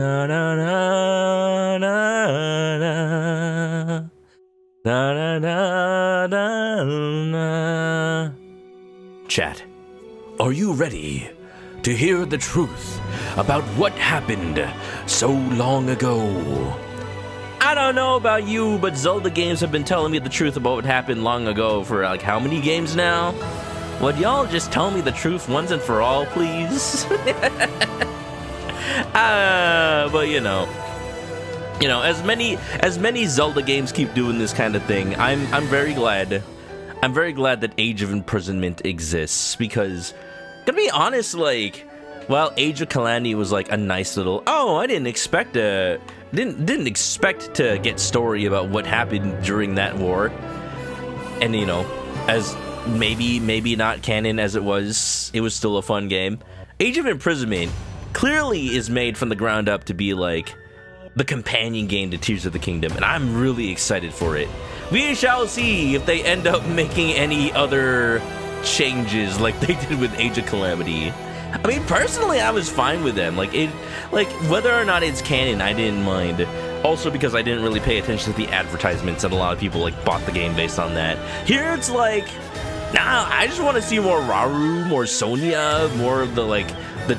Na na na na na na na na na. Chat, are you ready to hear the truth about what happened so long ago? I don't know about you, but Zelda games have been telling me the truth about what happened long ago for like how many games now? Would y'all just tell me the truth once and for all, please? But you know, as many Zelda games keep doing this kind of thing, I'm very glad. I'm very glad that Age of Imprisonment exists because, gonna be honest, like, while Age of Calamity was like a nice little, oh, I didn't expect to get story about what happened during that war, and you know, as maybe not canon as it was still a fun game. Age of Imprisonment clearly is made from the ground up to be like the companion game to Tears of the Kingdom, and I'm really excited for it. We shall see if they end up making any other changes like they did with Age of Calamity. I mean, personally, I was fine with them. Like whether or not it's canon, I didn't mind. Also because I didn't really pay attention to the advertisements, and a lot of people like bought the game based on that. Here it's like, nah, I just want to see more Rauru, more Sonya, more of the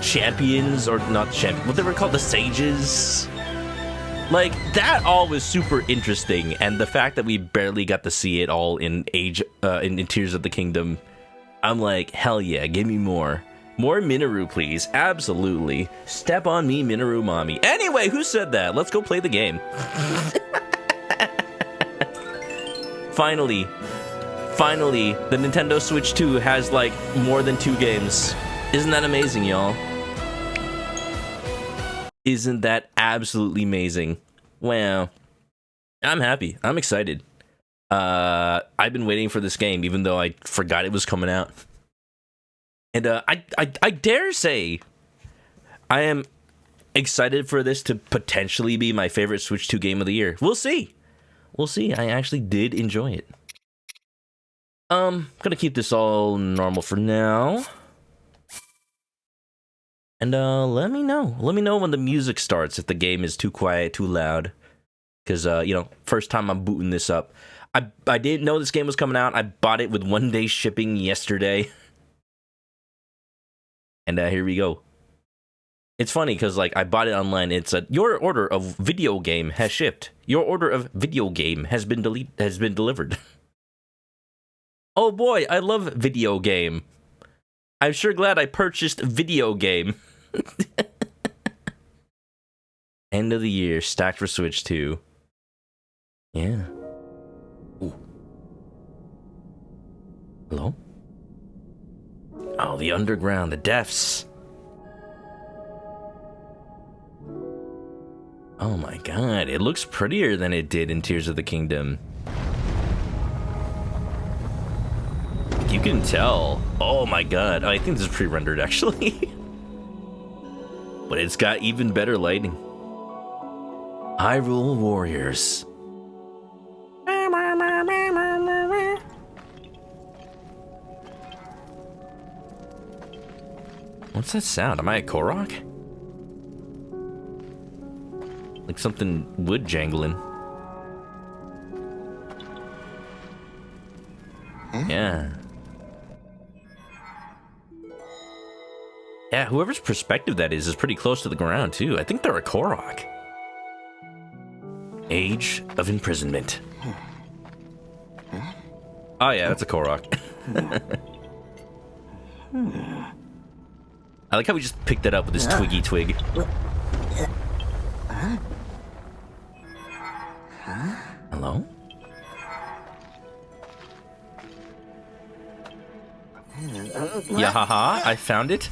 champions, or not champions, what they were called, the sages. Like, that all was super interesting, and the fact that we barely got to see it all in in Tears of the Kingdom, I'm like, hell yeah, give me more. More Minoru, please. Absolutely. Step on me, Minoru mommy. Anyway, who said that? Let's go play the game. Finally, the Nintendo Switch 2 has, like, more than 2 games. Isn't that amazing, y'all? Isn't that absolutely amazing? Wow. I'm happy. I'm excited. I've been waiting for this game, even though I forgot it was coming out. And I dare say I am excited for this to potentially be my favorite Switch 2 game of the year. We'll see. We'll see. I actually did enjoy it. Gonna keep this all normal for now. And let me know. Let me know when the music starts if the game is too quiet, too loud. Because, you know, first time I'm booting this up. I didn't know this game was coming out. I bought it with 1 day shipping yesterday. And here we go. It's funny because, like, I bought it online. It's your order of video game has shipped. Your order of video game has been delivered. Oh boy, I love video game. I'm sure glad I purchased video game. End of the year, stacked for Switch 2. Yeah. Ooh. Hello? Oh, the underground, the depths. Oh my god, it looks prettier than it did in Tears of the Kingdom. You can tell. Oh my god, I think this is pre-rendered actually. But it's got even better lighting. Hyrule Warriors. What's that sound? Am I a Korok? Like something wood jangling. Huh? Yeah. Yeah, whoever's perspective that is pretty close to the ground, too. I think they're a Korok. Age of Imprisonment. Oh, yeah, that's a Korok. I like how we just picked that up with this twiggy twig. Hello? Yeah, haha, I found it.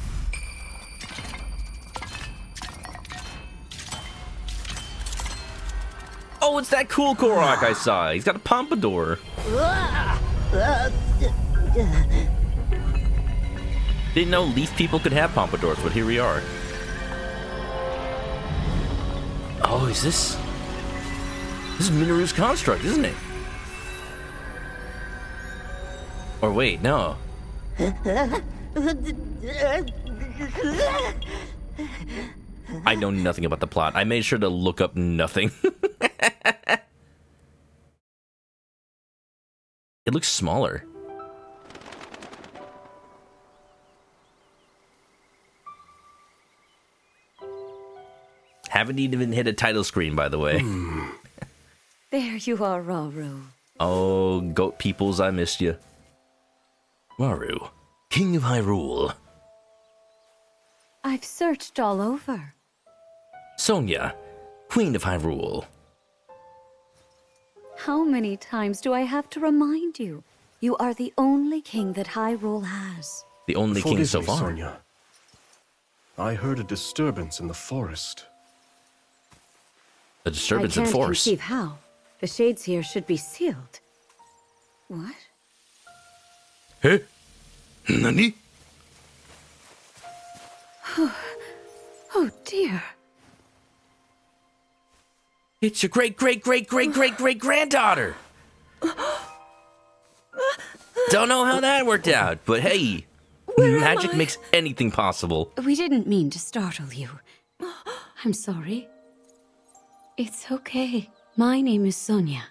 Oh, it's that cool Korok I saw. He's got a pompadour. Didn't know leaf people could have pompadours, but here we are. Oh, is this... This is Minoru's construct, isn't it? Or wait, no. I know nothing about the plot. I made sure to look up nothing. It looks smaller. Haven't even hit a title screen, by the way. There you are, Rauru. Oh, goat peoples, I missed you. Rauru, King of Hyrule. I've searched all over. Sonia, Queen of Hyrule. How many times do I have to remind you? You are the only king that Hyrule has. The only king so me, far. Sonia. I heard a disturbance in the forest. A disturbance in I can't force. conceive how. The shades here should be sealed. What? Hey? Nani? Oh dear. It's your great-great-great-great-great-great-granddaughter! Don't know how that worked out, but hey, magic makes anything possible. We didn't mean to startle you. I'm sorry. It's okay. My name is Sonia.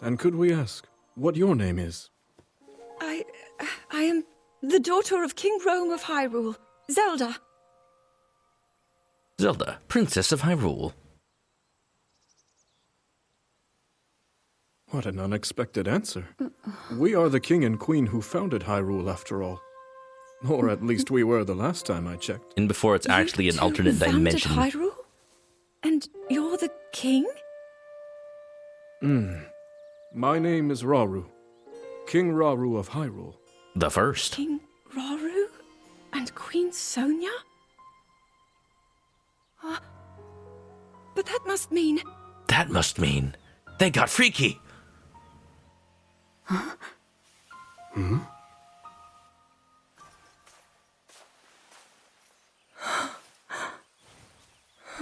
And could we ask what your name is? I am the daughter of King Rome of Hyrule, Zelda. Zelda, Princess of Hyrule. What an unexpected answer. We are the king and queen who founded Hyrule, after all. Or at least we were the last time I checked. And before it's actually You an two alternate founded dimension. Hyrule? And you're the king? My name is Rauru, King Rauru of Hyrule. The first. King Rauru? And Queen Sonia? But that must mean... That must mean they got freaky.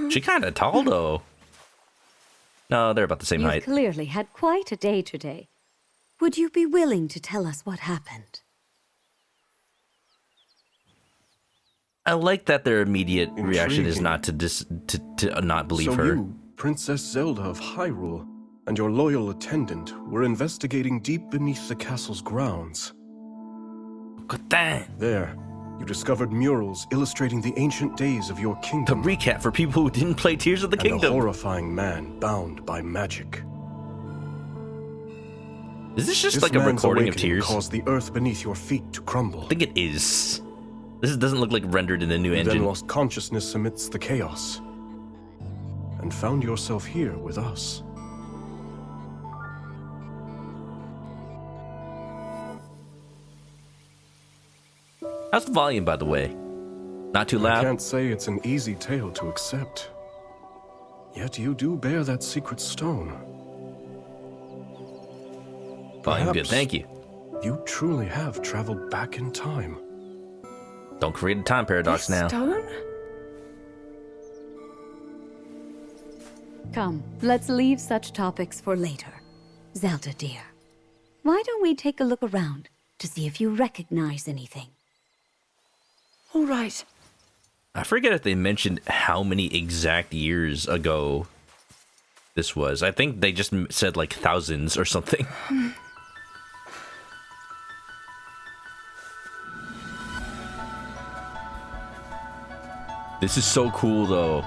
She kinda tall though. No, they're about the same You've height. clearly had quite a day today. Would you be willing to tell us what happened? I like that their immediate reaction is Intriguing. not to not believe So her. you, Princess Zelda of Hyrule, and your loyal attendant were investigating deep beneath the castle's grounds. God dang. There, you discovered murals illustrating the ancient days of your The kingdom recap for people who didn't play Tears of the and a Kingdom. horrifying man bound by magic. Is this just This like a man's recording of awakening Tears? caused the earth beneath your feet to crumble. I think it is. This doesn't look like rendered in the new You then engine. lost consciousness amidst the chaos and found yourself here with us. How's the volume, by the way? Not too I loud? can't say it's an easy tale to accept. Yet you do bear that secret stone. Volume good, Perhaps thank you. You truly have traveled back in time. Don't create a time paradox This now. stone? Come, let's leave such topics for later. Zelda, dear, why don't we take a look around to see if you recognize anything? All right. I forget if they mentioned how many exact years ago this was. I think they just said like thousands or something. This is so cool though.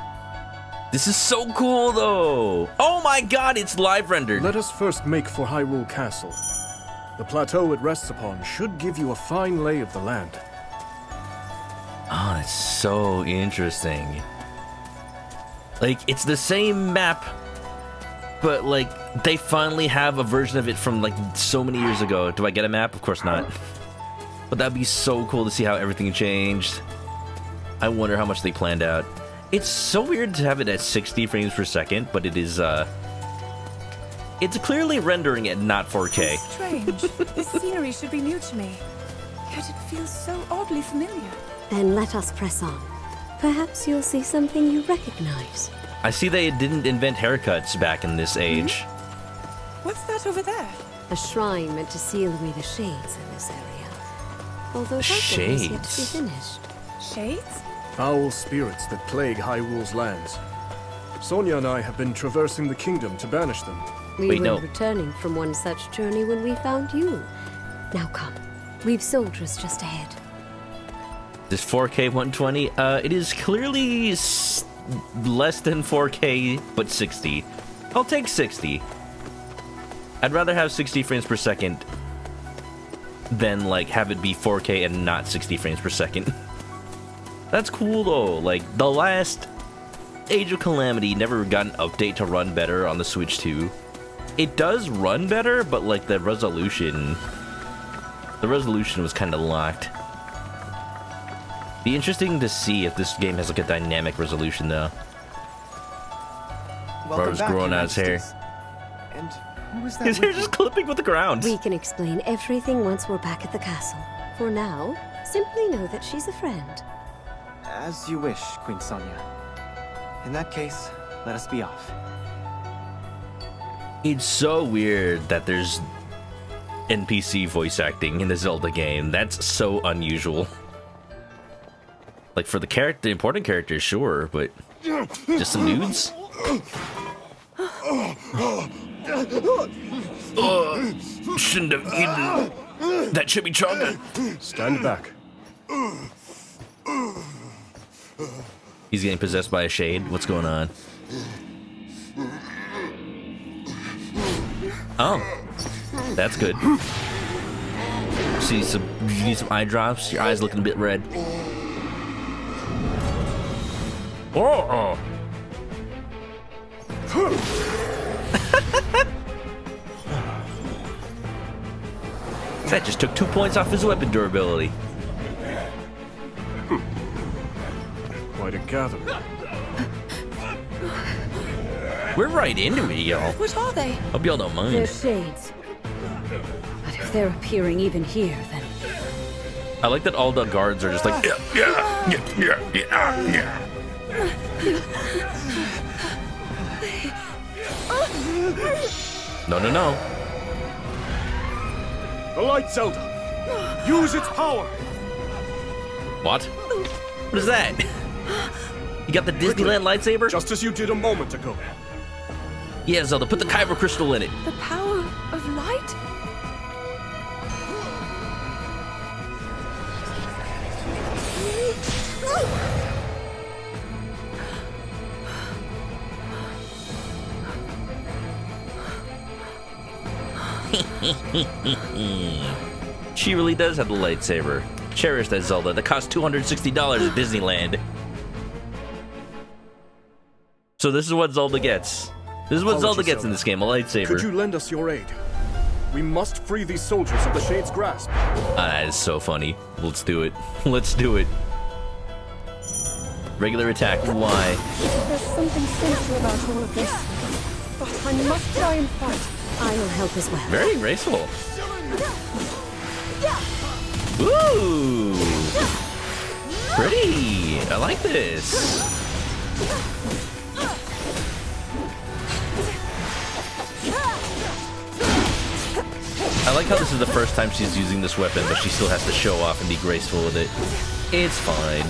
This is so cool though. Oh my god, it's live rendered. Let us first make for Hyrule Castle. The plateau it rests upon should give you a fine lay of the land. Oh, that's so interesting. Like, it's the same map, but like, they finally have a version of it from like so many years ago. Do I get a map? Of course not. But that'd be so cool to see how everything changed. I wonder how much they planned out. It's so weird to have it at 60 frames per second, but it is, it's clearly rendering at not 4K. Strange. This scenery should be new to me. Yet it feels so oddly familiar. Then let us press on. Perhaps you'll see something you recognize. I see they didn't invent haircuts back in this age. What's that over there? A shrine meant to seal away the shades in this area. although that one has yet to be Shades. finished. Shades? Foul spirits that plague Hyrule's lands. Sonia and I have been traversing the kingdom to banish them. We Wait, were no. returning from one such journey when we found you. Now come. We've soldiers just ahead. This 4K 120, it is clearly less than 4K, but 60. I'll take 60. I'd rather have 60 frames per second than, like, have it be 4K and not 60 frames per second. That's cool, though. Like, the last Age of Calamity never got an update to run better on the Switch 2. It does run better, but, like, the resolution was kind of locked. Be interesting to see if this game has like a dynamic resolution though. Bro's growing out his hair. And who was that? His hair's just clipping with the ground. We can explain everything once we're back at the castle. For now, simply know that she's a friend. As you wish, Queen Sonia. In that case, let us be off. It's so weird that there's NPC voice acting in the Zelda game. That's so unusual. Like for the important characters, sure, but just some dudes. Shouldn't have eaten that chimichanga. Stand back. He's getting possessed by a shade. What's going on? Oh, that's good. See some. You need some eye drops. Your eyes looking a bit red. Oh. That just took 2 points off his weapon durability. Quite a gathering. We're right into it, y'all. What are they? Hope y'all don't They're mind. shades. But if they're appearing even here, then I like that all the guards are just like, yeah. No. The light Zelda! Use its power! What? What is that? You got the Disneyland lightsaber? Just as you did a moment ago. Yeah, Zelda, put the Kyber crystal in it. The power of light? She really does have the lightsaber. Cherish that Zelda. That cost $260 at Disneyland. So this is what Zelda gets. This is what Zelda gets in this game, a lightsaber. Could you lend us your aid? We must free these soldiers of the Shade's grasp. That is so funny. Let's do it. Let's do it. Regular attack. Why? There's something sinister about all of this. But I must try and fight. I will help as well. Very graceful. Ooh. Pretty. I like this. I like how this is the first time she's using this weapon, but she still has to show off and be graceful with it. It's fine.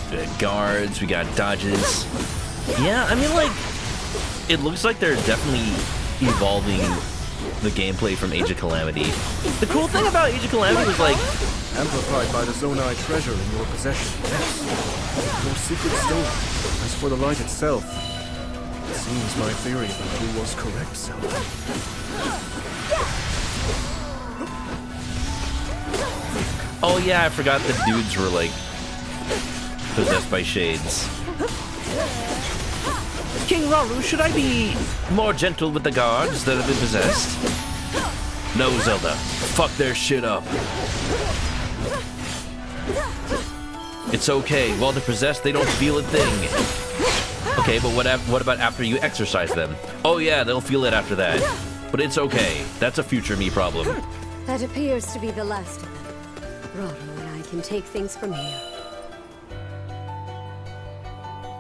Good guards, we got dodges. Yeah, I mean, like, it looks like they're definitely evolving the gameplay from Age of Calamity. The cool thing about Age of Calamity was, like, Amplified by the Zonai treasure in your possession. Yes. Your secret stone. As for the light itself, it seems my theory about you was correct, Zelda. oh yeah, I forgot the dudes were, like, possessed by shades. King Rauru, should I be more gentle with the guards that have been possessed? No, Zelda. Fuck their shit up. It's okay. While they're possessed, they don't feel a thing. Okay, but what about after you exorcise them? Oh yeah, they'll feel it after that. But it's okay. That's a future me problem. That appears to be the last of them. Rauru and I can take things from here.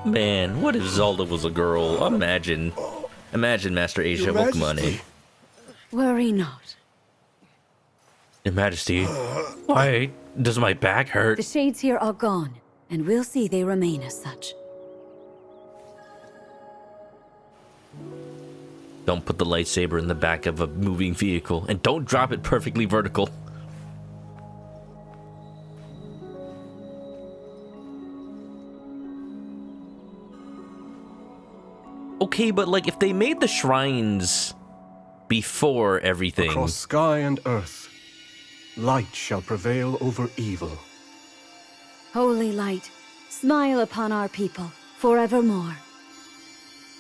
Man, what if Zelda was a girl? Imagine. Imagine, Master Asia Your Majesty. Worry not. Your Majesty, why does my back hurt? The shades here are gone, and we'll see they remain as such. Don't put the lightsaber in the back of a moving vehicle, and don't drop it perfectly vertical. Okay, but like if they made the shrines before everything. Across sky and earth, light shall prevail over evil. Holy light, smile upon our people forevermore.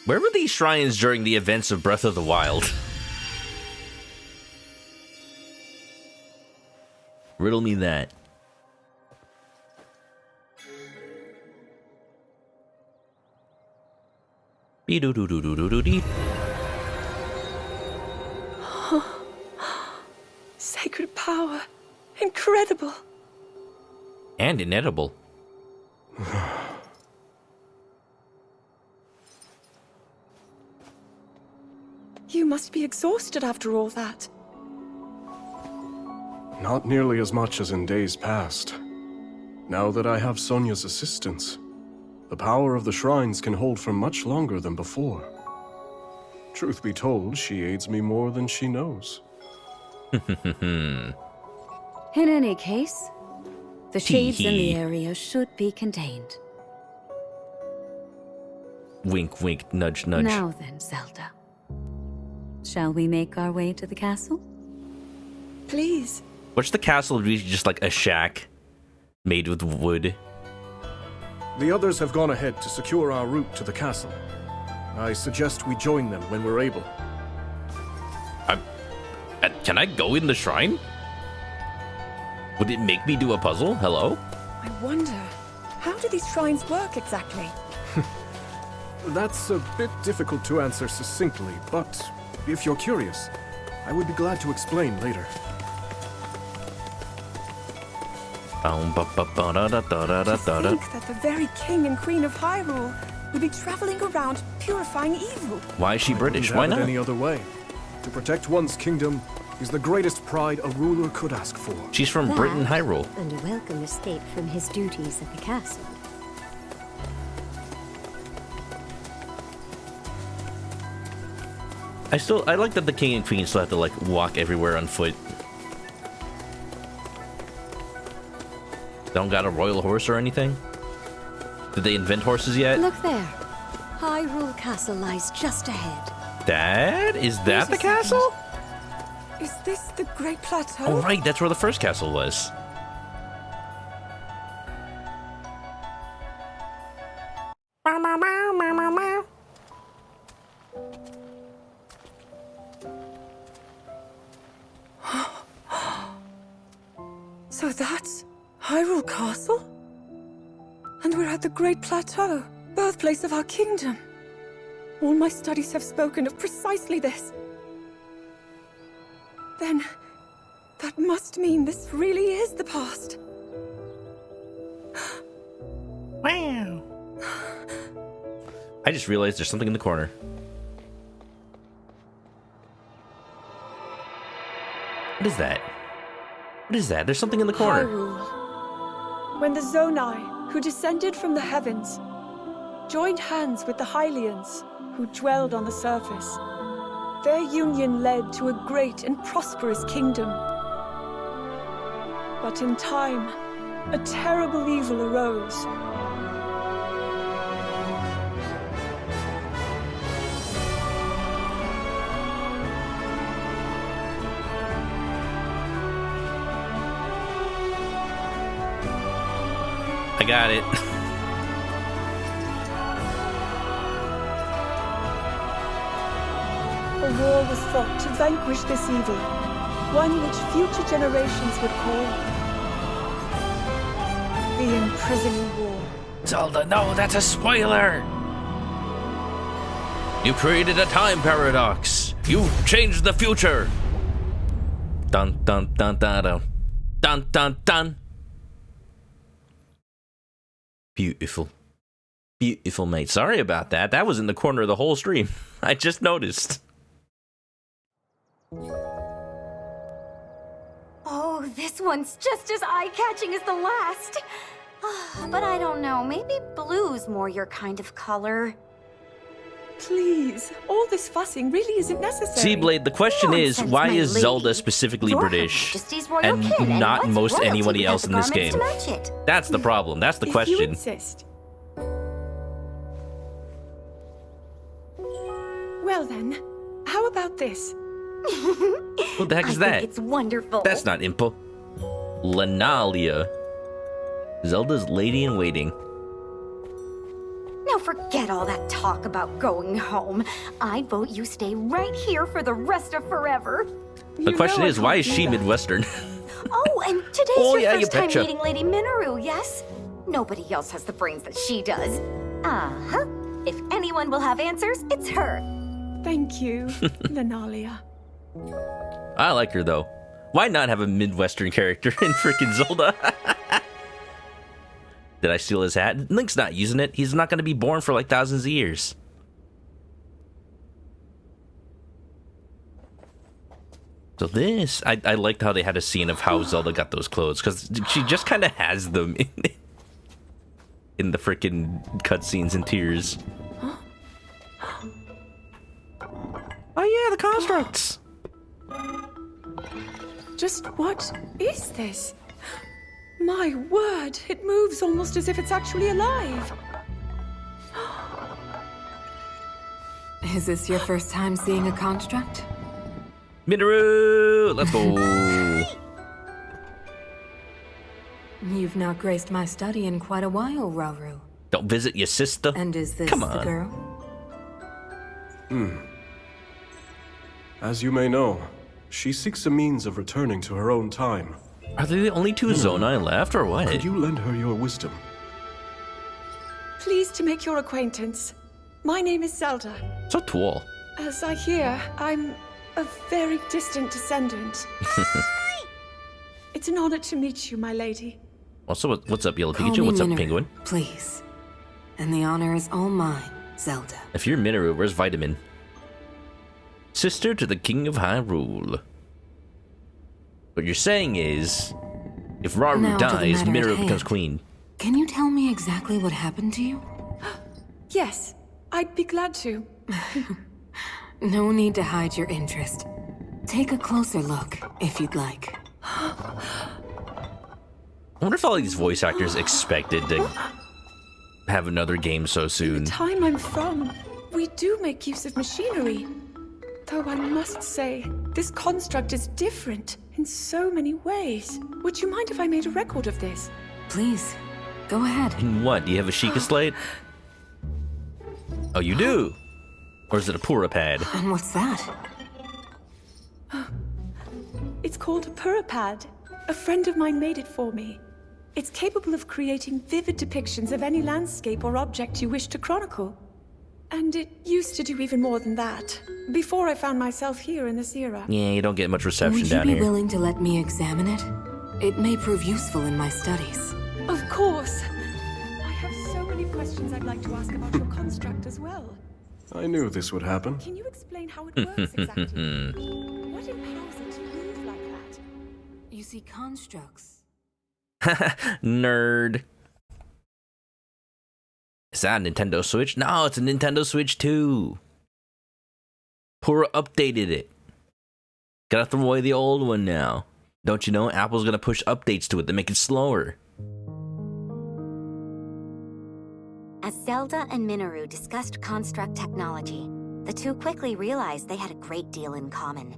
Where were these shrines during the events of Breath of the Wild? Riddle me that. Be-do-do-do-do-do-do-dee. Sacred power. Incredible. And inedible. You must be exhausted after all that. Not nearly as much as in days past. Now that I have Sonia's assistance, the power of the shrines can hold for much longer than before. Truth be told, she aids me more than she knows. In any case, the shades in the area should be contained. Wink, wink, nudge, nudge. Now then, Zelda. Shall we make our way to the castle? Please. What's the castle be just like a shack made with wood? The others have gone ahead to secure our route to the castle. I suggest we join them when we're able. Can I go in the shrine? Would it make me do a puzzle? Hello? I wonder, how do these shrines work exactly? That's a bit difficult to answer succinctly, but if you're curious, I would be glad to explain later. To think that the very king and queen of Hyrule would be traveling around purifying evil. Why is she British? Wouldn't Why have it not? any other way? To protect one's kingdom is the greatest pride a ruler could ask for. She's from Britain, Hyrule. And a welcome escape from his duties at the castle. I like that the king and queen still have to like walk everywhere on foot. Don't got a royal horse or anything? Did they invent horses yet? Look there. Hyrule Castle lies just ahead. Dad? Is that Wait a the second. castle? Is this the Great Plateau? Oh right, that's where the first castle was. So that's Hyrule Castle? And we're at the Great Plateau, birthplace of our kingdom. All my studies have spoken of precisely this. Then, that must mean this really is the past. Wow. I just realized there's something in the corner. What is that? What is that? There's something in the corner. Hyrule. When the Zonai, who descended from the heavens, joined hands with the Hylians, who dwelled on the surface, their union led to a great and prosperous kingdom. But in time, a terrible evil arose. I got it. A war was fought to vanquish this evil, one which future generations would call the Imprisoning War. Zelda, no, that's a spoiler! You created a time paradox! You changed the future! Dun dun dun dun dun. Dun dun dun. Beautiful. Beautiful, mate. Sorry about that. That was in the corner of the whole stream. I just noticed. Oh, this one's just as eye-catching as the last. But I don't know, maybe blue's more your kind of color. Please, all this fussing really isn't necessary. Seablade, the question is, Nonsense, why my is lady. Zelda specifically You're Her British Majesty's royal and kin, not what's most royalty anybody without else the in this garments game? to match it? That's the problem. That's the If you question. insist. Well then, how about this? What the heck is I that? think it's wonderful. That's not Impa. Lenalia. Zelda's lady-in-waiting. Now forget all that talk about going home. I vote you stay right here for the rest of forever. The question is, why is she Midwestern? Oh, and today's Oh, your yeah, you first time betcha. meeting Lady Minoru, yes? Nobody else has the brains that she does. Uh-huh. If anyone will have answers, it's her. Thank you, Lenalia. I like her, though. Why not have a Midwestern character in freaking Zelda? Did I steal his hat? Link's not using it. He's not going to be born for like thousands of years. So this, I liked how they had a scene of how Zelda got those clothes, because she just kind of has them in the freaking cutscenes and tears. Oh yeah, the constructs. Just what is this? My word, it moves almost as if it's actually alive. Is this your first time seeing a construct? Minoru, let's go. You've not graced my study in quite a while, Rauru. Don't visit your sister. And is this Come the on. girl? As you may know, she seeks a means of returning to her own time. Are they the only two Zonai left, or what? Could you lend her your wisdom? Pleased to make your acquaintance. My name is Zelda. So tall. As I hear, I'm a very distant descendant. It's an honor to meet you, my lady. Also, what's up, Yellow Call Pikachu? me What's up, Minoru, Penguin? Please. And the honor is all mine, Zelda. If you're Minoru, where's Vitamin? Sister to the King of Hyrule. What you're saying is, if Rauru Now to the dies, matter at Minoru hand. becomes queen. Can you tell me exactly what happened to you? Yes, I'd be glad to. No need to hide your interest. Take a closer look, if you'd like. I wonder if all these voice actors expected to have another game so soon. The time I'm from, we do make use of machinery. Though I must say, this construct is different in so many ways. Would you mind if I made a record of this? Please, go ahead. And what, do you have a Sheikah slate? Oh, you do? Or is it a Pura pad? And what's that? It's called a Purapad. A friend of mine made it for me. It's capable of creating vivid depictions of any landscape or object you wish to chronicle. And it used to do even more than that, before I found myself here in this era. Yeah, you don't get much reception Would you down be here. willing to let me examine it? It may prove useful in my studies. Of course. I have so many questions I'd like to ask about your construct as well. I knew this would happen. Can you explain how it works exactly? What empowers it to move like that? You see, constructs. Nerd. Is that a Nintendo Switch? No, it's a Nintendo Switch 2. Pura updated it. Gotta throw away the old one now. Don't you know Apple's gonna push updates to it to make it slower? As Zelda and Minoru discussed construct technology, the two quickly realized they had a great deal in common.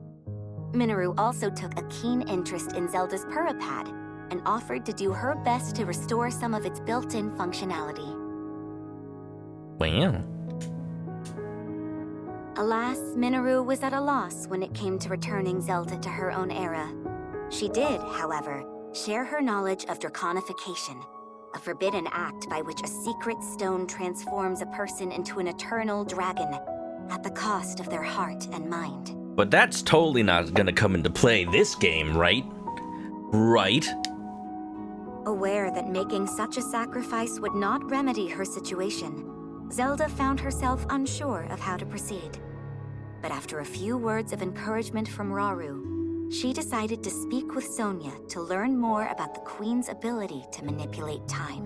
Minoru also took a keen interest in Zelda's Purapad and offered to do her best to restore some of its built-in functionality. Wow. Alas, Minoru was at a loss when it came to returning Zelda to her own era. She did, however, share her knowledge of draconification, a forbidden act by which a secret stone transforms a person into an eternal dragon at the cost of their heart and mind. But that's totally not gonna come into play this game, right? Right? Aware that making such a sacrifice would not remedy her situation, Zelda found herself unsure of how to proceed. But after a few words of encouragement from Rauru, she decided to speak with Sonia to learn more about the Queen's ability to manipulate time.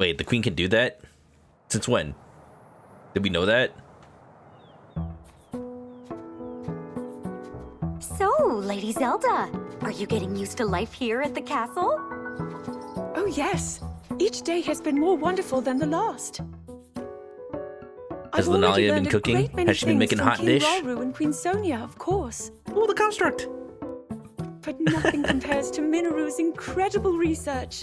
Wait, the Queen can do that? Since when? Did we know that? So, Lady Zelda, are you getting used to life here at the castle? Oh yes, each day has been more wonderful than the last. Has I've already Lenalia learned been a cooking? great many Has she been things making a from hot King dish? Rauru and Queen Sonia, of course. Oh, the construct! But nothing compares to Minoru's incredible research.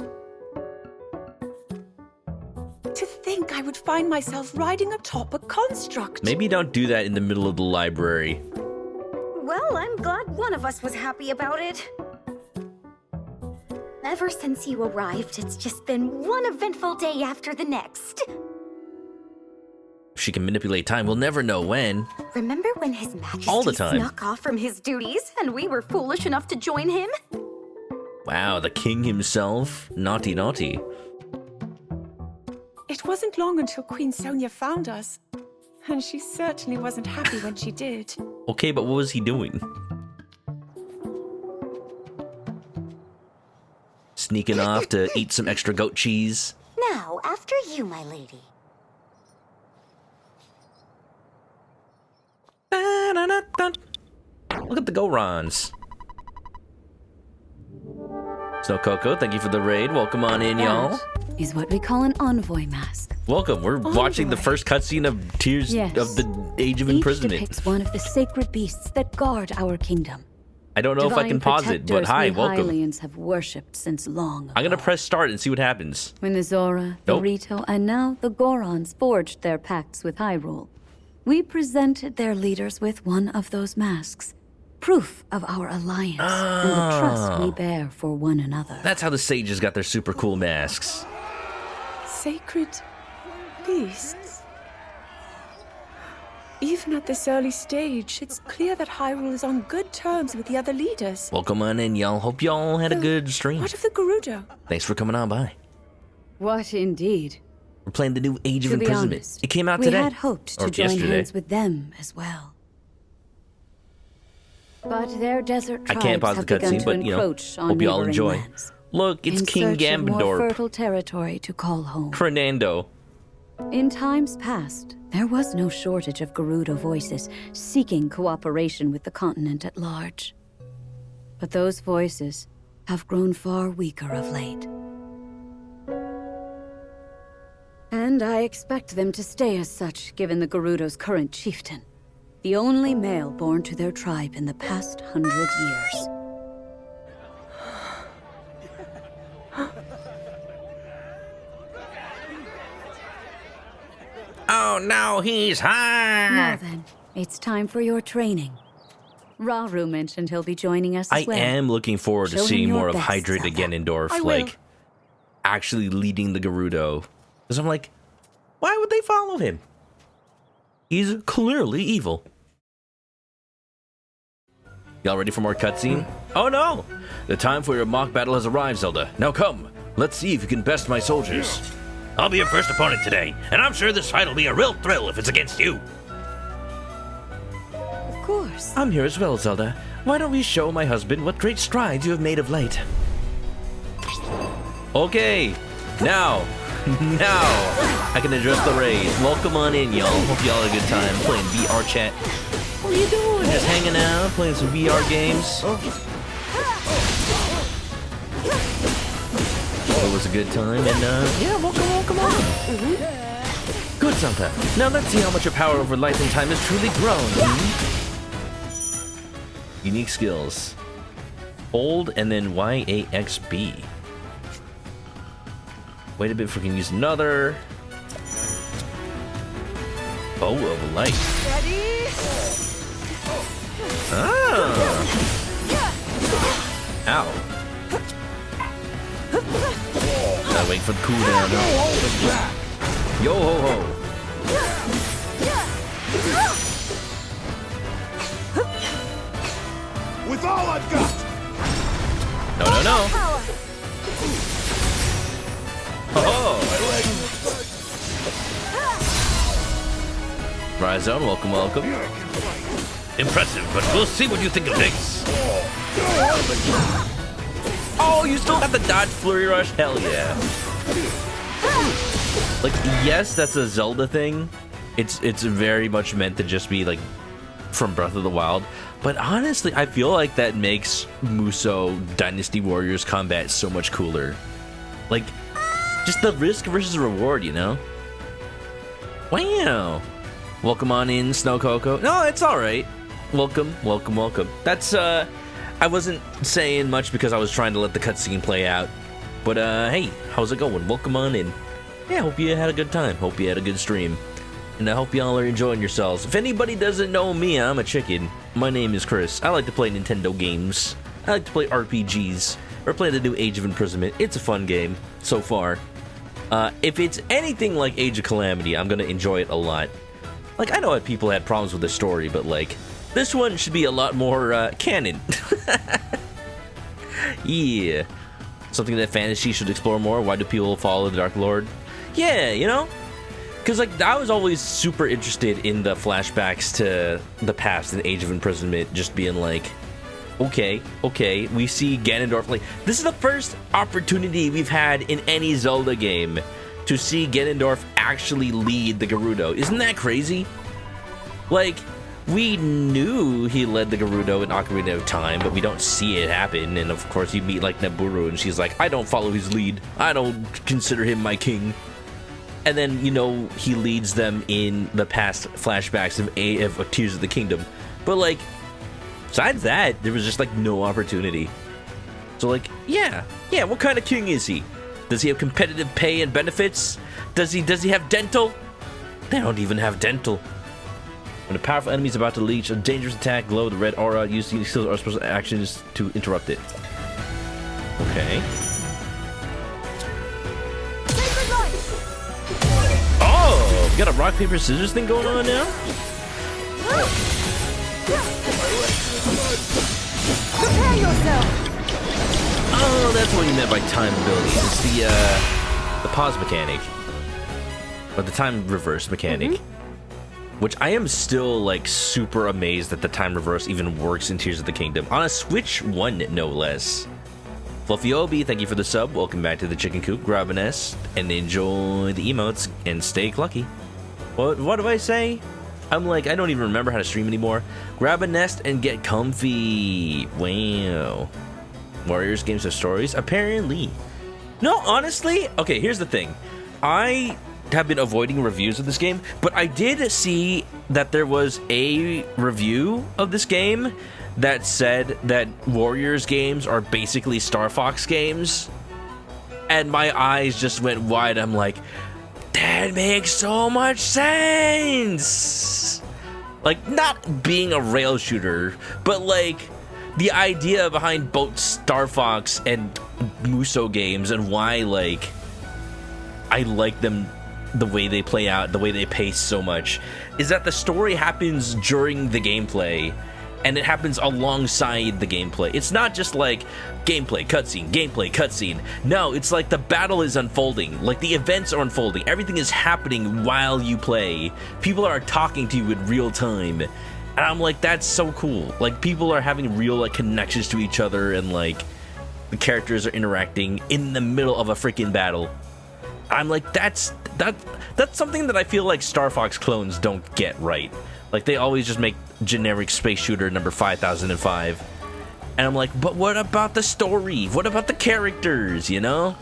To think I would find myself riding atop a construct. Maybe don't do that in the middle of the library. Well, I'm glad one of us was happy about it. Ever since you arrived, it's just been one eventful day after the next. If she can manipulate time, we'll never know when. Remember when His Majesty All the time. snuck off from his duties and we were foolish enough to join him? Wow, the king himself? Naughty, naughty. It wasn't long until Queen Sonia found us. And she certainly wasn't happy when she did. Okay, but what was he doing? Sneaking off to eat some extra goat cheese? Now, after you, my lady. Look at the Gorons. Snow Coco, thank you for the raid. Welcome on in, y'all. That is what we call an envoy mask. Welcome. We're watching the first cutscene of Tears Yes. of the Age of Each Imprisonment. depicts one of the sacred beasts that guard our kingdom. I don't know if I can pause it, but hi, welcome. Hylians have worshipped since long ago. I'm gonna press start and see what happens. When the Zora, the Nope. Rito, and now the Gorons forged their pacts with Hyrule, we presented their leaders with one of those masks. Proof of our alliance and the trust we bear for one another. That's how the sages got their super cool masks. Sacred beasts. Even at this early stage, it's clear that Hyrule is on good terms with the other leaders. Welcome on in, y'all. Hope y'all had a good stream. What of the Gerudo? Thanks for coming on by. What indeed? We're playing the new Age of To be Imprisonment. honest, It came out we today. had hoped Or to join yesterday. hands with them as well. But their desert I tribes can't pause the have begun cutscene, to but you know, encroach on hope y'all neighboring enjoy. lands, Look, it's in King search of more Gambador. fertile territory to call home. Fernando. In times past, there was no shortage of Gerudo voices seeking cooperation with the continent at large. But those voices have grown far weaker of late. And I expect them to stay as such, given the Gerudo's current chieftain, the only male born to their tribe in the past 100 years. Oh no, he's high. Now then, it's time for your training. Rauru mentioned he'll be joining us I as well. am looking forward to Show him seeing your more of best, Hydrate Zelda. again in Dorf, I will. like actually leading the Gerudo. Because I'm like, why would they follow him? He's clearly evil. Y'all ready for more cutscene? Oh no! The time for your mock battle has arrived, Zelda. Now come, let's see if you can best my soldiers. I'll be your first opponent today, and I'm sure this fight will be a real thrill if it's against you. Of course. I'm here as well, Zelda. Why don't we show my husband what great strides you have made of late? Okay, now I can address the raid. Welcome on in, y'all. Hope y'all had a good time playing VR chat. What are you doing? Just hanging out, playing some VR games. It was a good time, and yeah, welcome on. Good, Zelda. Now let's see how much your power over life and time has truly grown. Unique skills. Hold and then YAXB. Wait a bit for we can use another. Bow of Light. Ready? Ah. Ow. Gotta wait for the cooldown. Yo ho ho. With all I've got! No, no, no. Oh! Rhizone, welcome, welcome. Impressive, but we'll see what you think of this. Oh, you still got the dodge flurry rush? Hell yeah. Like, yes, that's a Zelda thing. It's very much meant to just be like from Breath of the Wild. But honestly, I feel like that makes Musou Dynasty Warriors combat so much cooler. Like, just the risk versus reward, you know? Wow. Welcome on in, Snow Coco. No, it's alright. Welcome, welcome, welcome. That's, I wasn't saying much because I was trying to let the cutscene play out. But, hey, how's it going? Welcome on in. Yeah, hope you had a good time. Hope you had a good stream. And I hope y'all are enjoying yourselves. If anybody doesn't know me, I'm a chicken. My name is Chris. I like to play Nintendo games. I like to play RPGs. Or play the new Age of Imprisonment. It's a fun game, so far. If it's anything like Age of Calamity, I'm gonna enjoy it a lot. Like, I know that people had problems with the story, but, like, this one should be a lot more, canon. Yeah. Something that fantasy should explore more. Why do people follow the Dark Lord? Yeah, you know? Because, like, I was always super interested in the flashbacks to the past in Age of Imprisonment, just being like, okay, we see Ganondorf. Like, this is the first opportunity we've had in any Zelda game to see Ganondorf actually lead the Gerudo. Isn't that crazy? Like, we knew he led the Gerudo in Ocarina of Time, but we don't see it happen. And of course, you meet like Neburu, and she's like, I don't follow his lead. I don't consider him my king. And then, you know, he leads them in the past flashbacks of Tears of the Kingdom. But, like, besides that, there was just, like, no opportunity. So, like, yeah, what kind of king is he? Does he have competitive pay and benefits? Does he have dental? They don't even have dental. When a powerful enemy is about to leech a dangerous attack, glow the red aura, use the skills or special actions to interrupt it. Okay. Oh, we got a rock, paper, scissors thing going on now? Prepare yourself! Oh, that's what you meant by time ability. It's the pause mechanic. Or the time reverse mechanic. Which I am still, like, super amazed that the time reverse even works in Tears of the Kingdom. On a Switch 1, no less. Fluffy Obi, thank you for the sub. Welcome back to the Chicken Coop. Grab a nest and enjoy the emotes and stay clucky. What do I say? I'm like, I don't even remember how to stream anymore. Grab a nest and get comfy. Wow. Warriors games have stories? Apparently. No, honestly, okay, here's the thing. I have been avoiding reviews of this game, but I did see that there was a review of this game that said that Warriors games are basically Star Fox games. And my eyes just went wide. I'm like, that makes so much sense! Like, not being a rail shooter, but like, the idea behind both Star Fox and Musou games and why, like, I like them the way they play out, the way they pace so much, is that the story happens during the gameplay, and it happens alongside the gameplay. It's not just like gameplay, cutscene. No, it's like the battle is unfolding. Like the events are unfolding. Everything is happening while you play. People are talking to you in real time. And I'm like, that's so cool. Like people are having real like connections to each other, and like the characters are interacting in the middle of a freaking battle. I'm like, that's something that I feel like Star Fox clones don't get right. Like they always just make generic space shooter number 5005. And I'm like, but what about the story? What about the characters, you know?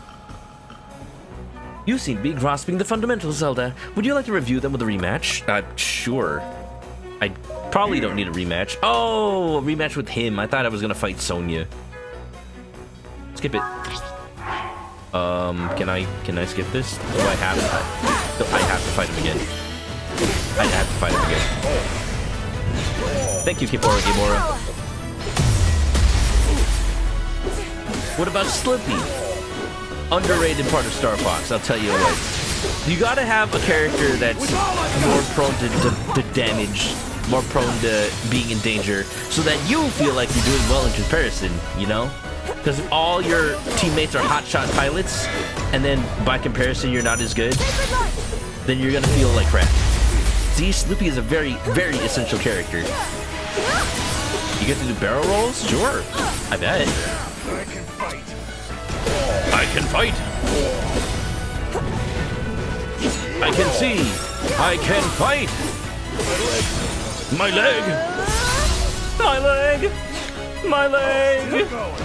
You seem to be grasping the fundamentals, Zelda. Would you like to review them with a rematch? Sure. I probably don't need a rematch. Oh, a rematch with him. I thought I was gonna fight Sonya. Skip it. Can I skip this? Do I have to? I have to fight him again. I have to fight him again. Thank you, Kipora Gimora. What about Slippy? Underrated part of Star Fox, I'll tell you what. You gotta have a character that's more prone to damage, more prone to being in danger, so that you feel like you're doing well in comparison, you know? Because if all your teammates are hotshot pilots, and then by comparison you're not as good, then you're gonna feel like crap. See, Slippy is a very, very essential character. You get to do barrel rolls? Sure. I bet. I can fight. I can fight. I can see. I can fight. My leg. My leg. My leg. Keep going.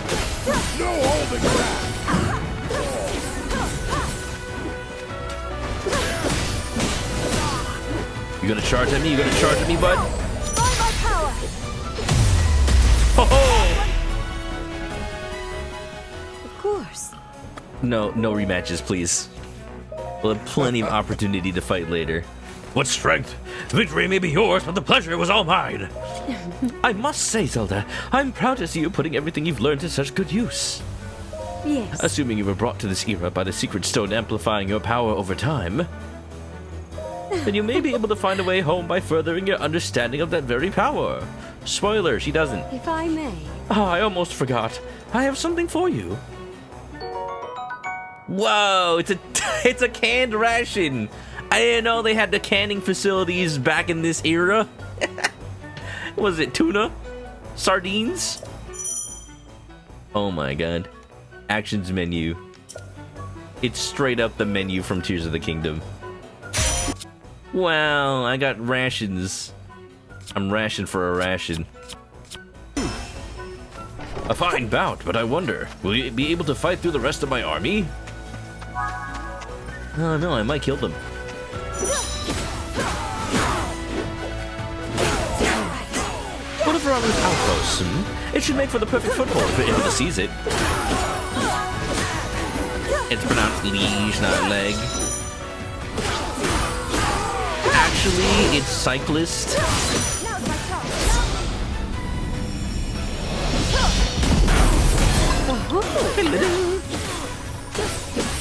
No holding back. You gonna charge at me? You gonna charge at me, bud? By my power! Ho ho! Of course. No rematches, please. We'll have plenty of opportunity to fight later. What strength! Victory may be yours, but the pleasure was all mine. I must say, Zelda, I'm proud to see you putting everything you've learned to such good use. Yes. Assuming you were brought to this era by the secret stone amplifying your power over time, then you may be able to find a way home by furthering your understanding of that very power. Spoiler, she doesn't. If I may. Oh, I almost forgot. I have something for you. Whoa, it's a canned ration. I didn't know they had the canning facilities back in this era. Was it tuna? Sardines? Oh my god. Actions menu. It's straight up the menu from Tears of the Kingdom. Wow, I got rations. I'm rationed for a ration. A fine bout, but I wonder, will you be able to fight through the rest of my army? Oh no, I might kill them. What if Ramu's outpost? It should make for the perfect foothold if it ever sees it. It's pronounced liege, not leg. Actually, it's cyclist.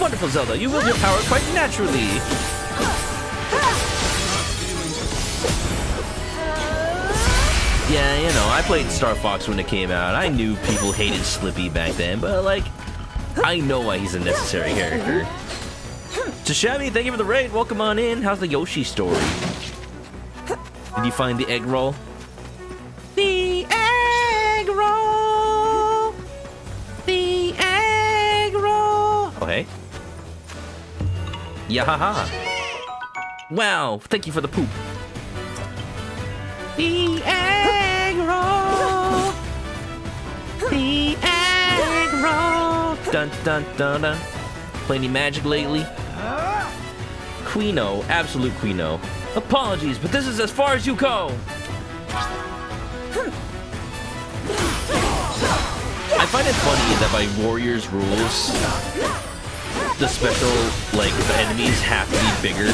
Wonderful, Zelda. You wield your power quite naturally. Yeah, you know, I played Star Fox when it came out. I knew people hated Slippy back then, but like, I know why he's a necessary character. Tashami, thank you for the raid. Welcome on in. How's the Yoshi story? Did you find the egg roll? The egg roll. The egg roll. Oh, hey. Yahaha. Wow, thank you for the poop. The egg roll. The egg roll. Dun dun dun dun. Play any Magic lately? Quino, absolute Quino. Apologies, but this is as far as you go. I find it funny that by Warriors rules, the special, like, enemies have to be bigger.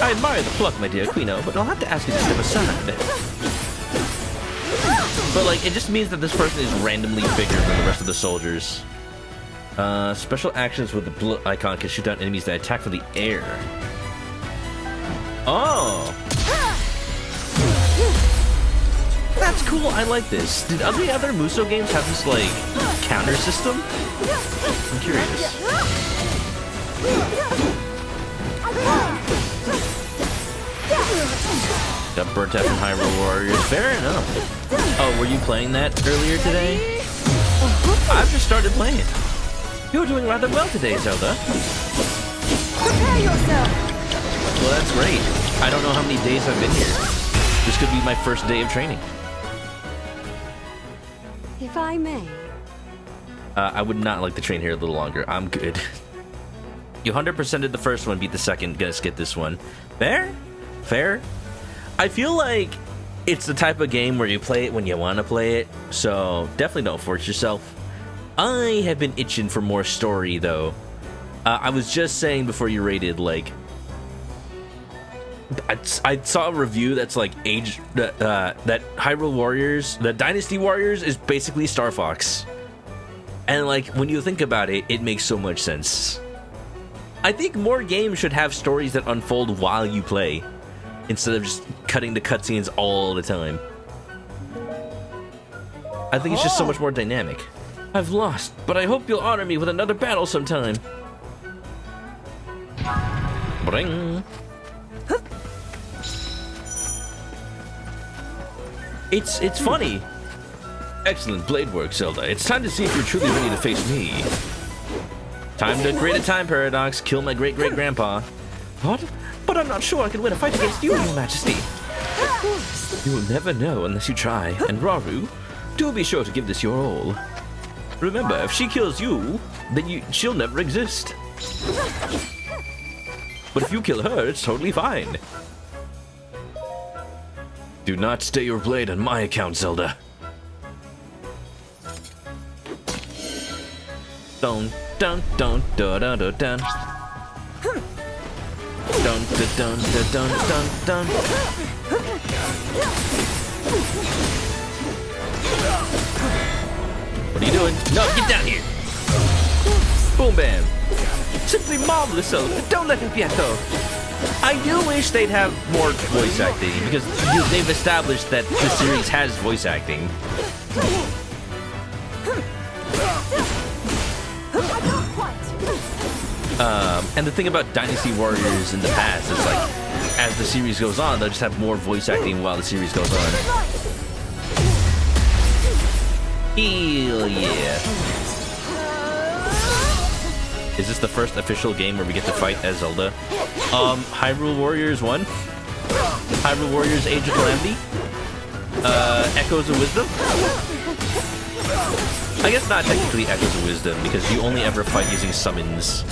I admire the pluck, my dear Quino, but I'll have to ask you to step aside. But, like, it just means that this person is randomly bigger than the rest of the soldiers. Special actions with the blue icon can shoot down enemies that attack from the air. Oh! That's cool, I like this. Did the other Muso games have this, like, counter system? I'm curious. Got burnt out from Hyrule Warriors. Fair enough. Oh, were you playing that earlier today? I've just started playing it. You're doing rather well today, Zelda. Prepare yourself! Well, that's great. I don't know how many days I've been here. This could be my first day of training. If I may. I would not like to train here a little longer. I'm good. You 100%ed the first one, beat the second. Gonna skip this one. Fair? Fair? I feel like it's the type of game where you play it when you want to play it, so definitely don't force yourself. I have been itching for more story, though. I was just saying before you rated, like, I saw a review that's like that Hyrule Warriors, the Dynasty Warriors is basically Star Fox. And like, when you think about it, it makes so much sense. I think more games should have stories that unfold while you play, instead of just cutting to cutscenes all the time. I think it's just so much more dynamic. I've lost, but I hope you'll honor me with another battle sometime. Bring. It's funny. Excellent blade work, Zelda. It's time to see if you're truly ready to face me. Time to create a time paradox, kill my great-great-grandpa. What? But I'm not sure I can win a fight against you, Your Majesty. You'll never know unless you try. And Rauru, do be sure to give this your all. Remember, if she kills you, then she'll never exist. But if you kill her, it's totally fine. Do not stay your blade on my account, Zelda. Dun dun dun dun dun dun dun. Dun dun dun dun dun dun. What are you doing? No, get down here! Boom bam! Simply marvelous, Zelda. Don't let him get though. I do wish they'd have more voice acting because they've established that the series has voice acting. And the thing about Dynasty Warriors in the past is like, as the series goes on, they'll just have more voice acting while the series goes on. Hell yeah. Is this the first official game where we get to fight as Zelda? Hyrule Warriors 1? Hyrule Warriors Age of Calamity? Echoes of Wisdom? I guess not technically Echoes of Wisdom, because you only ever fight using summons.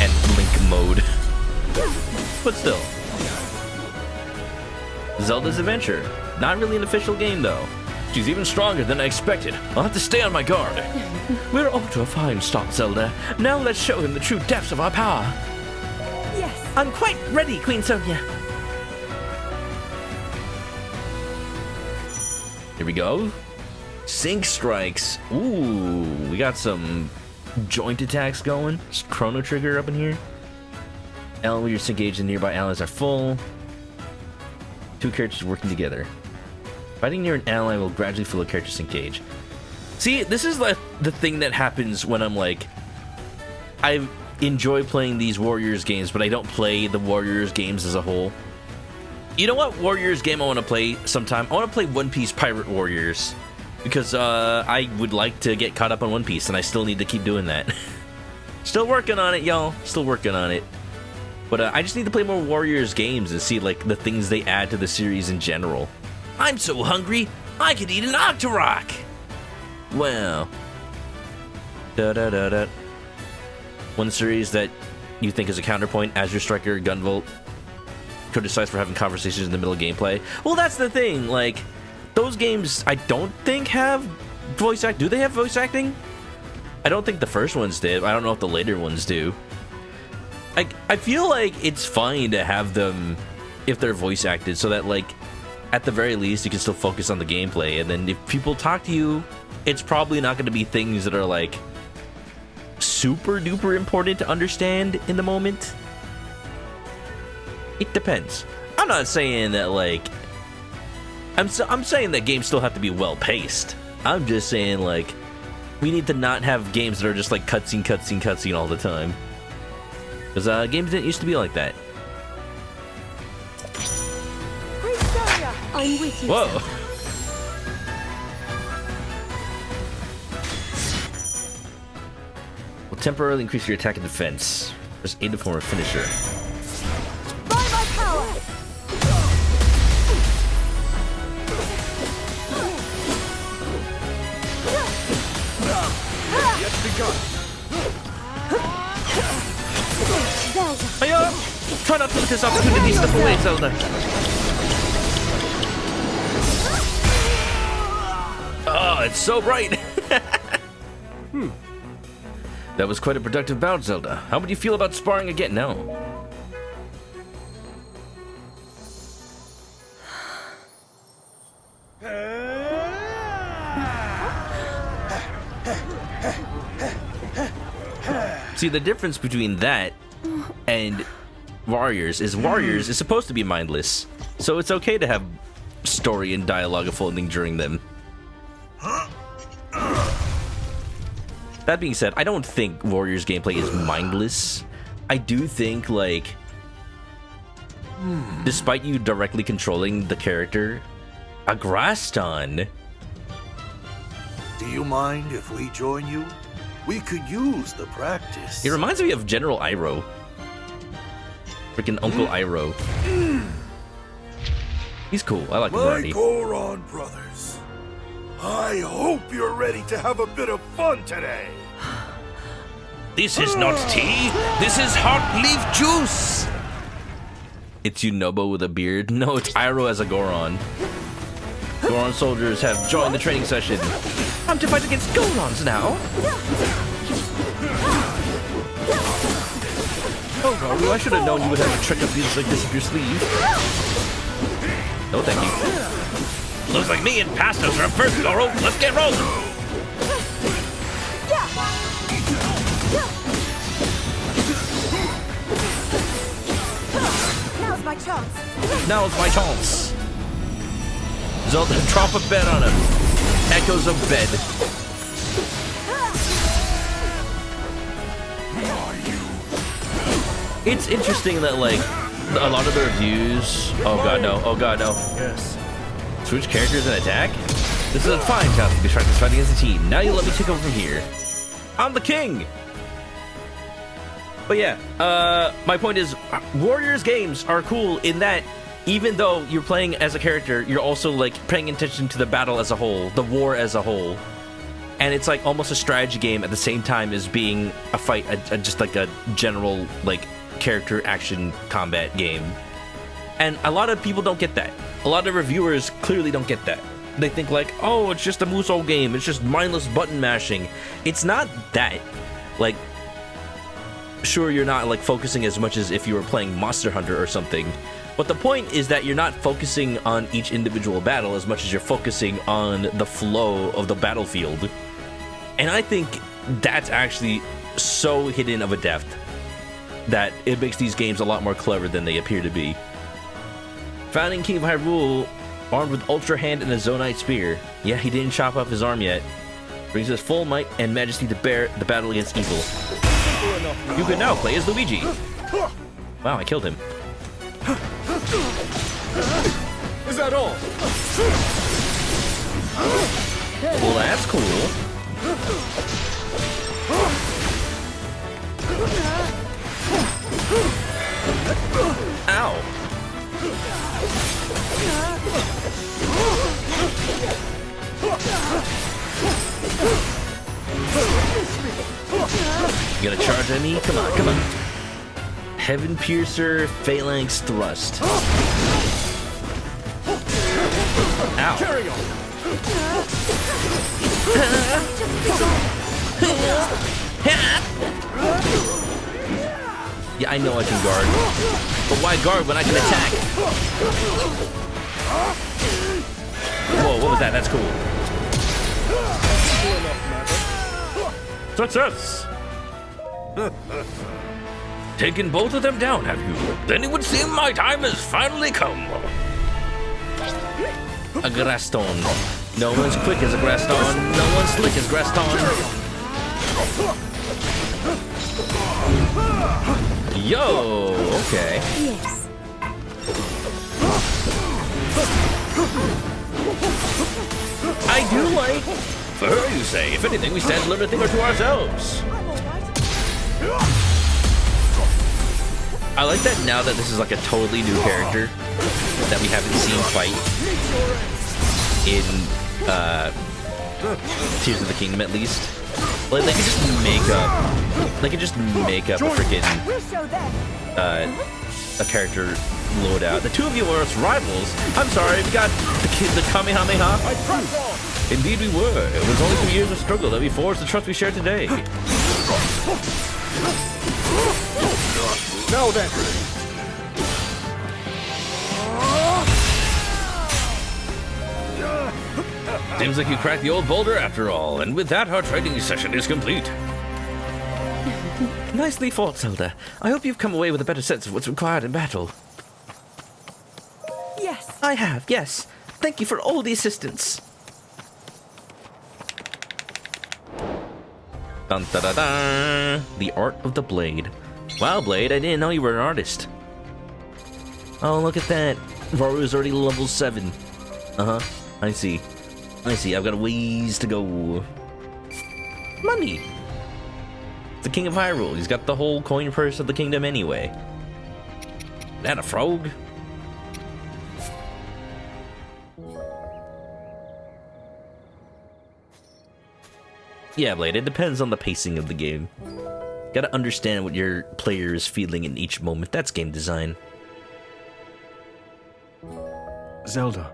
And Link mode. But still. Zelda's Adventure. Not really an official game, though. She's even stronger than I expected. I'll have to stay on my guard. We're off to a fine start, Zelda. Now let's show him the true depths of our power. Yes. I'm quite ready, Queen Sonia. Here we go. Sync strikes. Ooh, we got some joint attacks going. Just Chrono Trigger up in here. L, where you're engaged and nearby allies are full. Two characters working together. Fighting near an ally will gradually fill a character's engage. See, this is the thing that happens when I'm like, I enjoy playing these Warriors games, but I don't play the Warriors games as a whole. You know what Warriors game I want to play sometime? I want to play One Piece Pirate Warriors. Because I would like to get caught up on One Piece, and I still need to keep doing that. Still working on it, y'all. Still working on it. But I just need to play more Warriors games and see like the things they add to the series in general. I'm so hungry, I could eat an Octorok! Wow. Da-da-da-da. One series that you think is a counterpoint, Azure Striker, Gunvolt, criticized for having conversations in the middle of gameplay. Well, that's the thing, like, those games I don't think have voice act. Do they have voice acting? I don't think the first ones did. I don't know if the later ones do. I feel like it's fine to have them if they're voice acted so that, like, at the very least, you can still focus on the gameplay. And then if people talk to you, it's probably not going to be things that are, like, super duper important to understand in the moment. It depends. I'm not saying that, like, I'm saying that games still have to be well paced. I'm just saying, like, we need to not have games that are just like cutscene all the time. Because games didn't used to be like that. I'm with you. Whoa. Will temporarily increase your attack and defense. Press A to form a finisher. By my power! Yet begun. Zelda! Hiya! Try not to let this opportunity slip away, Zelda. Oh, it's so bright. That was quite a productive bout, Zelda. How would you feel about sparring again now? See, the difference between that and Warriors is supposed to be mindless. So it's okay to have story and dialogue unfolding during them. That being said, I don't think Warriors gameplay is mindless. I do think, like, despite you directly controlling the character, a Graston. Do you mind if we join you? We could use the practice. It reminds me of General Iroh. Freaking Uncle Iroh. He's cool. I like him My already. Goron brothers, I hope you're ready to have a bit of fun today. This is not tea. This is hot leaf juice. It's Yunobo with a beard. No, it's Iroh as a Goron. Goron soldiers have joined the training session. I'm to fight against Gorons now. Oh, Garu, I should have known you would have a trick up these like this up your sleeve. No, thank you. Looks like me and Pastos are first, Goro. Let's get rolling. Now's my chance. Now's my chance. Zelda, drop a bed on him. Echoes of bed. It's interesting that, like, a lot of the reviews... Oh god, no. Oh god, no. Yes. Switch characters and attack? This is a fine chance to be practice fighting as a team. Now you let me take over from here. I'm the king! But yeah, my point is, Warriors games are cool in that even though you're playing as a character, you're also, like, paying attention to the battle as a whole, the war as a whole. And it's, like, almost a strategy game at the same time as being a fight, just, like, a general, like, character action combat game. And a lot of people don't get that. A lot of reviewers clearly don't get that. They think, like, oh, it's just a Musou game. It's just mindless button mashing. It's not that. Like, sure, you're not, like, focusing as much as if you were playing Monster Hunter or something. But the point is that you're not focusing on each individual battle as much as you're focusing on the flow of the battlefield. And I think that's actually so hidden of a depth that it makes these games a lot more clever than they appear to be. Founding King of Hyrule, armed with Ultra Hand and a Zonite Spear. Yeah, he didn't chop off his arm yet. Brings us full might and majesty to bear the battle against evil. You can now play as Luigi. Wow, I killed him. Is that all? Well, that's cool. Ow. You gonna charge at me? Come on, come on. Heaven Piercer, Phalanx Thrust. Ow. Carry on. Yeah, I know I can guard. But why guard when I can attack? Whoa, what was that? That's cool. Success! Taken both of them down, have you? Then it would seem my time has finally come. A Graston. No one's quick as a Graston. No one's slick as Graston. Yo, okay. Yes. I do like... For her, you say. If anything, we stand to learn a thing or two ourselves. I like that now that this is like a totally new character that we haven't seen fight in Tears of the Kingdom, at least. Like, they could just make up... They could just make up a freaking... a character loadout. The two of you were us rivals. I'm sorry, we got the Kamehameha. Indeed we were. It was only 2 years of struggle that we forged the trust we share today. Now then. Seems like you cracked the old boulder after all, and with that, our training session is complete. Nicely fought, Zelda. I hope you've come away with a better sense of what's required in battle. Yes. I have, yes. Thank you for all the assistance. Dun, da, da, da. The Art of the Blade. Wow, Blade, I didn't know you were an artist. Oh, look at that. Varu's already level 7. Uh-huh. I see. I see. I've got a ways to go. Money. The King of Hyrule. He's got the whole coin purse of the kingdom anyway. That a frog? Yeah, Blade, it depends on the pacing of the game. Gotta understand what your player is feeling in each moment. That's game design. Zelda.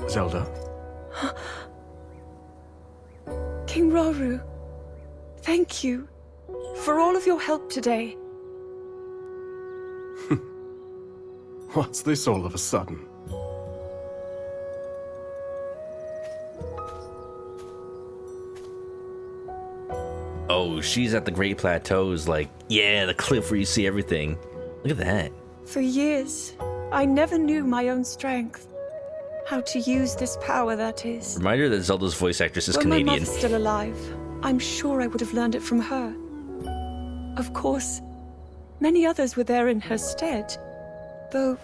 Zelda. King Rauru, thank you for all of your help today. What's this all of a sudden? Oh, she's at the Great Plateaus, like, yeah, the cliff where you see everything. Look at that. For years, I never knew my own strength. How to use this power, that is. Reminder that Zelda's voice actress is Were Canadian. my mother still alive, I'm sure I would have learned it from her. Of course, many others were there in her stead, though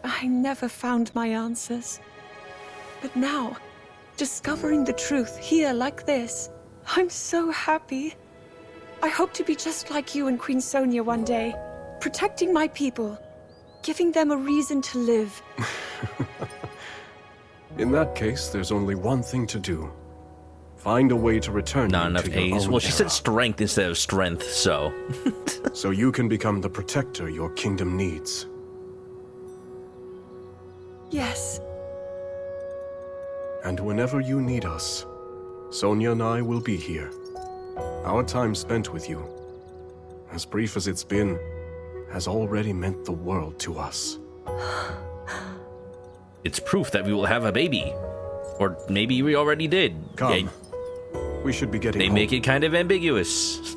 I never found my answers. But now, discovering the truth here like this, I'm so happy. I hope to be just like you and Queen Sonia one day, protecting my people, giving them a reason to live. In that case, there's only one thing to do. Find a way to return Not you enough to your A's. own Well, she said era, strength instead of strength, so. so you can become the protector your kingdom needs. Yes. And whenever you need us, Sonia and I will be here. Our time spent with you, as brief as it's been, has already meant the world to us. It's proof that we will have a baby. Or maybe we already did. Come. Yeah, We should be getting they home. make it kind of ambiguous.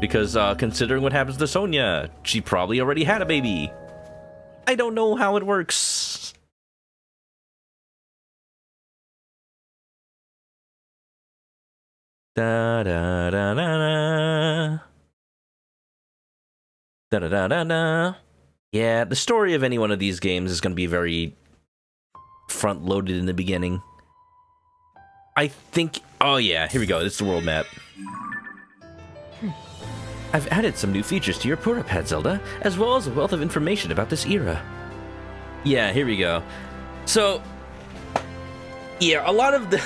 Because considering what happens to Sonia, she probably already had a baby. I don't know how it works. Da da da da da. Da da da da da. Yeah, the story of any one of these games is going to be very front-loaded in the beginning. I think... Oh yeah, here we go. This is the world map. I've added some new features to your protopad, Zelda, as well as a wealth of information about this era. Yeah, here we go. So, yeah, a lot of the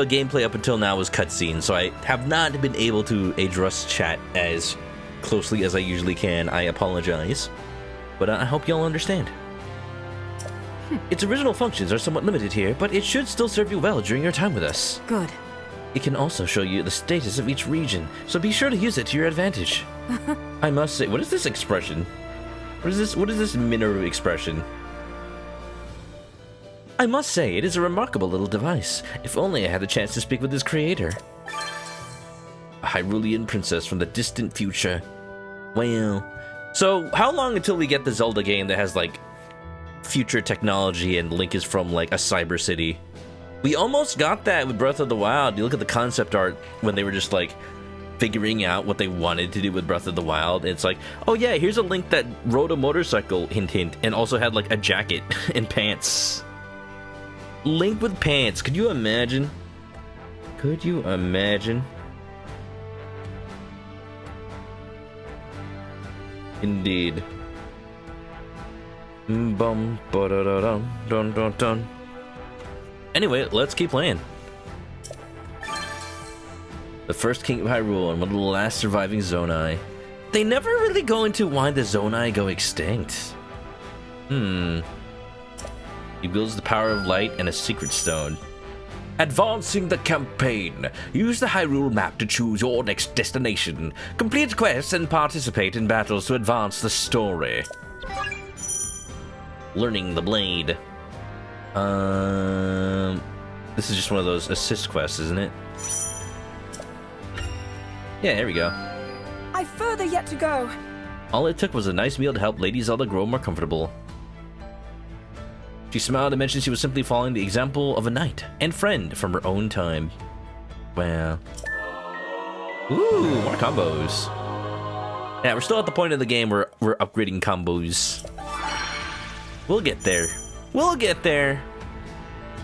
gameplay up until now was cutscenes, so I have not been able to address chat as closely as I usually can. I apologize, but I hope y'all understand. Its original functions are somewhat limited here, but it should still serve you well during your time with us. Good. It can also show you the status of each region, so be sure to use it to your advantage. I must say, what is this expression? What is this Minoru expression? I must say, it is a remarkable little device. If only I had the chance to speak with its creator. A Hyrulean princess from the distant future. Well, so how long until we get the Zelda game that has, like, future technology and Link is from, like, a cyber city? We almost got that with Breath of the Wild. You look at the concept art when they were just, like, figuring out what they wanted to do with Breath of the Wild. It's like, oh yeah, here's a Link that rode a motorcycle, hint hint, and also had, like, a jacket and pants. Link with pants. Could you imagine? Could you imagine? Indeed. Bum ba da da dum dun dun dun. Anyway, let's keep playing. The first king of Hyrule and one of the last surviving Zonai. They never really go into why the Zonai go extinct. He builds the power of light and a secret stone. Advancing the campaign. Use the Hyrule map to choose your next destination. Complete quests and participate in battles to advance the story. Learning the blade. This is just one of those assist quests, isn't it? Yeah, here we go. I've further yet to go. All it took was a nice meal to help Lady Zelda grow more comfortable. She smiled and mentioned she was simply following the example of a knight and friend from her own time. Wow. Ooh, more combos. Yeah, we're still at the point of the game where we're upgrading combos. We'll get there. We'll get there.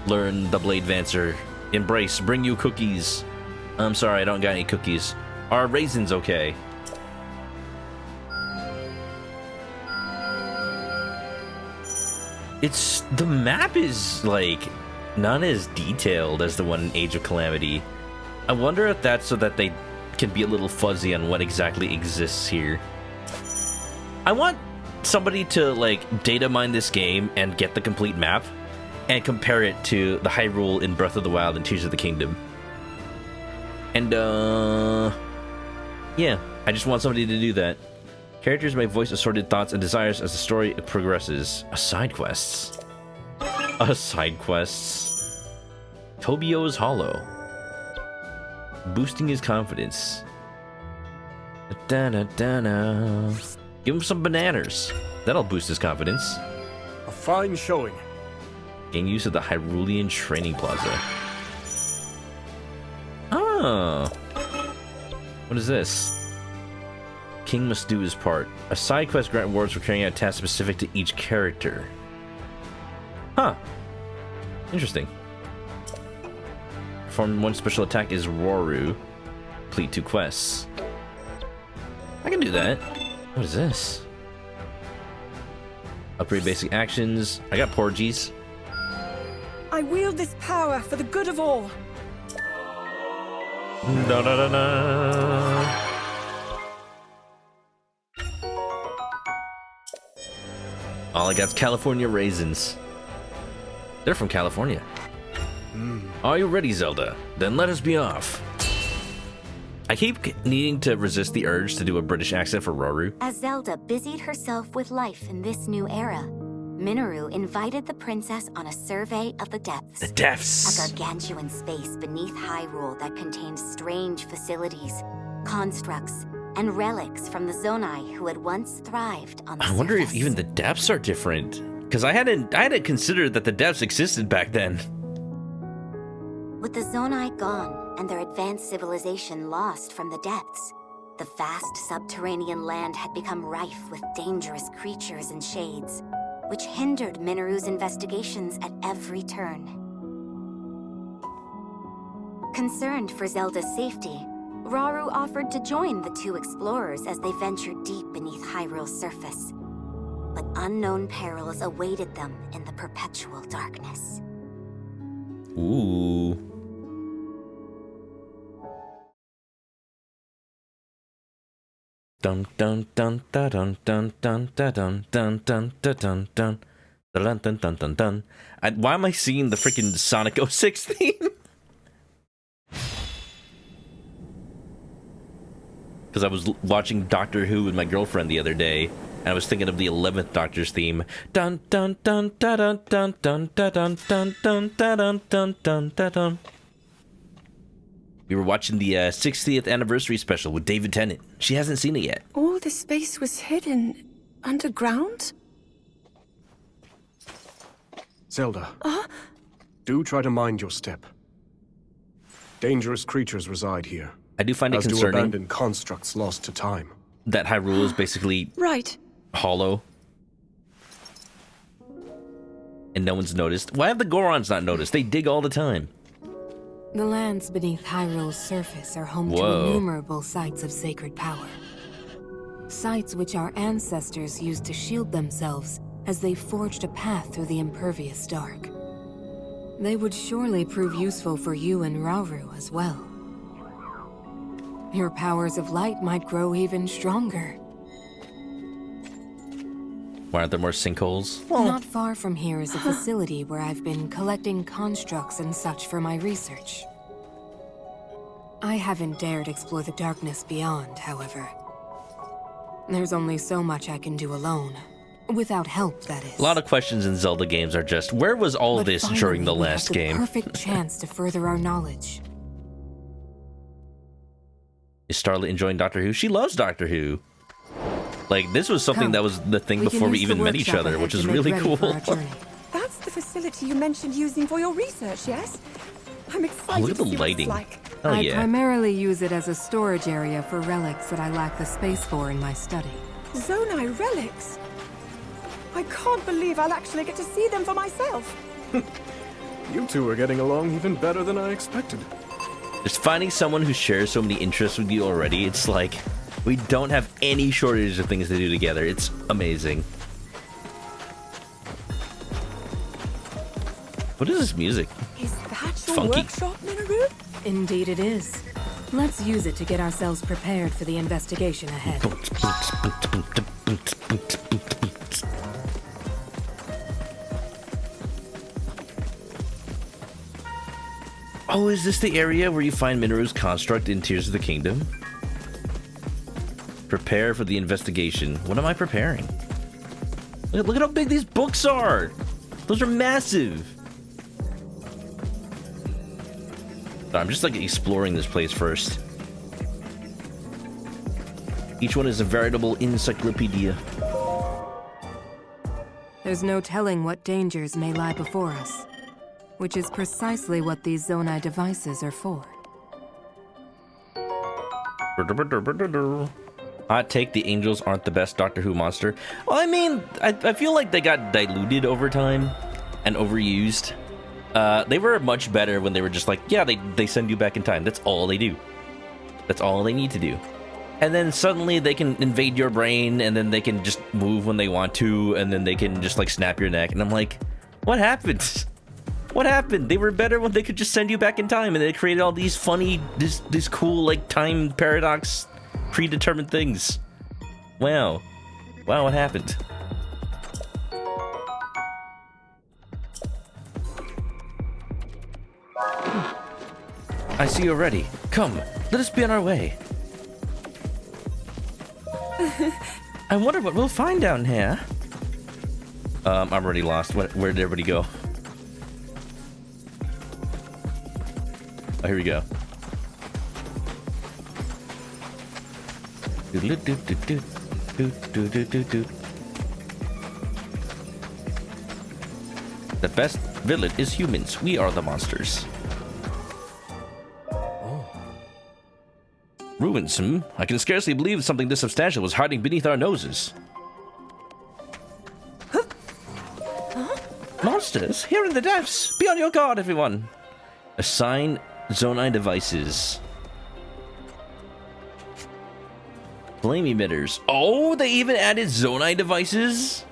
Learn the Blade Vancer. Embrace, bring you cookies. I'm sorry, I don't got any cookies. Are raisins okay? The map is, like, not as detailed as the one in Age of Calamity. I wonder if that's so that they can be a little fuzzy on what exactly exists here. I want somebody to, like, data mine this game and get the complete map and compare it to the Hyrule in Breath of the Wild and Tears of the Kingdom. And, yeah, I just want somebody to do that. Characters may voice assorted thoughts and desires as the story progresses. Side quests. Side quests. Tobio's Hollow. Boosting his confidence. Da-da-da-da. Give him some bananas. That'll boost his confidence. A fine showing. Gain use of the Hyrulean Training Plaza. Oh. What is this? King must do his part. A side quest grant rewards for carrying out tasks specific to each character. Huh. Interesting. Perform one special attack is Roru. Complete 2 quests. I can do that. What is this? Upgrade basic actions. I got Porgies. I wield this power for the good of all. Da da da da. All I got's California raisins. They're from California. Are you ready, Zelda? Then let us be off. I keep needing to resist the urge to do a British accent for Roru. As Zelda busied herself with life in this new era, Minoru invited the princess on a survey of the depths. The depths! A gargantuan space beneath Hyrule that contained strange facilities, constructs, and relics from the Zonai who had once thrived on the I wonder if surface. even the depths are different. Because I hadn't considered that the depths existed back then. With the Zonai gone and their advanced civilization lost from the depths, the vast subterranean land had become rife with dangerous creatures and shades, which hindered Minoru's investigations at every turn. Concerned for Zelda's safety, Rauru offered to join the 2 explorers as they ventured deep beneath Hyrule's surface. But unknown perils awaited them in the perpetual darkness. Ooh. Dun dun dun dun dun dun dun dun dun dun dun dun dun dun dun dun dun dun. Why am I singing the freaking Sonic 06 theme? Because I was watching Doctor Who with my girlfriend the other day, and I was thinking of the 11th Doctor's theme. Dun dun dun dun dun dun dun dun dun dun dun dun dun dun. We were watching the 60th anniversary special with David Tennant. She hasn't seen it yet. All this space was hidden underground? Zelda. Do try to mind your step. Dangerous creatures reside here. I do find it as do concerning abandoned constructs lost to time. that Hyrule is basically Right. hollow. And no one's noticed. Why have the Gorons not noticed? They dig all the time. The lands beneath Hyrule's surface are home to innumerable sites of sacred power. Sites which our ancestors used to shield themselves as they forged a path through the impervious dark. They would surely prove useful for you and Rauru as well. Your powers of light might grow even stronger. Why aren't there more sinkholes? Not far from here is a facility where I've been collecting constructs and such for my research. I haven't dared explore the darkness beyond, however. There's only so much I can do alone. Without help, that is. A lot of questions in Zelda games are just, where was all But this finally, during the we have last the game? perfect chance to further our knowledge. Is Starlet enjoying Doctor Who? She loves Doctor Who. Like, this was something Come, that was the thing we can before we use the even met each workshop other, ahead which to is make really ready cool. for our journey. That's the facility you mentioned using for your research, yes? I'm excited look at the to see lighting. what it's like. Oh, I yeah. primarily use it as a storage area for relics that I lack the space for in my study. Zonai relics? I can't believe I'll actually get to see them for myself. You two are getting along even better than I expected. Just finding someone who shares so many interests with you already, it's like we don't have any shortage of things to do together. It's amazing. What is this music? Is that your Funky. workshop, Minoru? Indeed it is. Let's use it to get ourselves prepared for the investigation ahead. Oh, is this the area where you find Minoru's construct in Tears of the Kingdom? Prepare for the investigation. What am I preparing? Look at how big these books are! Those are massive! I'm just like exploring this place first. Each one is a veritable encyclopedia. There's no telling what dangers may lie before us, which is precisely what these Zonai devices are for. Hot take, the angels aren't the best Doctor Who monster. Well, I mean, I feel like they got diluted over time and overused. They were much better when they were just like, yeah, they send you back in time. That's all they do. That's all they need to do. And then suddenly they can invade your brain, and then they can just move when they want to, and then they can just like snap your neck. And I'm like, what happened? What happened? They were better when they could just send you back in time, and they created all these funny, this cool like time paradox, predetermined things. Wow, what happened? I see you're ready. Come, let us be on our way. I wonder what we'll find down here. I'm already lost. Where did everybody go? Oh, here we go. The best villain is humans. We are the monsters. Ruins, I can scarcely believe something this substantial was hiding beneath our noses. Monsters, here in the depths! Be on your guard, everyone! Assign Zonai devices. Flame emitters. Oh, they even added Zonai devices?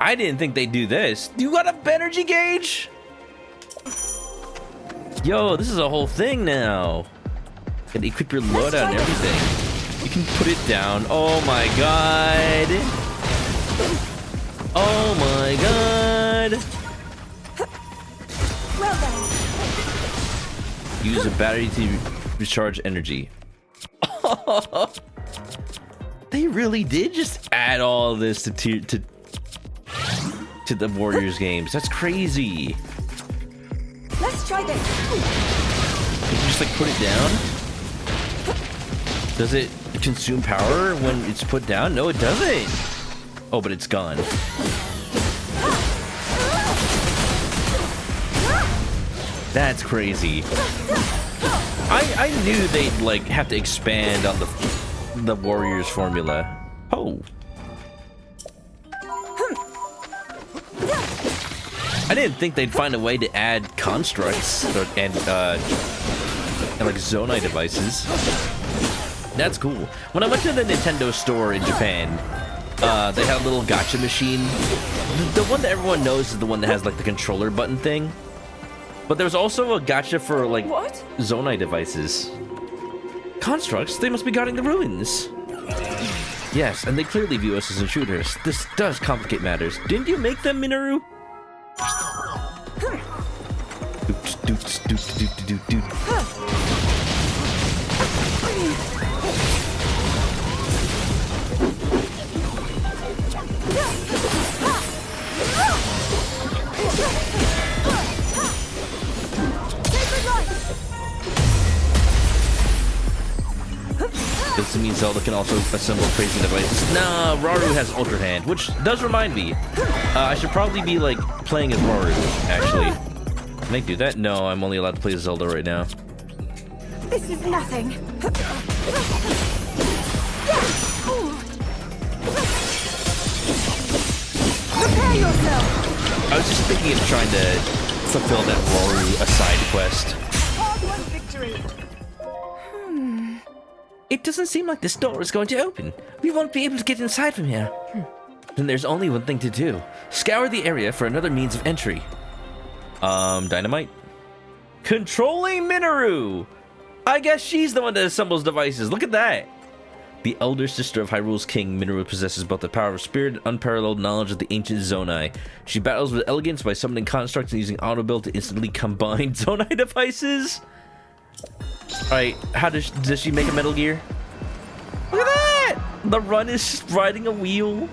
I didn't think they'd do this. You got a energy gauge? Yo, this is a whole thing now. You can equip your loadout and everything. You can put it down. Oh my god. Oh my god. Well then. Use a battery to recharge energy. They really did just add all this to the Warriors games. That's crazy. Let's try this. Can you just like put it down? Does it consume power when it's put down? No, it doesn't. Oh, but it's gone. That's crazy. I knew they'd like have to expand on the Warriors formula. Oh. I didn't think they'd find a way to add constructs and like Zonai devices. That's cool. When I went to the Nintendo store in Japan, they had a little gacha machine. The one that everyone knows is the one that has like the controller button thing. But there's also a gacha for like Zonai devices. Constructs? They must be guarding the ruins. Yes, and they clearly view us as intruders. This does complicate matters. Didn't you make them, Minoru? Does it mean Zelda can also assemble crazy devices? Nah, Rauru has Ultra Hand, which does remind me. I should probably be, like, playing as Rauru, actually. Can I do that? No, I'm only allowed to play as Zelda right now. This is nothing. Prepare yourself. I was just thinking of trying to fulfill that Rauru aside quest. Hard-won victory. It doesn't seem like this door is going to open. We won't be able to get inside from here. Then there's only one thing to do. Scour the area for another means of entry. Dynamite? Controlling Minoru! I guess she's the one that assembles devices. Look at that! The elder sister of Hyrule's king, Minoru possesses both the power of spirit and unparalleled knowledge of the ancient Zonai. She battles with elegance by summoning constructs and using auto-build to instantly combine Zonai devices. Alright, how does she make a Metal Gear? Look at that! The run is just riding a wheel.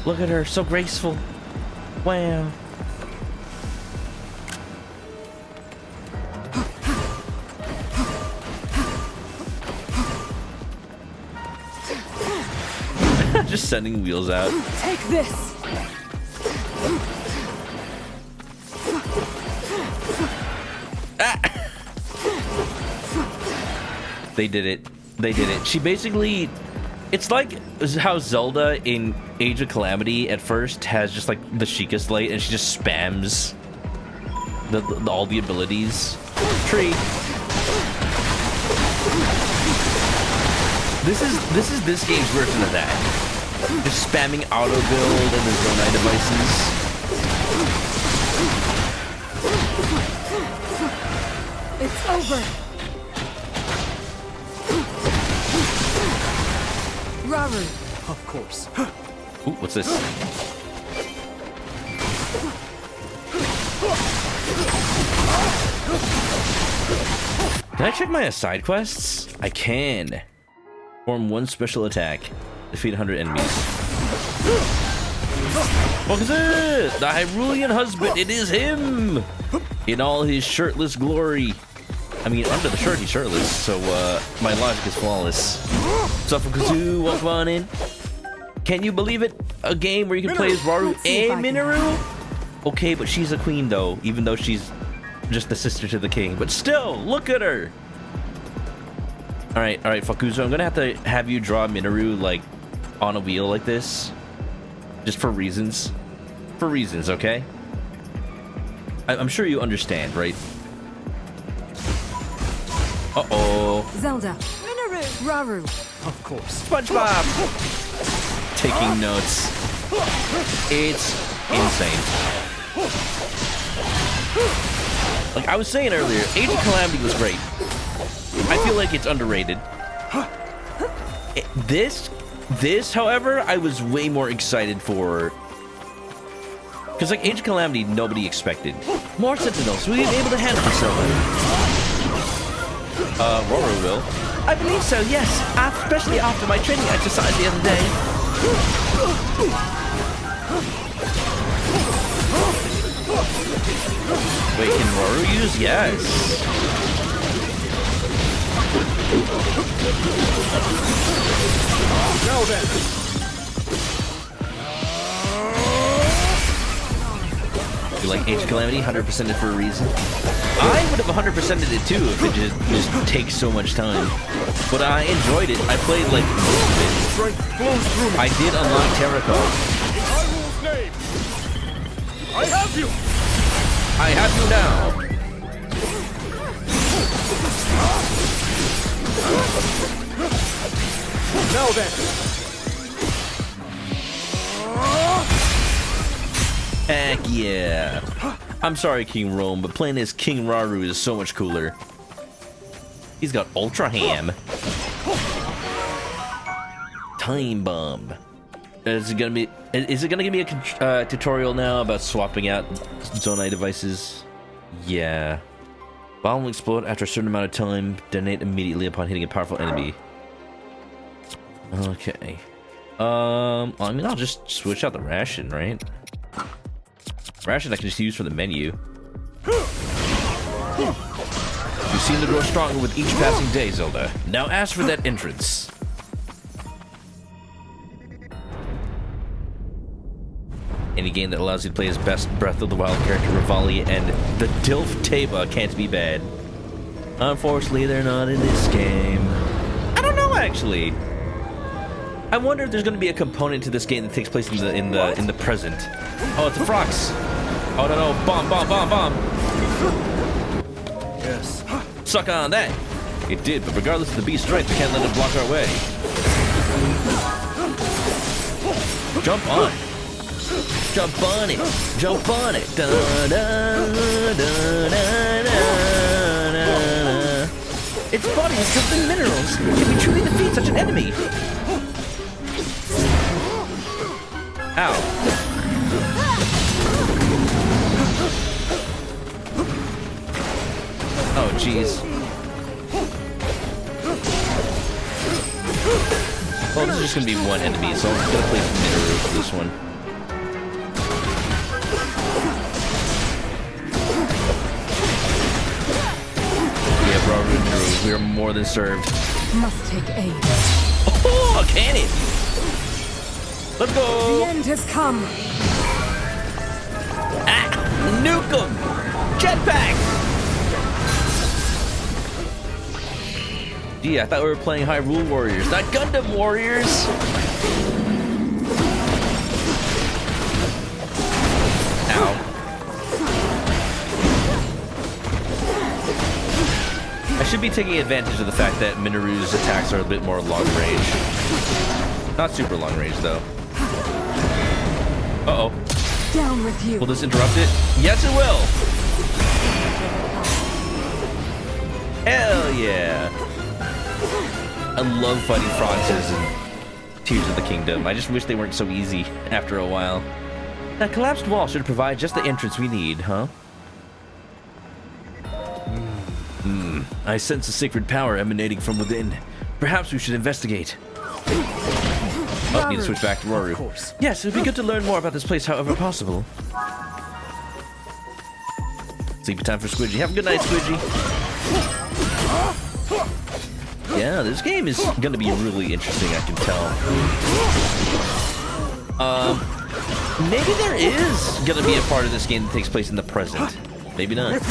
Look at her, so graceful. Wow. Just sending wheels out. Take this. They did it. They did it. She basically... It's like how Zelda in Age of Calamity at first has just like the Sheikah Slate and she just spams all the abilities. Tree. This is this game's version of that. Just spamming auto build and the Zonai devices. It's over. Rauru. Of course. Ooh, what's this? Can I check my side quests? I can. Perform one special attack. Defeat 100 enemies. What is it? The Hyrulean husband. It is him. In all his shirtless glory. I mean, under the shirt, he's shirtless, so my logic is flawless. What's up, Kazoo? Welcome on in. Can you believe it? A game where you can play as Rauru and Minoru? Okay, but she's a queen, though, even though she's just the sister to the king. But still, look at her! Alright, Fakuzo, I'm gonna have you draw Minoru, like, on a wheel like this. Just for reasons. For reasons, okay? I'm sure you understand, right? Uh-oh. Zelda. Minoru. Rauru. Of course. SpongeBob! Taking notes. It's insane. Like I was saying earlier, Age of Calamity was great. I feel like it's underrated. This, however, I was way more excited for. Because like Age of Calamity, nobody expected. More Sentinels, will you be able to handle yourself? Roro will. I believe so, yes. Especially after my training exercise the other day. Wait, can Roro use? Yes. Now then. You like Age of Calamity? 100%ed for a reason. I would have 100%ed it too if it just takes so much time. But I enjoyed it. I played like most of it. I did unlock Terracotta. Hyrule's name. I have you. I have you now. Now then. Heck yeah. I'm sorry, King Rome, but playing as King Rauru is so much cooler. He's got Ultra Ham. Time Bomb. Is it gonna give me a tutorial now about swapping out Zonai devices? Yeah. Bomb will explode after a certain amount of time. Detonate immediately upon hitting a powerful enemy. Okay. I mean, I'll just switch out the ration, right? Ration I can just use for the menu. You seem to grow stronger with each passing day, Zelda. Now ask for that entrance. Any game that allows you to play as best Breath of the Wild character Rivali and the Dilf Teba can't be bad. Unfortunately, they're not in this game. I don't know, actually. I wonder if there's going to be a component to this game that takes place in the present. Oh, it's a Frox. Oh no, bomb, bomb, bomb, bomb. Yes. Suck on that. It did, but regardless of the beast's strength, we can't let it block our way. Jump on. Jump on it. Jump on it. Da, da, da, da, da, da. Its body is covered in minerals. Can we truly defeat such an enemy? Ow. Oh, jeez. Well, this is just gonna be one enemy, so I'm gonna play Minaru for this one. Yeah, bro, Minaru, we are more than served. Must take aid. Oh, a cannon! Let's go! The end has come. Ah! Nuke him! Jetpack! Gee, I thought we were playing Hyrule Warriors, not Gundam Warriors! Ow. I should be taking advantage of the fact that Minaru's attacks are a bit more long range. Not super long range, though. Uh-oh. Down with you. Will this interrupt it? Yes, it will! Hell yeah! I love fighting Froxes and Tears of the Kingdom. I just wish they weren't so easy after a while. That collapsed wall should provide just the entrance we need, huh? I sense a sacred power emanating from within. Perhaps we should investigate. Oh, need to switch back to Roru. Yes, it would be good to learn more about this place however possible. Sleepy time for Squidgy. Have a good night, Squidgy. Yeah, this game is gonna be really interesting, I can tell. Maybe there is gonna be a part of this game that takes place in the present. Maybe not.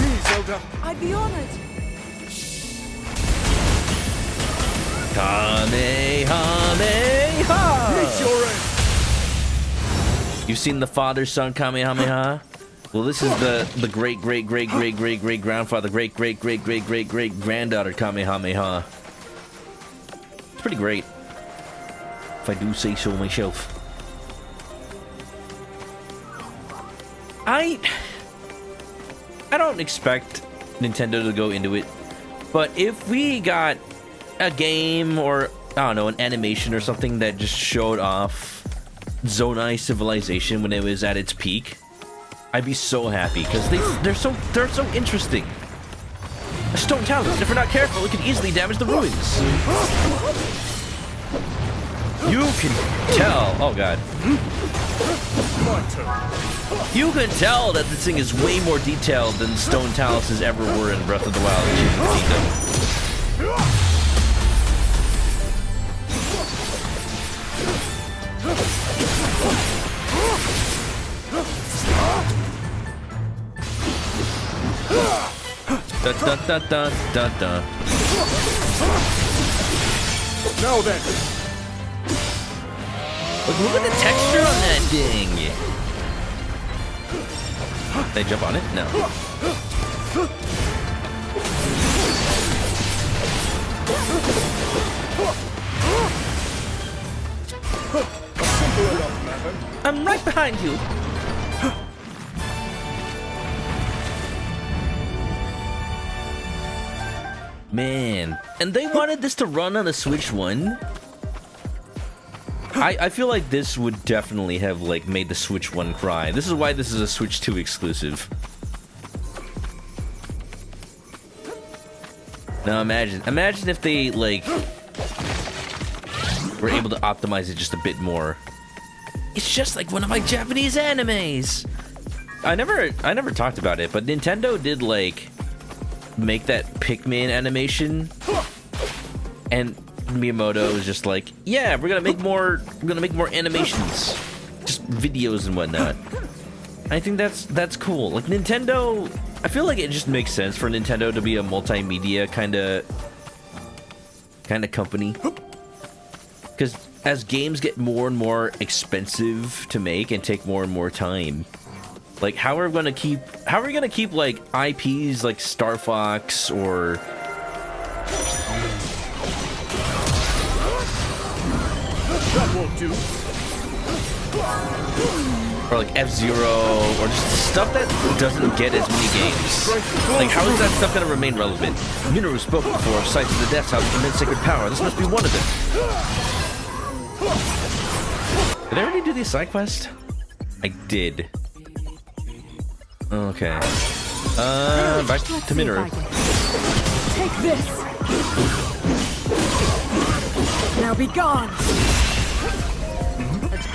I'd be honored. Kamehameha! You've seen the father-son Kamehameha? Well, this is the great-great-great-great-great-great-grandfather, great-great-great-great-great-great-granddaughter Kamehameha. It's pretty great, if I do say so myself. I don't expect Nintendo to go into it, but if we got a game or, I don't know, an animation or something that just showed off Zonai civilization when it was at its peak, I'd be so happy, because they're so interesting. A stone talent, if we're not careful, it could easily damage the ruins. You can tell. Oh god. You can tell that this thing is way more detailed than stone taluses ever were in Breath of the Wild and Tears of the Kingdom. Da da da da da da. Now then. Look at the texture on that thing. They jump on it? No. I'm right behind you. Man, and they wanted this to run on a Switch 1? I feel like this would definitely have, like, made the Switch 1 cry. This is why this is a Switch 2 exclusive. Now imagine if they, like, were able to optimize it just a bit more. It's just like one of my Japanese animes! I never talked about it, but Nintendo did, like, make that Pikmin animation, and Miyamoto was just like, yeah, we're gonna make more animations, just videos and whatnot. I think that's cool. Like Nintendo, I feel like it just makes sense for Nintendo to be a multimedia kind of company. Because as games get more and more expensive to make and take more and more time, like how are we gonna keep like IPs like Star Fox or That won't do. or like F-Zero, or just stuff that doesn't get as many games. Like, how is that stuff gonna remain relevant? Minoru spoke before of sites of the deaths house of immense sacred power. This must be one of them. Did I already do the side quest? I did. Okay. Back to Minoru. Take this. Now be gone.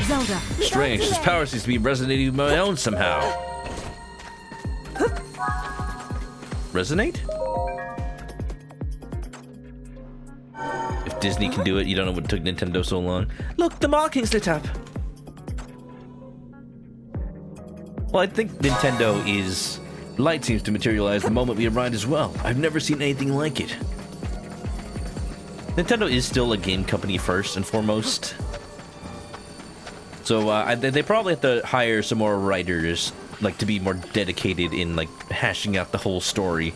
Zelda. Strange, this power seems to be resonating with my own somehow. Resonate? If Disney can do it, you don't know what took Nintendo so long. Look, the marking's lit up. Well, I think Nintendo is... Light seems to materialize the moment we arrived as well. I've never seen anything like it. Nintendo is still a game company first and foremost. So they probably have to hire some more writers, like, to be more dedicated in, like, hashing out the whole story.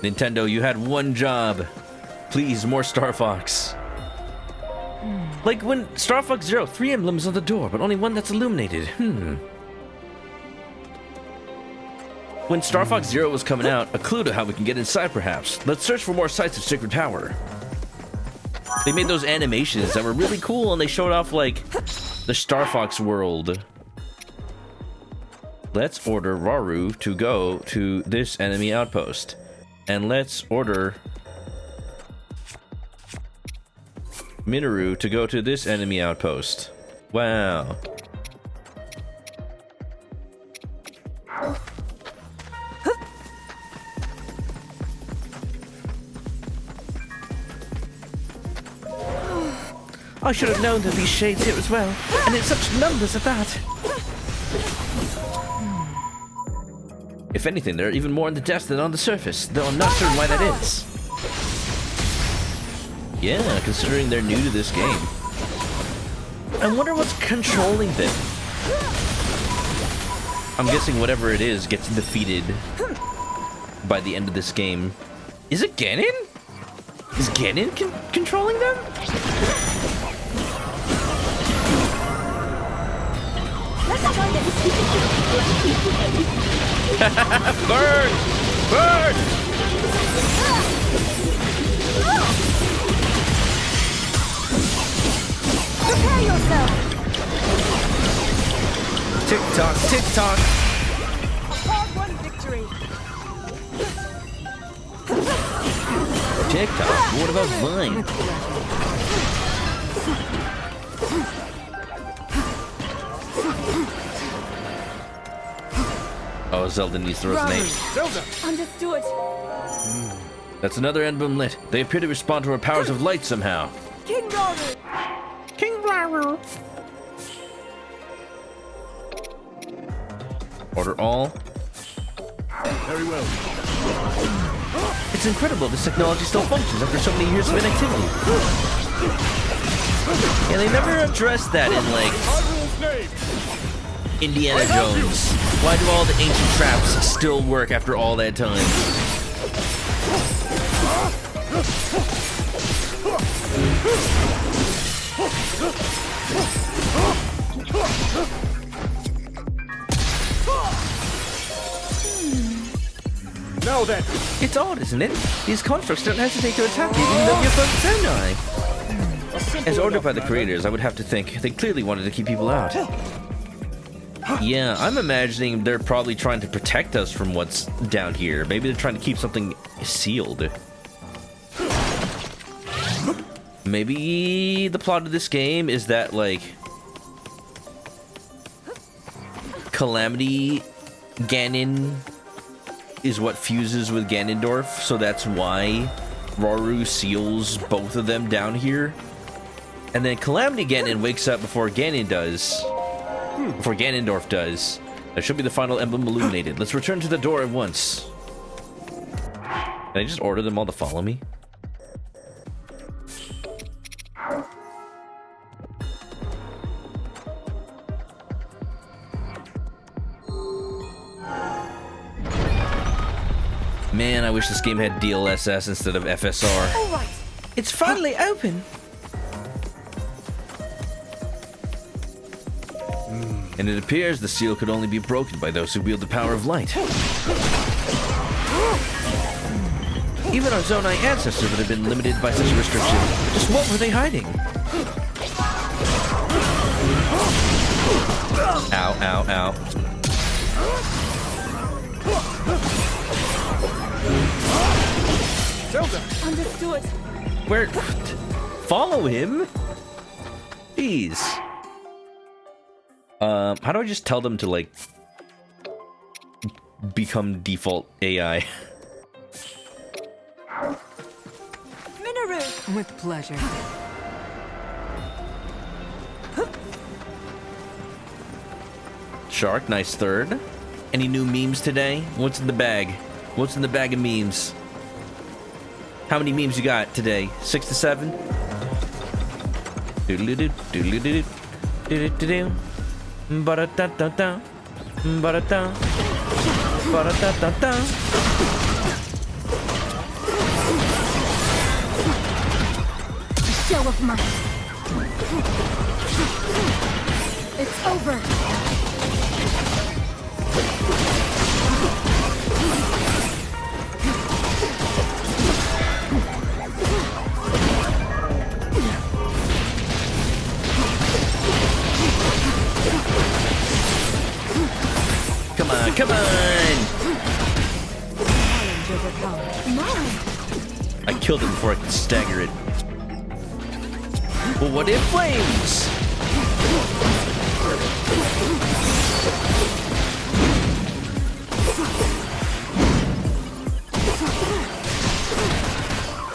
Nintendo, you had one job. Please, more Star Fox. Like when Star Fox Zero, 3 emblems on the door, but only one that's illuminated. When Star Fox Zero was coming out, a clue to how we can get inside, perhaps. Let's search for more sites of Sacred Power. They made those animations that were really cool, and they showed off, like, the Star Fox world. Let's order Rauru to go to this enemy outpost. And let's order Minoru to go to this enemy outpost. Wow. I should have known there'd be shades here as well, and in such numbers at that. If anything, there are even more in the depths than on the surface, though I'm not certain why that is. Yeah, considering they're new to this game. I wonder what's controlling them. I'm guessing whatever it is gets defeated by the end of this game. Is it Ganon? Is Ganon controlling them? Bird! Bird! Prepare yourself. Tick tock, tick tock. A hard-won victory. Tick tock. What about Vine? Oh, Zelda needs to resonate. Zelda! Understood. That's another emblem lit. They appear to respond to our powers of light somehow. King Rauru. King Rauru. Order all. Very well. It's incredible this technology still functions after so many years of inactivity. Yeah, they never addressed that in, like, Indiana Jones. Why do all the ancient traps still work after all that time? Now then. It's odd, isn't it? These constructs don't hesitate to attack you, even though you're focused so nigh. As ordered by the creators, I would have to think they clearly wanted to keep people out. Yeah, I'm imagining they're probably trying to protect us from what's down here. Maybe they're trying to keep something sealed. Maybe the plot of this game is that, like, Calamity Ganon is what fuses with Ganondorf, so that's why Rauru seals both of them down here. And then Calamity Ganon wakes up before Ganon does, Before Ganondorf does. That should be the final emblem illuminated. Let's return to the door at once. Can I just order them all to follow me? Man, I wish this game had DLSS instead of FSR. All right. It's finally open! And it appears the seal could only be broken by those who wield the power of light. Even our Zonai ancestors would have been limited by such a restriction. Just what were they hiding? Ow, ow, ow. ZELDA. Understood. Where? Follow him? Jeez. How do I just tell them to, like, become default AI? Minoru. With pleasure. Shark, nice third. Any new memes today? What's in the bag? What's in the bag of memes? How many memes you got today? 6 to 7? Doodle-doo, doodle-doo, doodle-doo. Ba-da-da-da-da. Ba-da-da. Ba-da-da-da-da. Show of might. It's over. Come on, come on! I killed him before I could stagger it. Well, what if flames?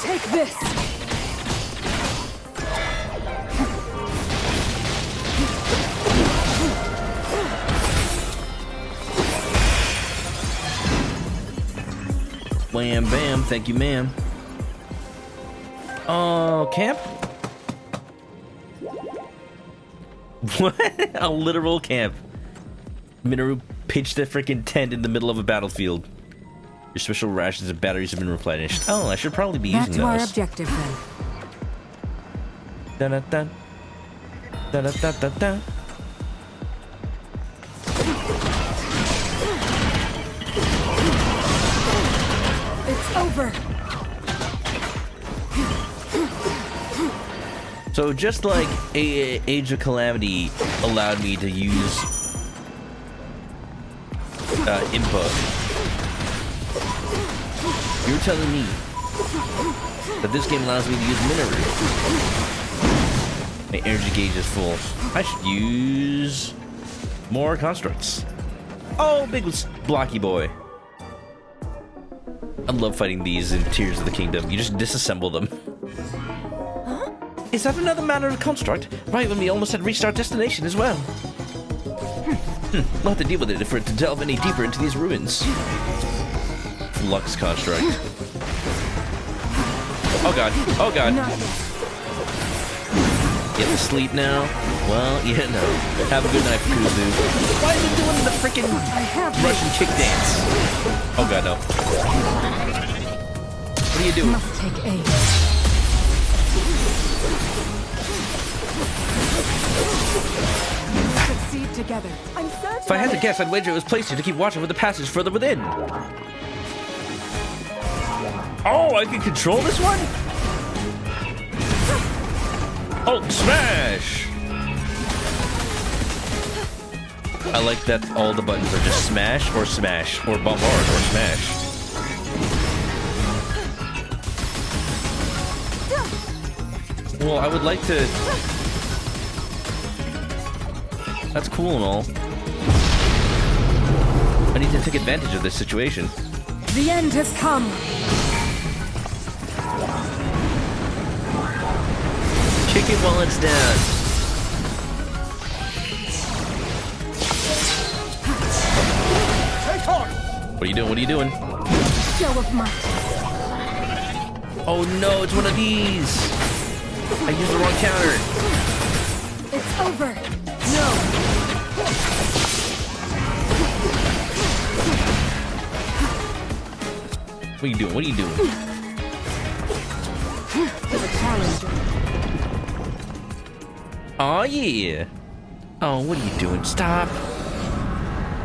Take this. Wham bam, thank you, ma'am. Oh, camp? What? A literal camp. Minoru pitched a freaking tent in the middle of a battlefield. Your special rations and batteries have been replenished. Oh, I should probably be using Back to our those. objective then. Da-da-da. Da-da-da-da-da. It's over. So just like Age of Calamity allowed me to use input, you're telling me that this game allows me to use Minoru. My energy gauge is full. I should use more constructs. Oh, big blocky boy. I love fighting these in Tears of the Kingdom. You just disassemble them. Huh? Is that another manner of construct? Right when we almost had reached our destination as well. We'll have to deal with it if we're to delve any deeper into these ruins. Flux construct. Oh god. Oh god. Get to sleep now? Well, yeah, no. Have a good night, Kuzu. Why is it doing the freaking Russian kick dance? Oh god, no. What are you doing? Must take aim. Succeed together. I'm certain. If I had to guess, I'd wager it was placed here to keep watch over the passage further within. Oh, I can control this one? Hulk smash! I like that all the buttons are just smash, or bombard, or smash. Well, I would like to... That's cool and all. I need to take advantage of this situation. The end has come. Kick it while it's down. What are you doing? What are you doing? Show of might. Oh no, it's one of these. I used the wrong counter. It's over. No. What are you doing? What are you doing? The challenger. Oh yeah. Oh, what are you doing? Stop.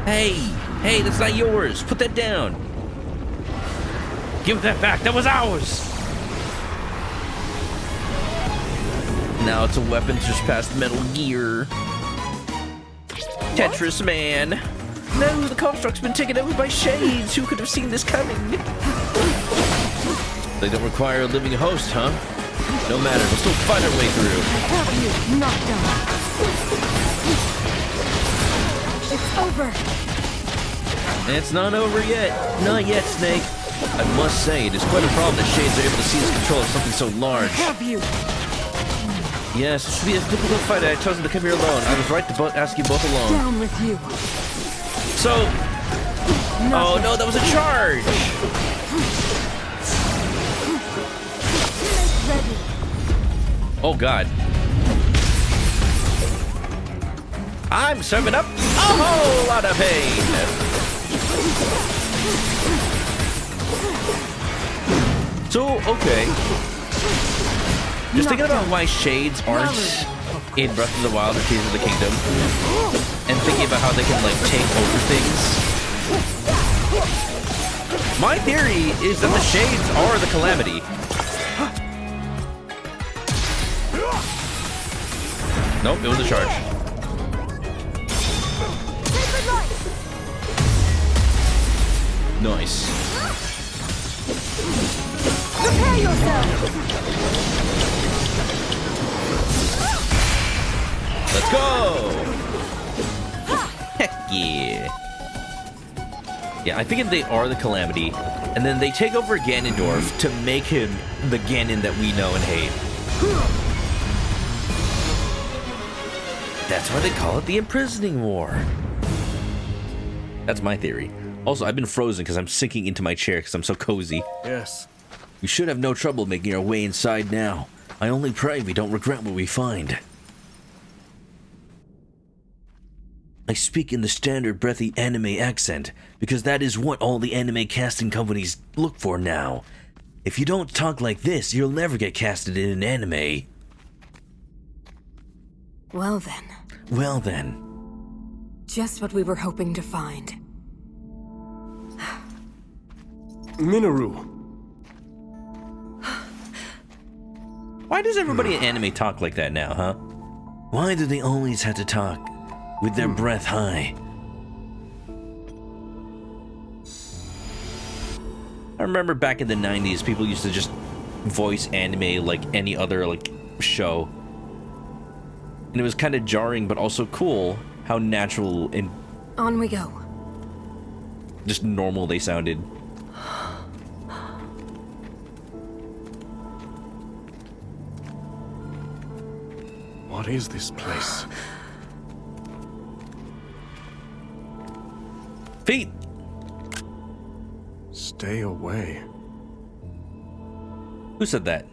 Hey, hey, that's not yours. Put that down. Give that back. That was ours. Now it's a weapon just past Metal Gear. Tetris Man. No, the construct's been taken over by shades. Who could have seen this coming? They don't require a living host, huh? No matter, we'll still fight our way through. Have you not done? It's over. It's not over yet. Not yet, Snake. I must say, it is quite a problem that shades are able to seize control of something so large. Have you? Yes, it should be a difficult fight. I chose to come here alone. I was right to ask you both alone. Down with you. So... Oh no, that was a charge! Ready. Oh god. I'm serving up a whole lot of pain! So, okay. Just thinking about why shades aren't in Breath of the Wild or Tears of the Kingdom, and thinking about how they can, like, take over things. My theory is that the shades are the calamity. Nope, it was a charge. Nice. Prepare yourself. Let's go! Heck yeah. Yeah, I think they are the calamity, and then they take over Ganondorf to make him the Ganon that we know and hate. That's why they call it the Imprisoning War. That's my theory. Also, I've been frozen because I'm sinking into my chair because I'm so cozy. Yes. We should have no trouble making our way inside now. I only pray we don't regret what we find. I speak in the standard breathy anime accent, because that is what all the anime casting companies look for now. If you don't talk like this, you'll never get casted in an anime. Well then. Well then. Just what we were hoping to find. Minoru. Why does everybody in anime talk like that now, huh? Why do they always have to talk with their breath high? I remember back in the 90s, people used to just voice anime like any other like show. And it was kind of jarring, but also cool how natural and On we go. just normal they sounded. What is this place? Feet! Stay away. Who said that?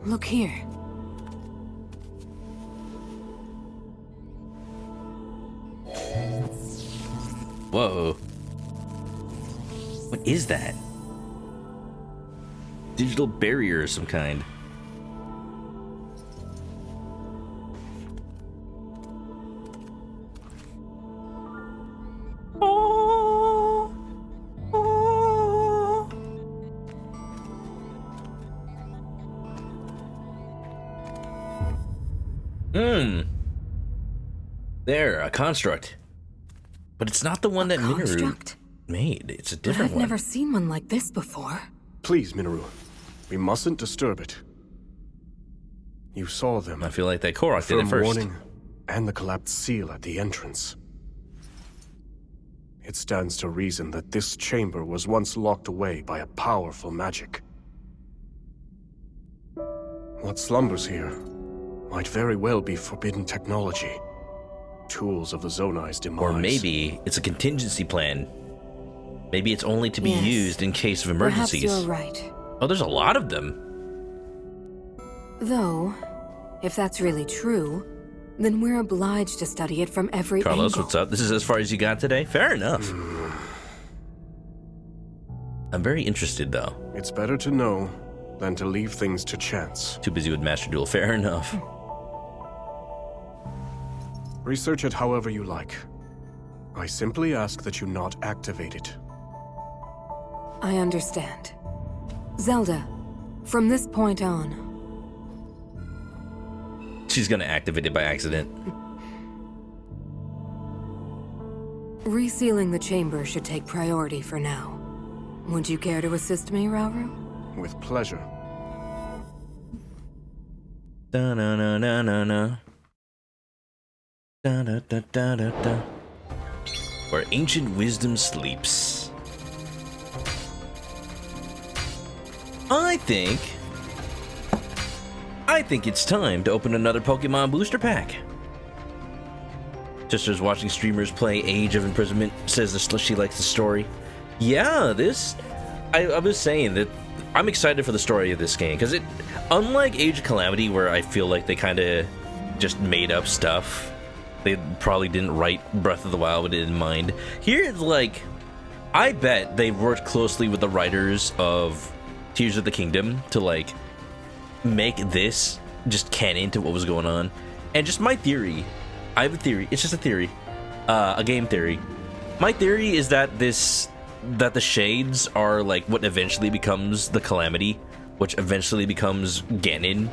Look here. Whoa. What is that? Digital barrier of some kind. Oh. Oh. There, a construct. But it's not the one that Minoru made. It's a different one. I've never seen one like this before. Please, Minoru. We mustn't disturb it. You saw them. I feel like that Korok did it first. Warning and the collapsed seal at the entrance. It stands to reason that this chamber was once locked away by a powerful magic. What slumbers here might very well be forbidden technology. Tools of the Zonai's demise. Or maybe it's a contingency plan. Maybe it's only to be used in case of emergencies. Perhaps you're right. Oh, there's a lot of them. Though, if that's really true, then we're obliged to study it from every Carlos, angle. what's up? This is as far as you got today? Fair enough. I'm very interested, though. It's better to know than to leave things to chance. Too busy with Master Duel. Fair enough. Research it however you like. I simply ask that you not activate it. I understand. Zelda, from this point on... She's gonna activate it by accident. Resealing the chamber should take priority for now. Would you care to assist me, Rauru? With pleasure. Da-na-na-na-na-na. Da-da-da-da-da-da. Where ancient wisdom sleeps. I think it's time to open another Pokemon booster pack. Sister's watching streamers play Age of Imprisonment, says she likes the story. Yeah, I was saying that I'm excited for the story of this game, because it, unlike Age of Calamity, where I feel like they kind of just made up stuff, they probably didn't write Breath of the Wild with it in mind. Here it's like, I bet they worked closely with the writers of Tears of the Kingdom to like make this just canon to what was going on. And just my theory, I have a theory, it's just a theory, a game theory. My theory is that the shades are like what eventually becomes the Calamity, which eventually becomes Ganon,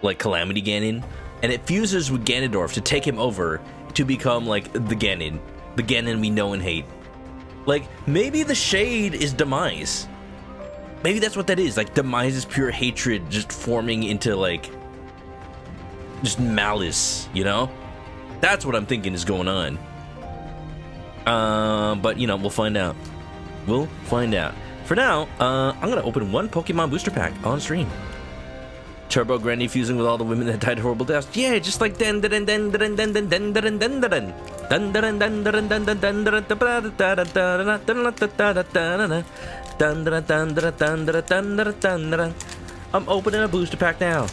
like Calamity Ganon, and it fuses with Ganondorf to take him over to become like the Ganon we know and hate. Like, maybe the shade is Demise. Maybe that's what that is. Like, Demise is pure hatred just forming into like just malice, you know? That's what I'm thinking is going on. But you know, we'll find out. We'll find out. For now, I'm gonna open one Pokemon booster pack on stream. Turbo Granny fusing with all the women that died horrible deaths. Yeah, just like den den den den den den den den den den den den den den. I'm opening a booster pack now.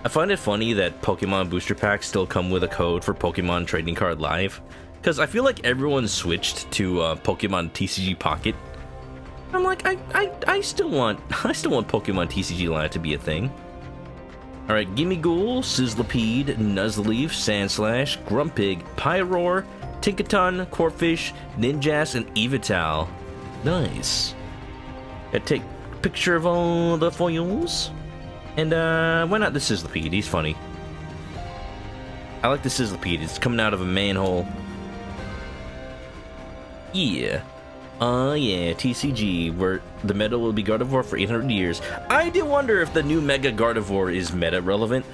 I find it funny that Pokemon booster packs still come with a code for Pokemon Trading Card Live, because I feel like everyone switched to Pokemon TCG Pocket. I'm like, I still want Pokemon TCG Live to be a thing. All right, Gimme Ghoul, Sizzlipede, Nuzleaf, Sandslash, Grumpig, Pyroar, Tinkaton, Corphish, Ninjask, and Evital. Nice. Gotta take a picture of all the foils. And why not the Sizzlipede? He's funny. I like the Sizzlipede. It's coming out of a manhole. Yeah. Yeah, TCG, where the meta will be Gardevoir for 800 years. I do wonder if the new Mega Gardevoir is meta relevant.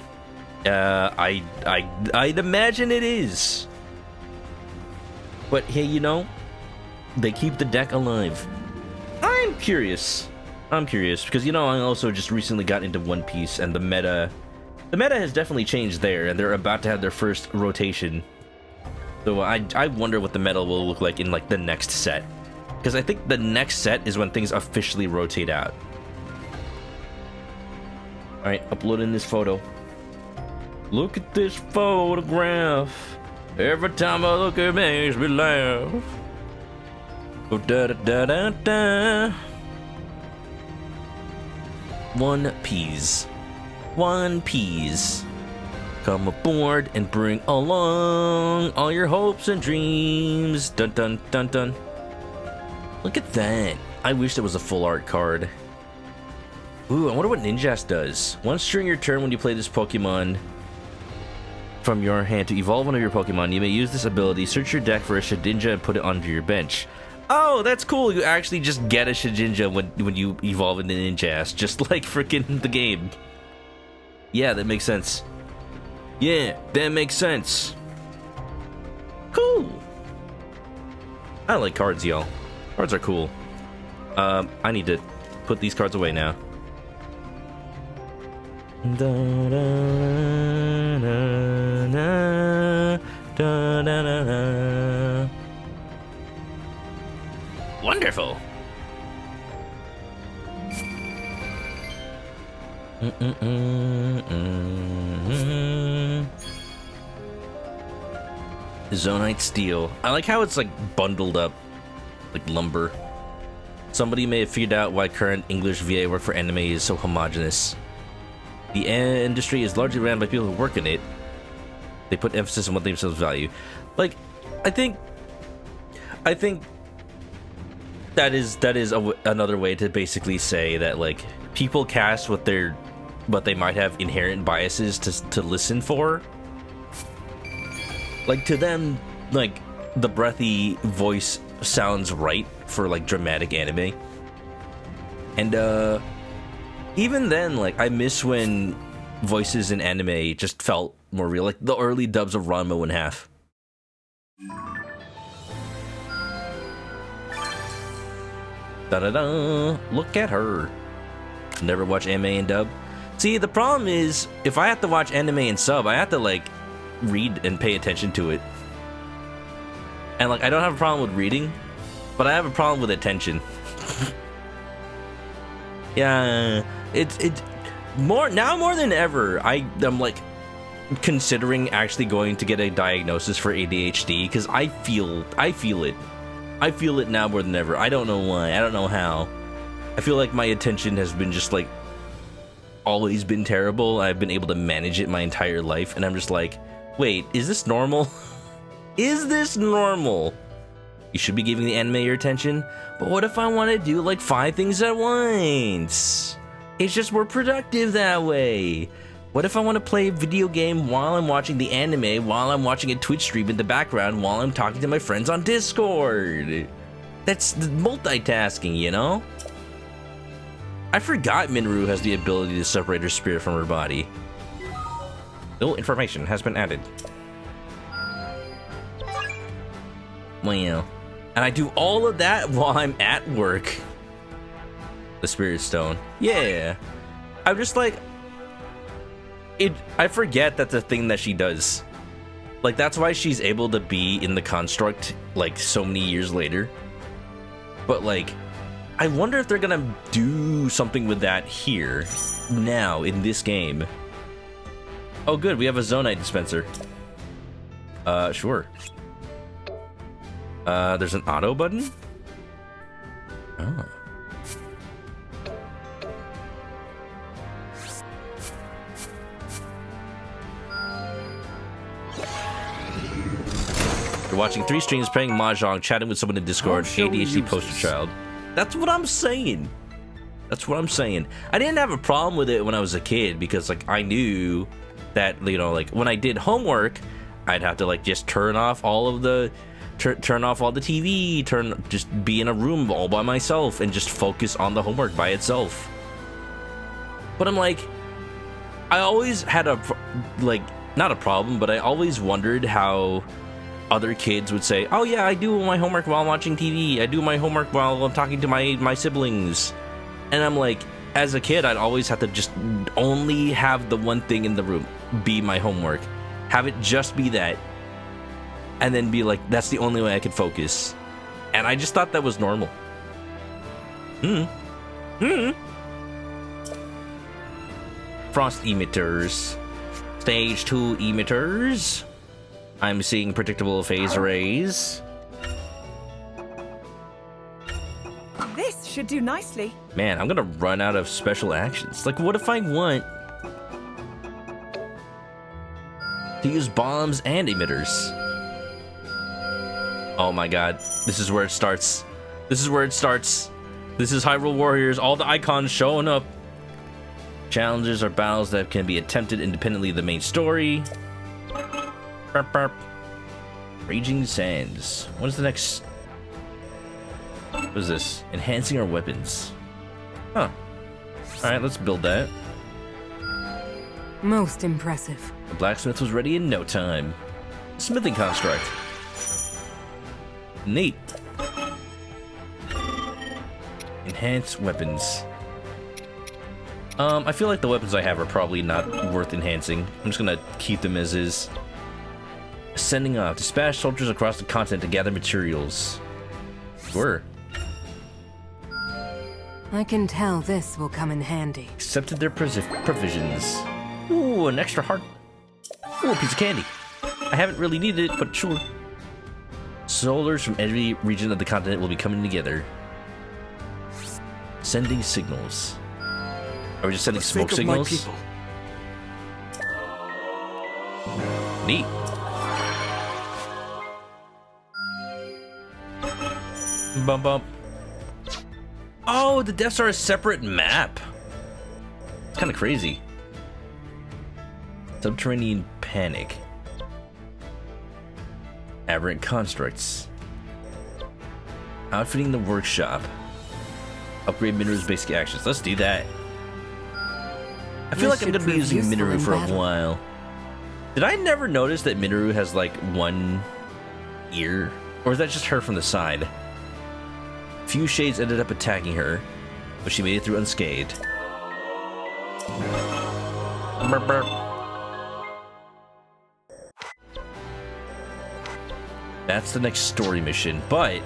I'd imagine it is. But hey, you know, they keep the deck alive. I'm curious because, you know, I also just recently got into One Piece, and the meta has definitely changed there, and they're about to have their first rotation. So I wonder what the meta will look like in like the next set, because I think the next set is when things officially rotate out. All right, uploading this photo. Look at this photograph. Every time I look, it makes me laugh. Oh, da da da da da. One Piece. Come aboard and bring along all your hopes and dreams. Dun dun dun dun. Look at that. I wish there was a full art card. Ooh, I wonder what Ninjask does. Once during your turn when you play this Pokemon from your hand to evolve one of your Pokemon, you may use this ability, search your deck for a Shedinja and put it onto your bench. Oh, that's cool. You actually just get a Shedinja when you evolve into Ninjask, just like freaking the game. Yeah, that makes sense. Yeah, that makes sense. Cool. I like cards, y'all. Cards are cool. I need to put these cards away now. Wonderful. Zonite steel. I like how it's like bundled up like lumber. Somebody may have figured out why current English VA work for anime is so homogenous. The industry is largely ran by people who work in it. They put emphasis on what they themselves value. Like, I think that is another way to basically say that like people cast what they might have inherent biases to listen for. Like to them, like the breathy voice sounds right for like dramatic anime. And even then, like I miss when voices in anime just felt more real, like the early dubs of Ranma in half. Da-da-da! Look at her. Never watch anime and dub. See, the problem is, if I have to watch anime and sub, I have to like read and pay attention to it. And like, I don't have a problem with reading, but I have a problem with attention. Yeah, it's more than ever. I'm like considering actually going to get a diagnosis for ADHD because I feel it. I feel it now more than ever. I don't know why. I don't know how. I feel like my attention has been just like always been terrible. I've been able to manage it my entire life, and I'm just like, wait, is this normal? Is this normal? You should be giving the anime your attention, but what if I want to do like 5 things at once? It's just more productive that way. What if I want to play a video game while I'm watching the anime, while I'm watching a Twitch stream in the background, while I'm talking to my friends on Discord? That's multitasking, you know? I forgot Minru has the ability to separate her spirit from her body. No information has been added. Well, and I do all of that while I'm at work. The Spirit Stone. Yeah. I'm just like... I forget that's a thing that she does. Like, that's why she's able to be in the construct, like, so many years later. But, like, I wonder if they're gonna do something with that here, now, in this game. Oh, good, we have a Zonite dispenser. Sure. There's an auto button? Oh. You're watching 3 streams, playing Mahjong, chatting with someone in Discord, ADHD poster child. That's what I'm saying. That's what I'm saying. I didn't have a problem with it when I was a kid because, like, I knew that, you know, like, when I did homework, I'd have to, like, just turn off all of the... Turn off all the TV, just be in a room all by myself and just focus on the homework by itself. But I'm like, I always had not a problem, but I always wondered how other kids would say, oh yeah, I do my homework while watching TV. I do my homework while I'm talking to my siblings. And I'm like, as a kid, I'd always have to just only have the one thing in the room be my homework. Have it just be that. And then be like, that's the only way I could focus. And I just thought that was normal. Frost emitters. Stage 2 emitters. I'm seeing predictable phase arrays. This should do nicely. Man, I'm gonna run out of special actions. Like, what if I want to use bombs and emitters? Oh my god, this is where it starts. This is where it starts. This is Hyrule Warriors, all the icons showing up. Challenges are battles that can be attempted independently of the main story. Burp, burp. Raging Sands. What is the next? What is this? Enhancing our weapons. Huh. Alright, let's build that. Most impressive. The blacksmith was ready in no time. Smithing construct. Neat. Enhance weapons. I feel like the weapons I have are probably not worth enhancing. I'm just gonna keep them as is. Sending off. Dispatch soldiers across the continent to gather materials. Sure. I can tell this will come in handy. Accepted their provisions. Ooh, an extra heart. Ooh, a piece of candy. I haven't really needed it, but sure. Soldiers from every region of the continent will be coming together. Sending signals. Are we just sending smoke signals? Neat. Bump bump. Oh, the deaths are a separate map. It's kind of crazy. Subterranean panic. Aberrant constructs. Outfitting the workshop. Upgrade Mineru's basic actions. Let's do that. I feel like I'm gonna be using Mineru for a while. Did I never notice that Mineru has like one ear? Or is that just her from the side? Few shades ended up attacking her, but she made it through unscathed. Burp, burp. That's the next story mission, but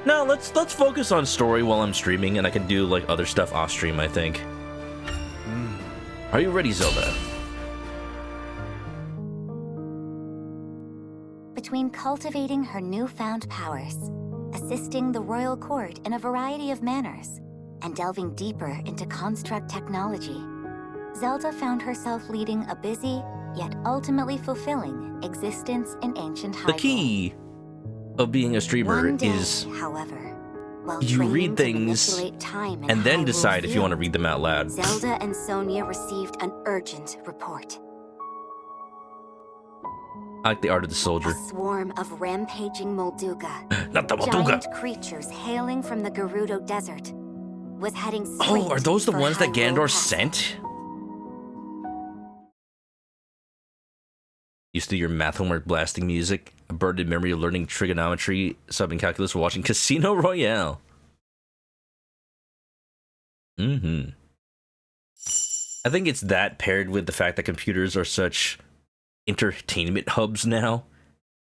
no, let's focus on story while I'm streaming, and I can do like other stuff off stream, I think. Are you ready, Zelda? Between cultivating her newfound powers, assisting the royal court in a variety of manners, and delving deeper into construct technology, Zelda found herself leading a busy, yet ultimately fulfilling existence in ancient Hyrule. The key of being a streamer One day, is however, while you training read to things manipulate time in and then Hyrule decide if you want to Field, read them out loud. Zelda and Sonia received an urgent report. I like the art of the soldier. A swarm of rampaging Molduga, Not the Molduga. giant creatures hailing from the Gerudo Desert, was heading straight Oh, are those the for ones that Hyrule Ganondorf Castle. sent? Used to your math homework blasting music, a burdened memory of learning trigonometry, subbing calculus, while watching Casino Royale. I think it's that paired with the fact that computers are such entertainment hubs now,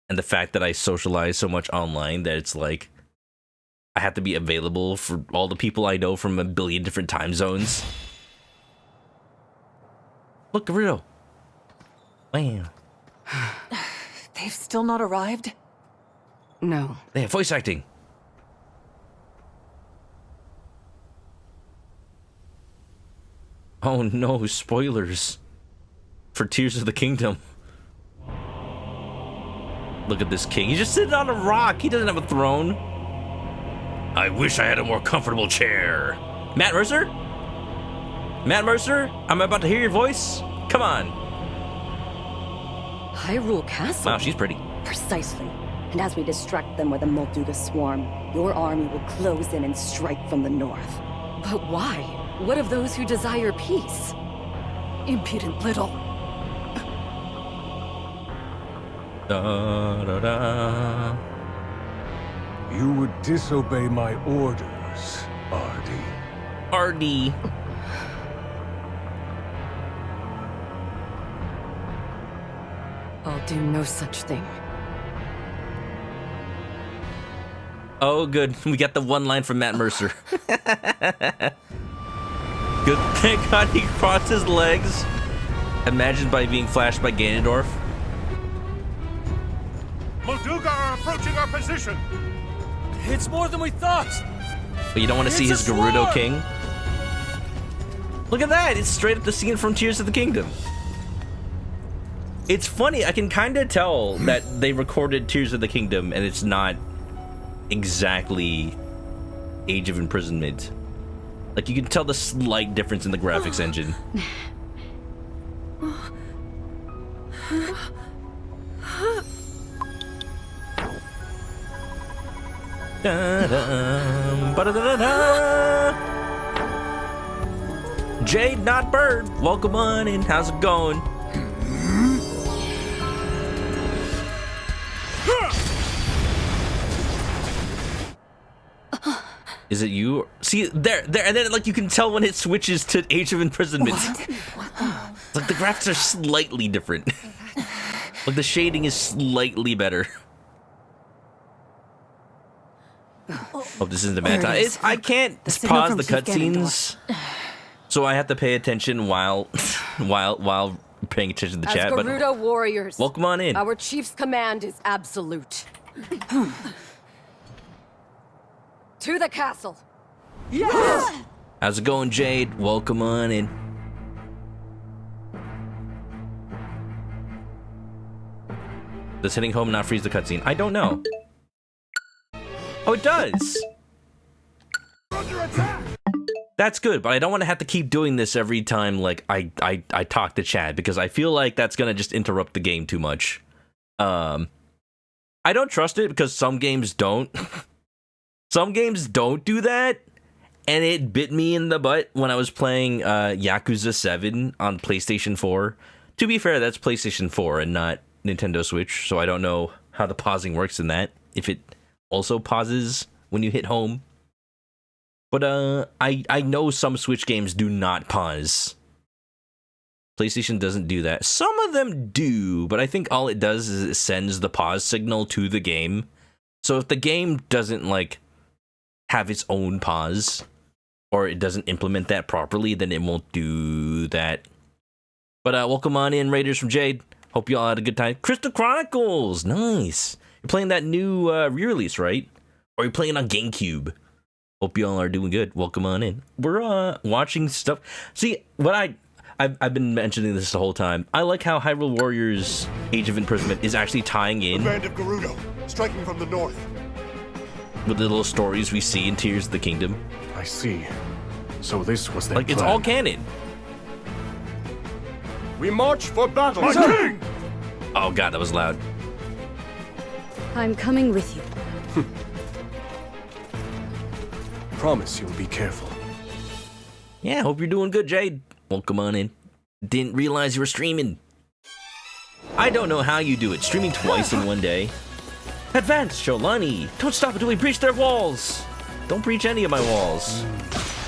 and the fact that I socialize so much online that it's like I have to be available for all the people I know from a billion different time zones. Look, Gerudo. Wow. They've still not arrived? No. They have voice acting. Oh no, spoilers for Tears of the Kingdom. Look at this king. He's just sitting on a rock. He doesn't have a throne. I wish I had a more comfortable chair. Matt Mercer? Matt Mercer? I'm about to hear your voice. Come on. Hyrule Castle? Wow, she's pretty. Precisely. And as we distract them with a Molduga swarm, your army will close in and strike from the north. But why? What of those who desire peace? Impudent little. Da, da, da. You would disobey my orders, Ardy. Ardy. I'll do no such thing. Oh, good. We got the one line from Matt Mercer. Good. Thank God he crossed his legs. Imagine by being flashed by Ganondorf. Molduga are approaching our position. It's more than we thought. But you don't want to see his Gerudo King? Look at that! It's straight up the scene from Tears of the Kingdom. It's funny, I can kind of tell that they recorded Tears of the Kingdom and it's not exactly Age of Imprisonment. Like, you can tell the slight difference in the graphics engine. Da-dum, ba-da-da-da-da. Jade, not Bird. Welcome on in. How's it going? Is it you? See, there, and then like you can tell when it switches to Age of Imprisonment. Like the graphics are slightly different. Like the shading is slightly better. Hope this isn't a bad time. I can't pause the cutscenes, so I have to pay attention while paying attention to the chat. As Gerudo warriors, welcome on in. Our chief's command is absolute. To the castle. Yes! How's it going, Jade? Welcome on in. Does hitting home not freeze the cutscene? I don't know. Oh, it does! That's good, but I don't want to have to keep doing this every time like I talk to chat, because I feel like that's gonna just interrupt the game too much. I don't trust it because some games don't. Some games don't do that, and it bit me in the butt when I was playing Yakuza 7 on PlayStation 4. To be fair, that's PlayStation 4 and not Nintendo Switch, so I don't know how the pausing works in that, if it also pauses when you hit home. But I know some Switch games do not pause. PlayStation doesn't do that. Some of them do, but I think all it does is it sends the pause signal to the game. So if the game doesn't, like, have its own pause, or it doesn't implement that properly, then it won't do that. But welcome on in, Raiders from Jade. Hope you all had a good time. Crystal Chronicles! Nice! You're playing that new re-release, right? Or you're playing on GameCube. Hope you all are doing good. Welcome on in. We're watching stuff. See, what I've been mentioning this the whole time. I like how Hyrule Warriors Age of Imprisonment is actually tying in The band of Gerudo, striking from the north. with the little stories we see in Tears of the Kingdom. I see. So this was their like, it's plan. all canon. We march for battle! My king! Oh god, that was loud. I'm coming with you. Promise you'll be careful. Yeah, hope you're doing good, Jade. Welcome on in. Didn't realize you were streaming. I don't know how you do it, streaming twice in one day. Advance, Sholani! Don't stop until we breach their walls! Don't breach any of my walls.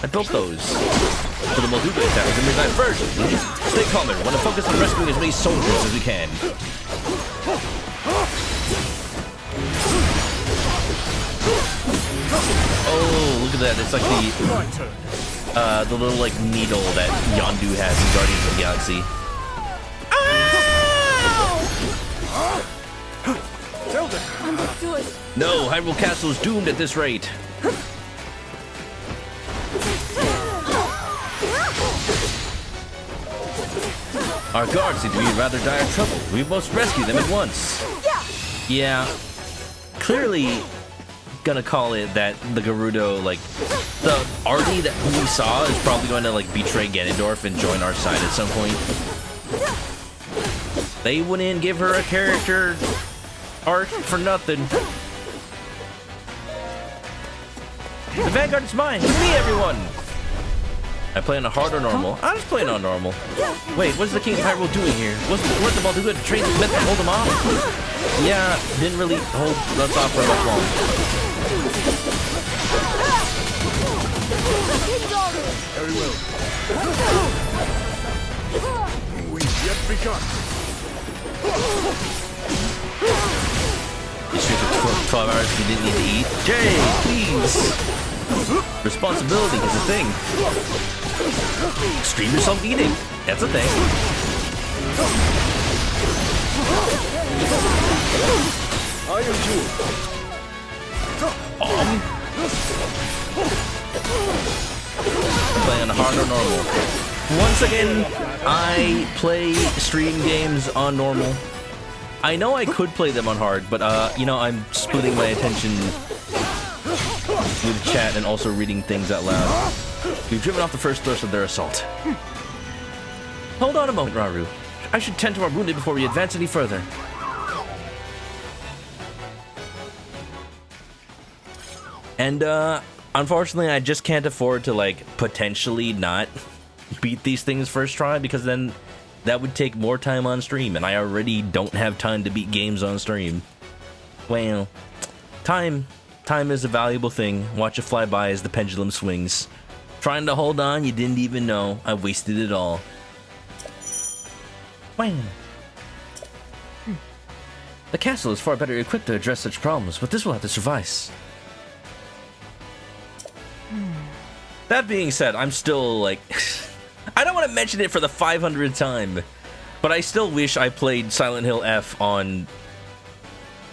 I built those. For the Molduga attack in midnight first. Stay calm, everyone. Want to focus on rescuing as many soldiers as we can. Oh, look at that. It's like the little, like, needle that Yondu has in Guardians of the Galaxy. ZELDA! Understood. No, Hyrule Castle is doomed at this rate. Our guards seem to be in rather dire trouble. We must rescue them at once. Yeah. Clearly gonna call it that the Gerudo, like, the Artie that we saw is probably going to, like, betray Ganondorf and join our side at some point. They wouldn't give her a character arc for nothing. The Vanguard is mine. It's me, everyone. I play on a hard or normal? I'm just playing on normal. Wait, what's the King of Hyrule doing here? What's the Molduga to train meant to hold him off? Yeah, didn't really hold us off for much long. Very well. We've yet begun. You sure took 12 hours if you didn't need to eat? Jay, please! Responsibility is a thing. Stream yourself eating. That's a thing. I am you. Play on hard or normal. Once again, I play stream games on normal. I know I could play them on hard, but you know, I'm splitting my attention with chat and also reading things out loud. We've driven off the first thrust of their assault. Hold on a moment, Rauru. I should tend to our wounded before we advance any further. And unfortunately, I just can't afford to, like, potentially not beat these things first try, because then that would take more time on stream, and I already don't have time to beat games on stream. Well, time Time is a valuable thing. Watch it fly by as the pendulum swings. Trying to hold on, you didn't even know. I wasted it all. Wham! The castle is far better equipped to address such problems, but this will have to suffice. That being said, I'm still like... I don't want to mention it for the 500th time, but I still wish I played Silent Hill F on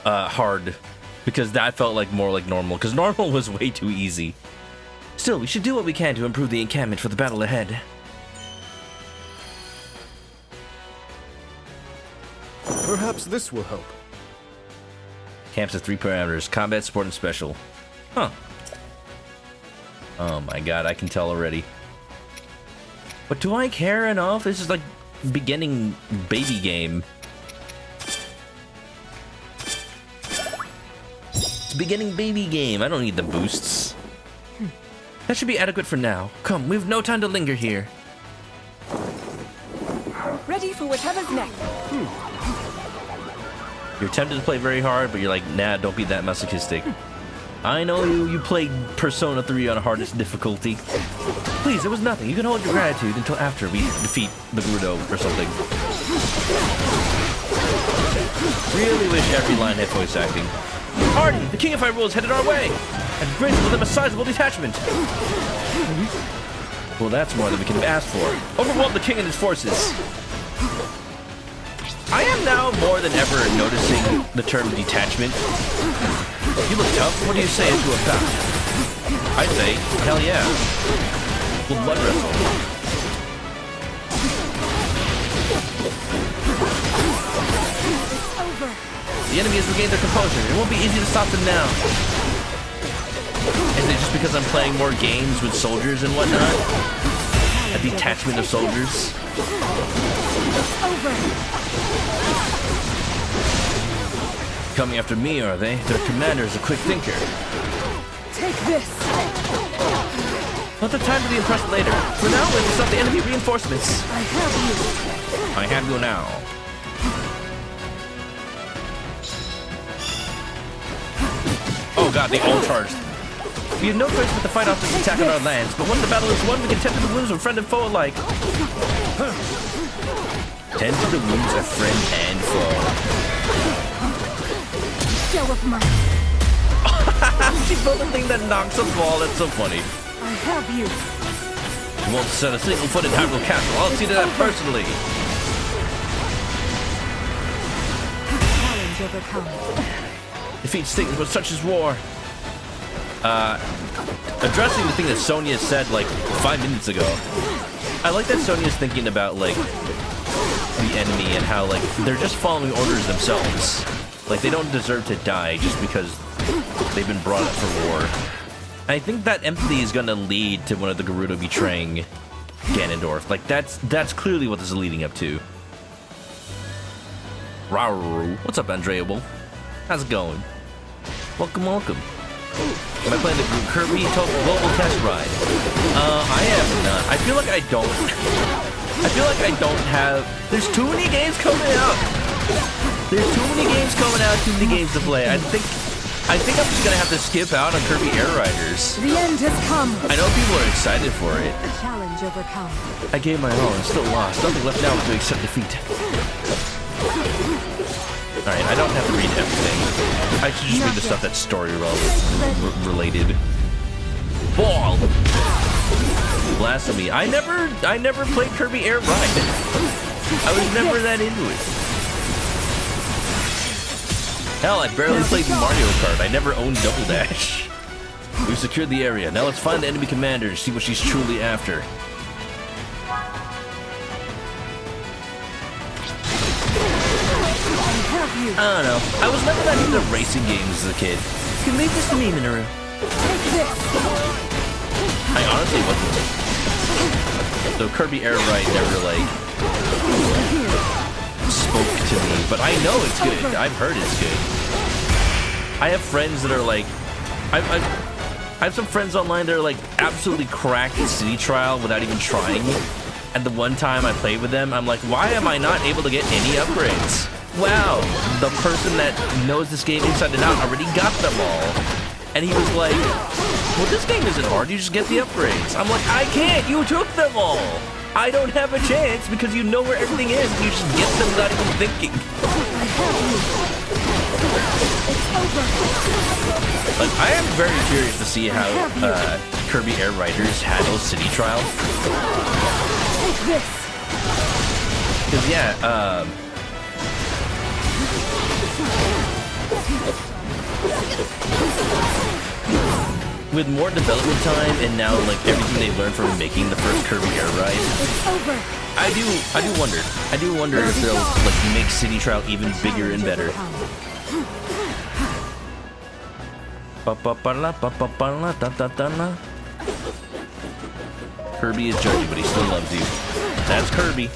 hard, because that felt like more like normal, because normal was way too easy. Still, we should do what we can to improve the encampment for the battle ahead. Perhaps this will help. Camps have 3 parameters: combat, support, and special. Huh. Oh my god, I can tell already. But do I care enough? This is like beginning baby game. It's beginning baby game. I don't need the boosts. That should be adequate for now. Come, we have no time to linger here. Ready for whatever's next. You're tempted to play very hard, but you're like, nah, don't be that masochistic. I know you played Persona 3 on hardest difficulty. Please, it was nothing. You can hold your gratitude until after we defeat the Gerudo or something. Really wish every line had voice acting. Artie, the King of Hyrule is headed our way, and brings with him a sizable detachment. Well, that's more than we can have asked for. Overwhelm the king and his forces. I am now more than ever noticing the term detachment. You look tough. What do you say to a bout? I say, hell yeah. We'll blood wrestle. The enemy has regained their composure. It won't be easy to stop them now. Is it just because I'm playing more games with soldiers and whatnot? A detachment of soldiers? Coming after me, are they? Their commander is a quick thinker. Take this! Let the time to be impressed later. For now, let's stop the enemy reinforcements. I have you. I have you now. Oh god, they all charged. We have no choice but to fight off this attack on our lands, but when the battle is won, we can tend to the wounds of friend and foe alike. Tend to the wounds of friend and foe. Show of might. She built a thing that knocks a ball. That's so funny. I have you. You won't set a single foot in Hyrule Castle. I'll see to that personally. Challenge overcome. Defeats things, but such is war. Addressing the thing that Sonya said like 5 minutes ago. I like that Sonya's thinking about like the enemy and how like they're just following orders themselves. Like they don't deserve to die just because they've been brought up for war. I think that empathy is gonna lead to one of the Gerudo betraying Ganondorf. Like that's clearly what this is leading up to. Rawr. What's up, Andreable? How's it going? Welcome, welcome. Am I playing the Kirby Global Test Ride? I am not. I feel like I don't have... There's too many games coming out. There's too many games coming out, too many games to play. I think I'm just gonna have to skip out on Kirby Air Riders. The end has come. I know people are excited for it. Challenge overcome. I gave my all and still lost. Nothing left now but to accept defeat. Alright, I don't have to read everything. I should just read the stuff that's story related. Ball! Blasphemy. I never played Kirby Air Ride. I was never that into it. Hell, I barely played Mario Kart. I never owned Double Dash. We've secured the area. Now let's find the enemy commander to see what she's truly after. I don't know. I was never that into racing games as a kid. You can leave this to me, Minoru. I honestly wasn't. So Kirby Air Ride never like spoke to me, but I know it's good. I've heard it's good. I have friends that are like, I have some friends online that are like absolutely cracked at City Trial without even trying. And the one time I played with them, I'm like, why am I not able to get any upgrades? Wow, the person that knows this game inside and out already got them all. And he was like, well, this game isn't hard, you just get the upgrades. I'm like, I can't, you took them all. I don't have a chance because you know where everything is and you just get them without even thinking. Like, I am very curious to see how Kirby Air Riders handles City Trial. Take this. Because, yeah, with more development time and now, like, everything they've learned from making the first Kirby Air Ride, I do wonder if they'll, like, make City Trial even bigger and better. Kirby is judgy, but he still loves you. That's Kirby.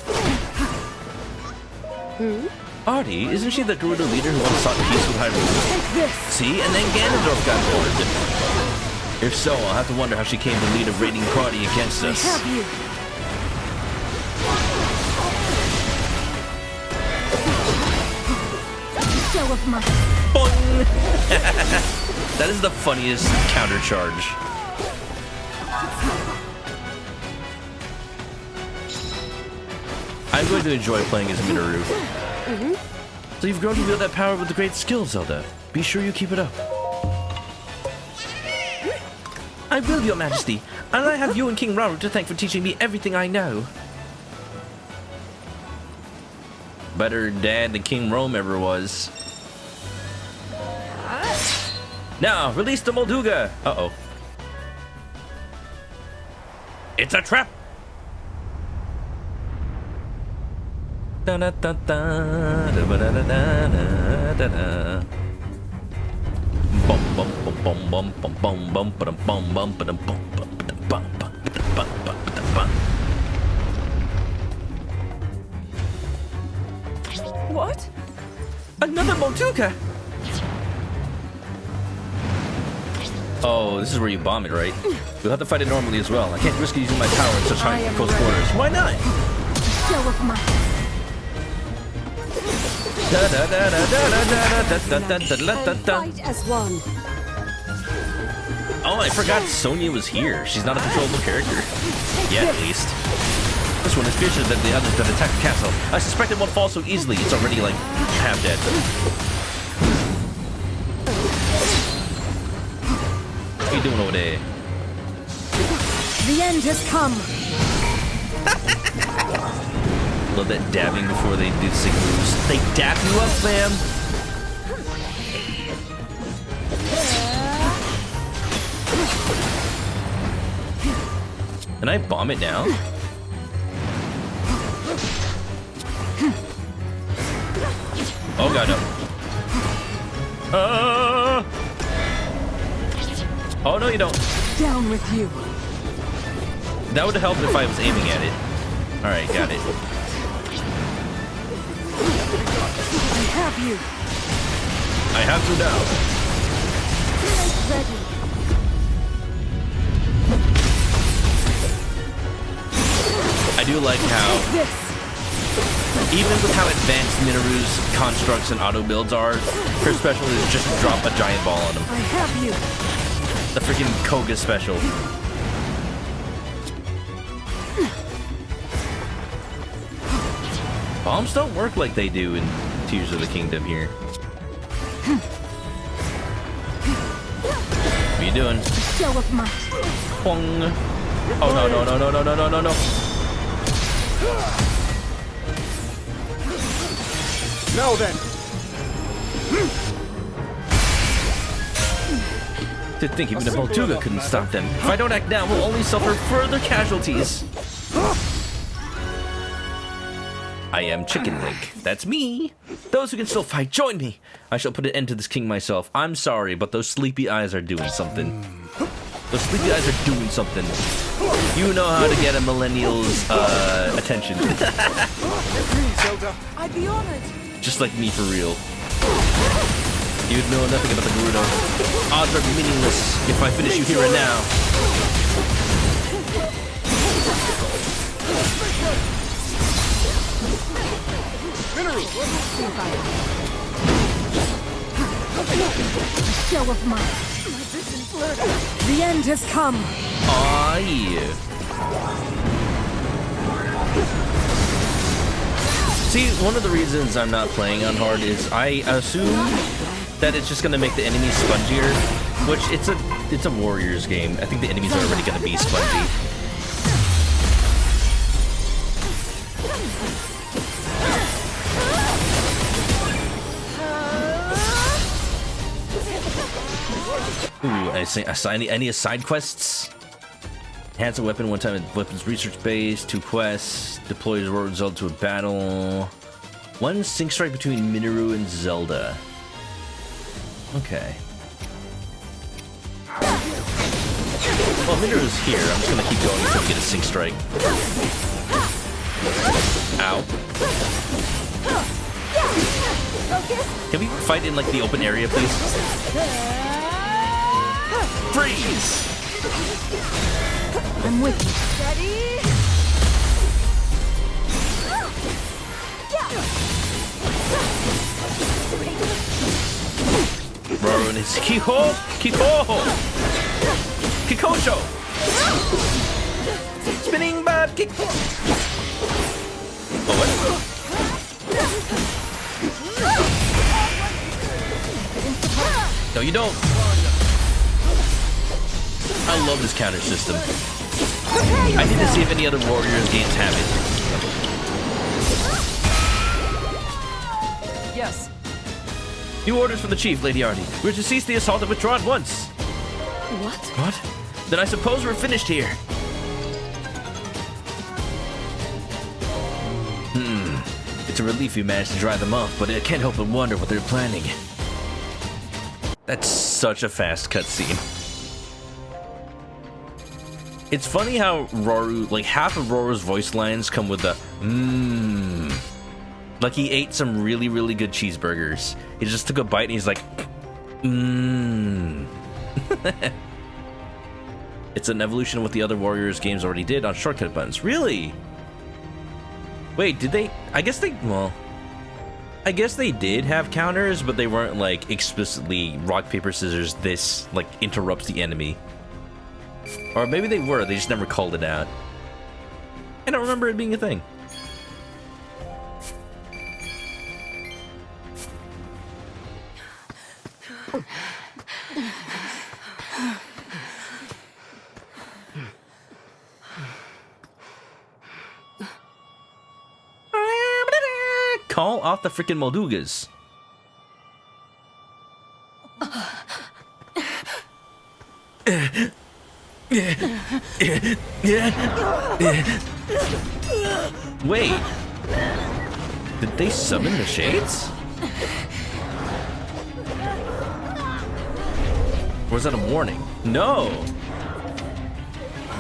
Artie, isn't she the Gerudo leader who once sought peace with Hyrule? See, and then Ganondorf got bored. If so, I'll have to wonder how she came to lead a raiding party against us. Boing! That is the funniest counter charge. I'm going to enjoy playing as Minoru. So you've grown to wield that power with a great skill, Zelda. Be sure you keep it up. I will, Your Majesty, and I have you and King Rauru to thank for teaching me everything I know. Better dad than King Rome ever was. Now, release the Molduga! Uh-oh. It's a trap! Da-da-da-da-da-da-da-da-da. Bum bum bum bum bum bum bum bum bum bum bum bum bum bum. What? Another Molduga! Oh, this is where you bomb it, right? We'll have to fight it normally as well. I can't risk using my power in such high close quarters. Why not? Show of my... Fight as one. Oh, I forgot Sonya was here. She's not a controllable character. Yet, at least. This one is fiercer than the others that attacked the castle. I suspect it won't fall so easily. It's already, like, half dead. What are you doing over there? The end has come. Love that dabbing before they do sick moves. They dap you up, fam. Can I bomb it now? Oh god, no. Oh no, you don't. Down with you. That would help if I was aiming at it. Alright, got it. I have you. I have you now. Ready. I do like how, even with how advanced Minoru's constructs and auto builds are, her special is just drop a giant ball on him. I have you. The freaking Koga special. Bombs don't work like they do in Tears of the Kingdom here. What are you doing? Show of might. Pong. Oh no no no no no no no no no. Now then. To think even a Molduga couldn't stop them. If I don't act now, we'll only suffer further casualties. I am Chicken Link. That's me. Those who can still fight, join me. I shall put an end to this king myself. I'm sorry, but those sleepy eyes are doing something. Those sleepy eyes are doing something. You know how to get a millennial's attention. ZELDA. I'd be honored. Just like me, for real. You know nothing about the Gerudo. Odds are meaningless if I finish you here and now. Show of might. The end has come. Aw, yeah. See, one of the reasons I'm not playing on hard is I assume that it's just gonna make the enemies spongier, which it's a Warriors game. I think the enemies are already gonna be spongy. Ooh, any side quests? Enhance a weapon, one-time weapons research base, 2 quests, deploys Road Zelda to a battle, 1 sync strike between Minoru and Zelda. Okay. Well, Minoru's here. I'm just gonna keep going until we get a sync strike. Ow. Can we fight in like the open area, please? Freeze! I'm with you. Ready? Roru and his Kikosho! Spinning bad kick. Oh, what? No, you don't. I love this counter system. I need to see if any other Warriors games have it. Yes. New orders from the chief, Lady Arnie. We're to cease the assault and withdraw at once. What? What? Then I suppose we're finished here. It's a relief you managed to dry them off, but I can't help but wonder what they're planning. That's such a fast cutscene. It's funny how Roru, like half of Roru's voice lines come with the like he ate some really, really good cheeseburgers. He just took a bite and he's like, It's an evolution of what the other Warriors games already did on shortcut buttons. Really? Wait, did they? I guess they did have counters, but they weren't like explicitly rock, paper, scissors, this like interrupts the enemy. Or maybe they were, they just never called it out. I don't remember it being a thing. Call off the freaking Moldugas. Wait. Did they summon the Shades? Or was that a warning? No.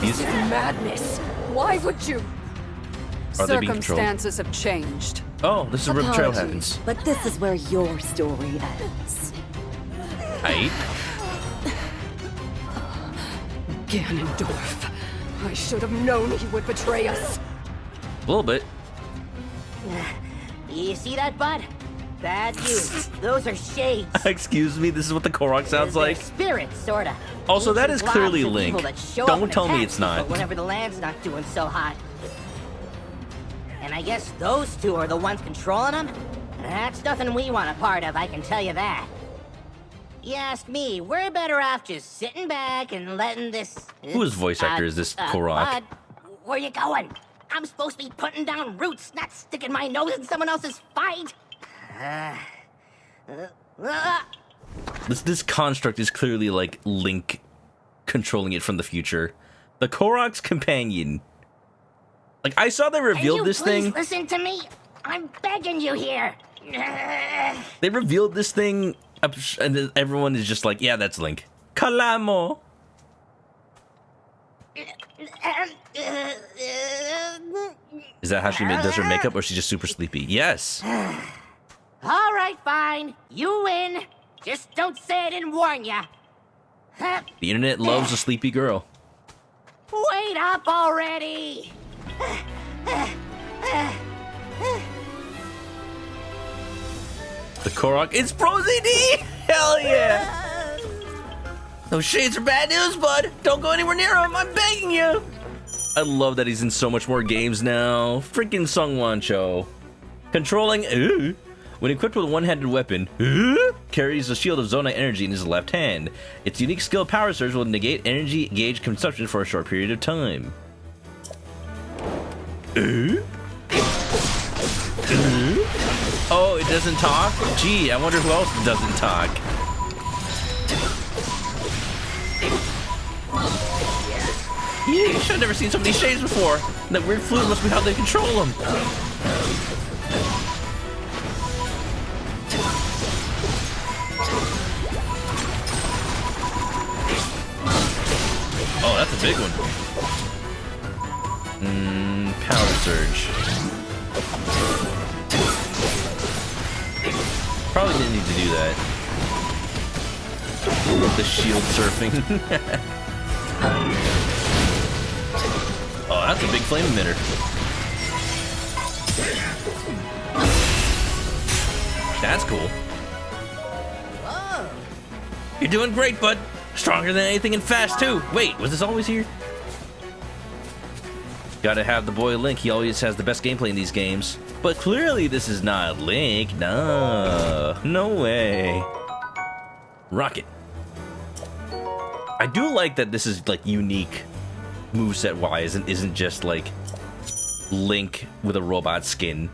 This is madness. Why would you? Are they being controlled? Circumstances have changed. Oh, this is where the betrayal happens. But this is where your story ends. Ganondorf. I should have known he would betray us. A little bit. You see that, bud? Bad news. Those are shades. Excuse me, this is what the Korok sounds like? Spirits, sorta. Also, that is Ancient clearly blobs of Link. evil that show Don't up tell and me attack it's not. people whenever the land's not doing so hot. And I guess those two are the ones controlling them? That's nothing we want a part of, I can tell you that. You ask me, we're better off just sitting back and letting this... Whose voice actor is this Korok? Bud, where you going? I'm supposed to be putting down roots, not sticking my nose in someone else's fight. This construct is clearly like Link controlling it from the future. The Korok's companion. Like, I saw they revealed this thing. Listen to me. I'm begging you here. They revealed this thing, and then everyone is just like, yeah, that's Link. Kalamo. Is that how she does her makeup, or she's just super sleepy? Yes. All right, fine. You win. Just don't say I didn't warn ya. The internet loves a sleepy girl. Wait up already. The Korok is Prosy D! Hell yeah! Those shades are bad news, bud. Don't go anywhere near them. I'm begging you. I love that he's in so much more games now. Freaking Sung Wancho. Controlling, when equipped with a one-handed weapon, carries a shield of Zonai energy in his left hand. Its unique skill Power Surge will negate energy gauge consumption for a short period of time. Oh, it doesn't talk? Gee, I wonder who else doesn't talk. Yeesh, I've never seen so many shades before. That weird flute must be how they control them. Oh, that's a big one. Power Surge. Probably didn't need to do that. The shield surfing. Oh, that's a big flame emitter. That's cool. Whoa. You're doing great, bud. Stronger than anything and fast, too. Wait, was this always here? Gotta have the boy Link. He always has the best gameplay in these games. But clearly this is not Link. No. No way. Rocket. I do like that this is, like, unique moveset-wise and isn't just, like, Link with a robot skin.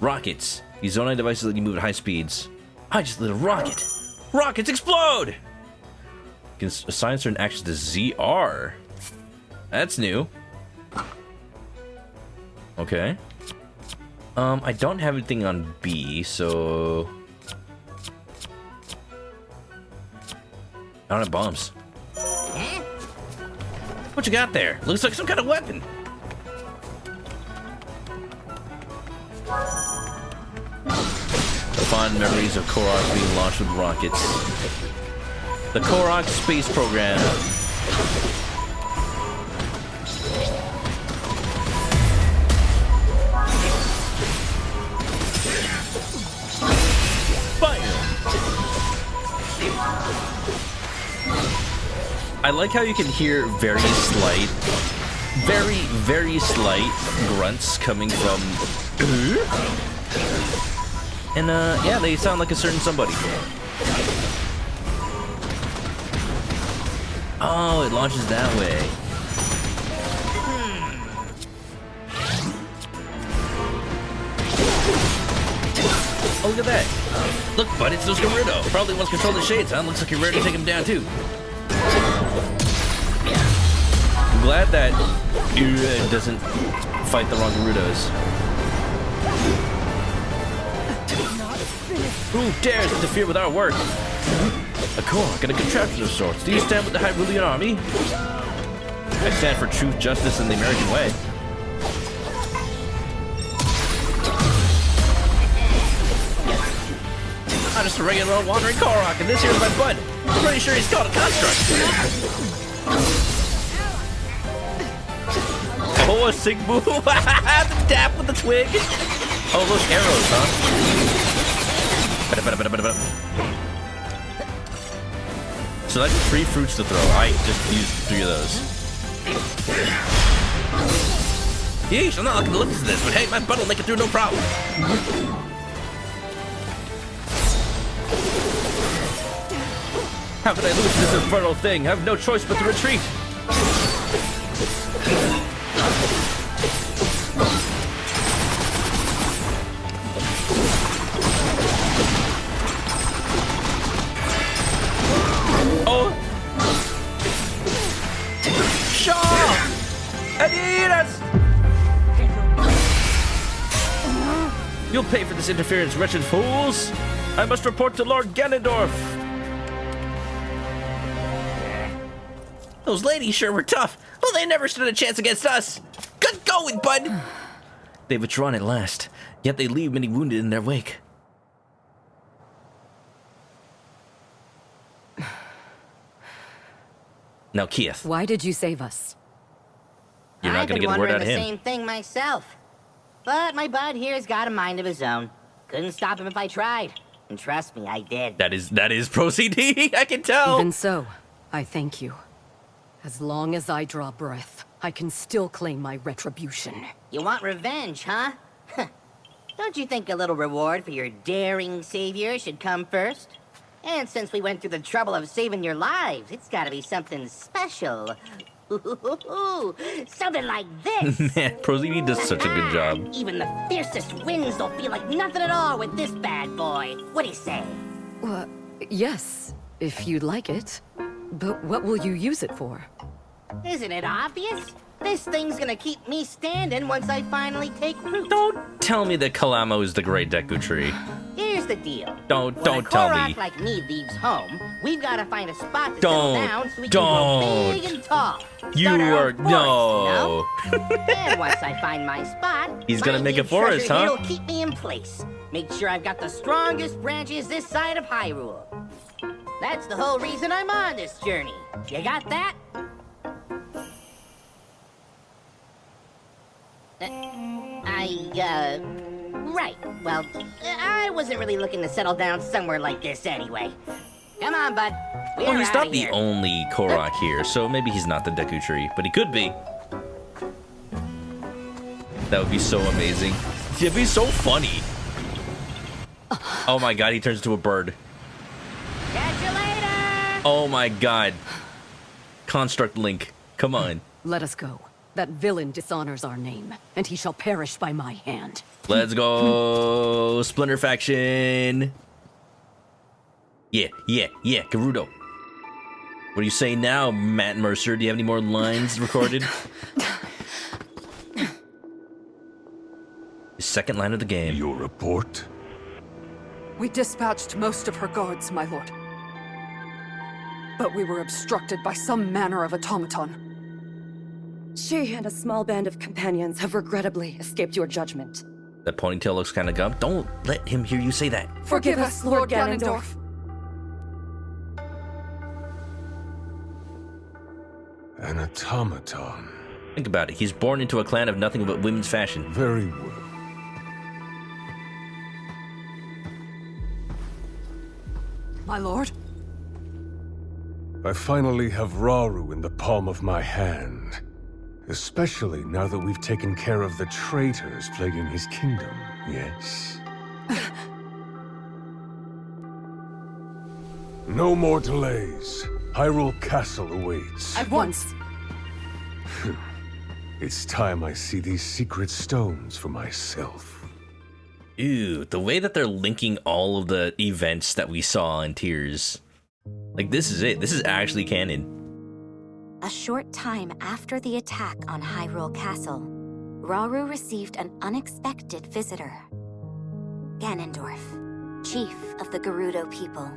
Rockets. These Zonai devices let you move at high speeds. I just lit a rocket. Rockets explode! You can assign certain actions to ZR. That's new. Okay. I don't have anything on B, so... I don't have bombs. What you got there? Looks like some kind of weapon. The fond memories of Korok being launched with rockets. The Korok space program. I like how you can hear very slight, very slight grunts coming from... And, yeah, they sound like a certain somebody. Oh, it launches that way. Oh, look at that. Look, bud, it's those Gerudo. Probably wants control the shades, huh? Looks like you're ready to take him down, too. I'm glad that it doesn't fight the wrong Gerudos. Who dares interfere with our work? A Korok and a contraption of sorts. Do you stand with the Hyrulean army? I stand for truth, justice, and the American way. I'm just a regular old wandering Korok, and this here's my bud. I'm pretty sure he's called a construct. Oh, a sick move. The tap with the twig. Oh, those arrows, huh? So that's 3 fruits to throw. I just used 3 of those. Yeesh, I'm not looking to look into this, but hey, my butt will make it through no problem. How could I lose this infernal thing? I have no choice but to retreat. Oh! Shaw! Adidas! You'll pay for this interference, wretched fools! I must report to Lord Ganondorf! Those ladies sure were tough. Well, they never stood a chance against us. Good going, bud! They've withdrawn at last, yet they leave many wounded in their wake. Now, Keith. Why did you save us? You're not going to get a word out of him. I've been wondering the same thing myself. But my bud here's got a mind of his own. Couldn't stop him if I tried. And trust me, I did. That is pro CD. I can tell. Even so, I thank you. As long as I draw breath, I can still claim my retribution. You want revenge, huh? Don't you think a little reward for your daring savior should come first? And since we went through the trouble of saving your lives, it's gotta be something special. Something like this! Man, Pro CD does such a good job. Even the fiercest winds don't feel like nothing at all with this bad boy. What do you say? Well, yes, if you'd like it. But what will you use it for? Isn't it obvious? This thing's gonna keep me standing once I finally take root. Don't tell me that Kalamo is the great Deku Tree. Here's the deal. Don't when a tell Korok me. like me leaves home, we've gotta find a spot to settle down so we can grow big and tall. You Start our are own forest, no. You know? And once I find my spot, He's gonna my make a new forest, treasure huh? here'll keep me in place. Make sure I've got the strongest branches this side of Hyrule. That's the whole reason I'm on this journey. You got that? Right. Well, I wasn't really looking to settle down somewhere like this anyway. Come on, bud. We're Well, he's not outta the here. only Korok here, so maybe he's not the Deku Tree, but he could be. That would be so amazing. It'd be so funny. Oh my god, he turns into a bird. Catch you later! Oh my god. Construct Link. Come on. Let us go. That villain dishonors our name, and he shall perish by my hand. Let's go, Splinter Faction. Yeah, Gerudo. What do you say now, Matt Mercer? Do you have any more lines recorded? The second line of the game. Your report? We dispatched most of her guards, my lord. But we were obstructed by some manner of automaton. She and a small band of companions have regrettably escaped your judgment. That ponytail looks kind of gum. Don't let him hear you say that. Forgive us, Lord Ganondorf. An automaton. Think about it. He's born into a clan of nothing but women's fashion. Very well. My lord? I finally have Rauru in the palm of my hand. Especially now that we've taken care of the traitors plaguing his kingdom, yes? No more delays. Hyrule Castle awaits. At once. It's time I see these secret stones for myself. Ew, the way that they're linking all of the events that we saw in Tears. Like, this is it. This is actually canon. A short time after the attack on Hyrule Castle, Rauru received an unexpected visitor. Ganondorf, chief of the Gerudo people,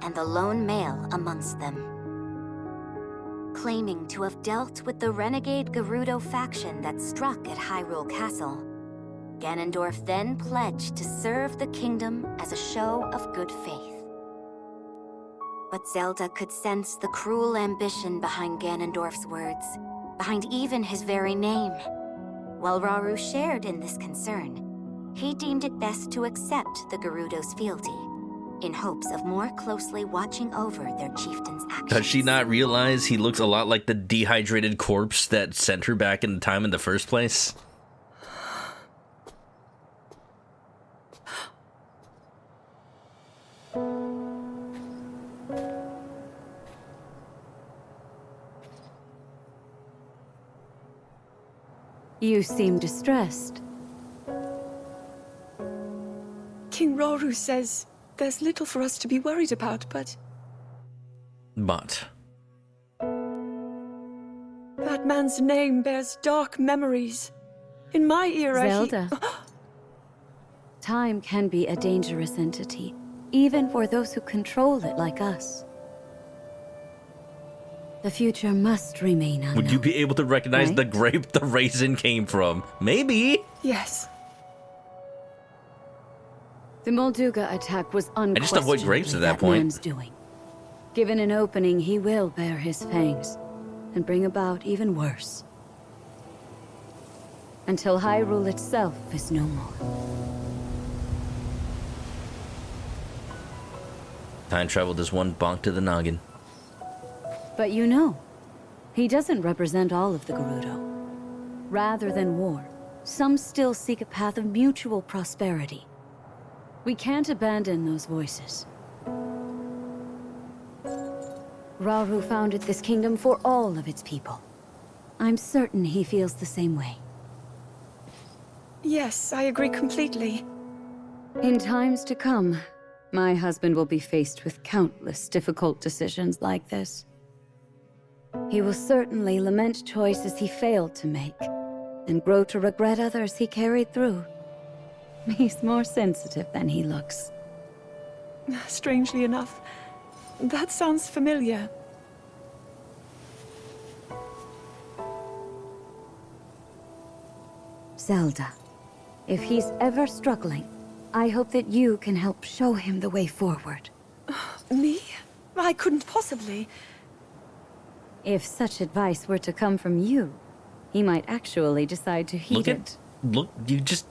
and the lone male amongst them. Claiming to have dealt with the renegade Gerudo faction that struck at Hyrule Castle, Ganondorf then pledged to serve the kingdom as a show of good faith. But Zelda could sense the cruel ambition behind Ganondorf's words, behind even his very name. While Rauru shared in this concern, he deemed it best to accept the Gerudo's fealty, in hopes of more closely watching over their chieftain's actions. Does she not realize he looks a lot like the dehydrated corpse that sent her back in time in the first place? You seem distressed. King Rauru says there's little for us to be worried about, but But that man's name bears dark memories. In my era, Zelda. Time can be a dangerous entity, even for those who control it like us. The future must remain unknown. would you be able to recognize right? the grape the raisin came from? Maybe. Yes. The Molduga attack was unquestionably just avoid grapes at that point. man's doing. Given an opening, he will bare his fangs and bring about even worse. Until Hyrule itself is no more. Time travel does one bonk to the noggin. But you know, he doesn't represent all of the Gerudo. Rather than war, some still seek a path of mutual prosperity. We can't abandon those voices. Rauru founded this kingdom for all of its people. I'm certain he feels the same way. Yes, I agree completely. In times to come, my husband will be faced with countless difficult decisions like this. He will certainly lament choices he failed to make, and grow to regret others he carried through. He's more sensitive than he looks. Strangely enough, that sounds familiar. Zelda, if he's ever struggling, I hope that you can help show him the way forward. Me? I couldn't possibly. If such advice were to come from you, he might actually decide to heed it. Look, you just...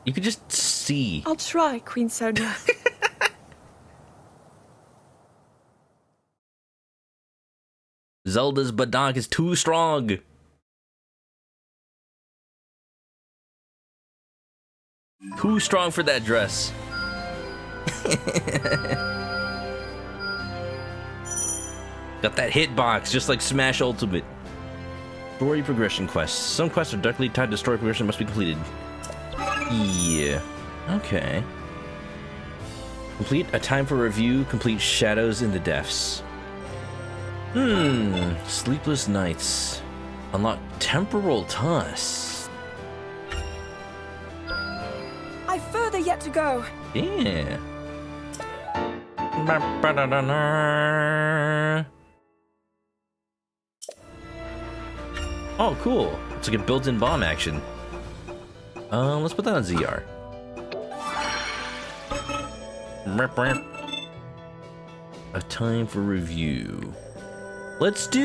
You could just see. I'll try, Queen Sonia. Zelda's Badak is too strong. Too strong for that dress. Got that hitbox, just like Smash Ultimate. Story progression quests. Some quests are directly tied to story progression must be completed. Yeah. Okay. Complete a time for review. Complete Shadows in the Depths. Sleepless Nights. Unlock Temporal Tusk. I've further yet to go. Yeah. Oh, cool. It's like a built-in bomb action. Let's put that on ZR. A time for review. Let's do...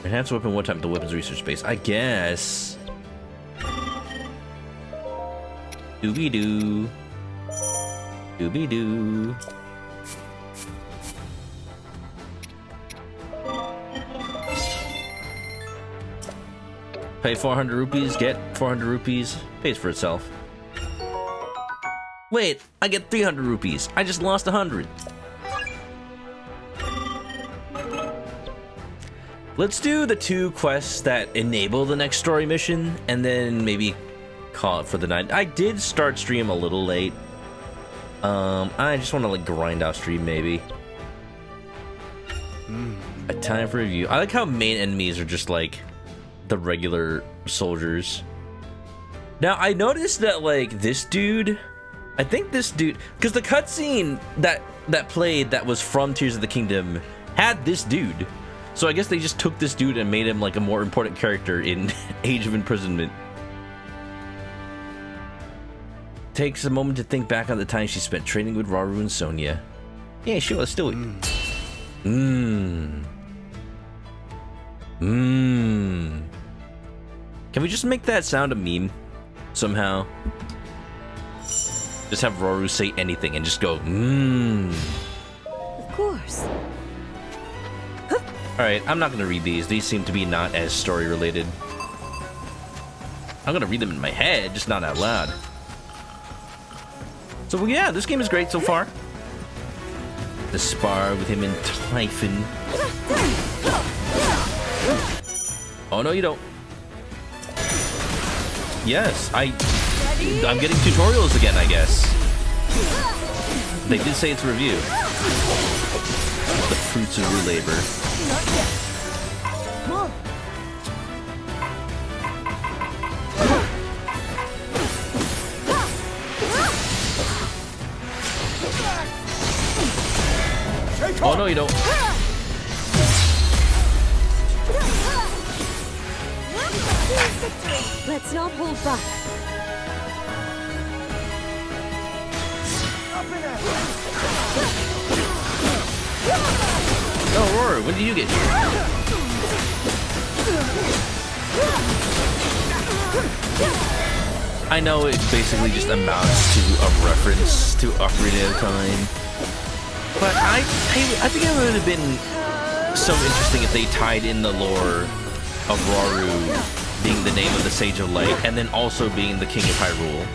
Enhanced weapon, what type? The weapons research base. I guess. Doobie-doo. Doobie-doo. Pay 400 rupees, get 400 rupees. Pays for itself. Wait, I get 300 rupees. I just lost 100. Let's do the 2 quests that enable the next story mission, and then maybe call it for the night. I did start stream a little late. I just want to like grind out stream maybe. A time for review. I like how main enemies are just like the regular soldiers. Now I noticed that like this dude, I think this dude, because the cutscene that played that was from Tears of the Kingdom had this dude. So I guess they just took this dude and made him like a more important character in Age of Imprisonment. Takes a moment to think back on the time she spent training with Rauru and Sonia. Yeah, sure, let's do it. Can we just make that sound a meme somehow? Just have Rauru say anything and just go, Of course. Alright, I'm not gonna read these. These seem to be not as story related. I'm gonna read them in my head, just not out loud. So yeah, this game is great so far. The spar with him and Typhon. Oh no, you don't. Yes, I'm getting tutorials again, I guess. They did say it's a review. The fruits of your labor. Oh no, you don't. Let's not hold back. Oh, Rauru, when did you get here? I know it basically just amounts to a reference to Ocarina of Time, but I think it would have been so interesting if they tied in the lore of Rauru being the name of the Sage of Light and then also being the King of Hyrule.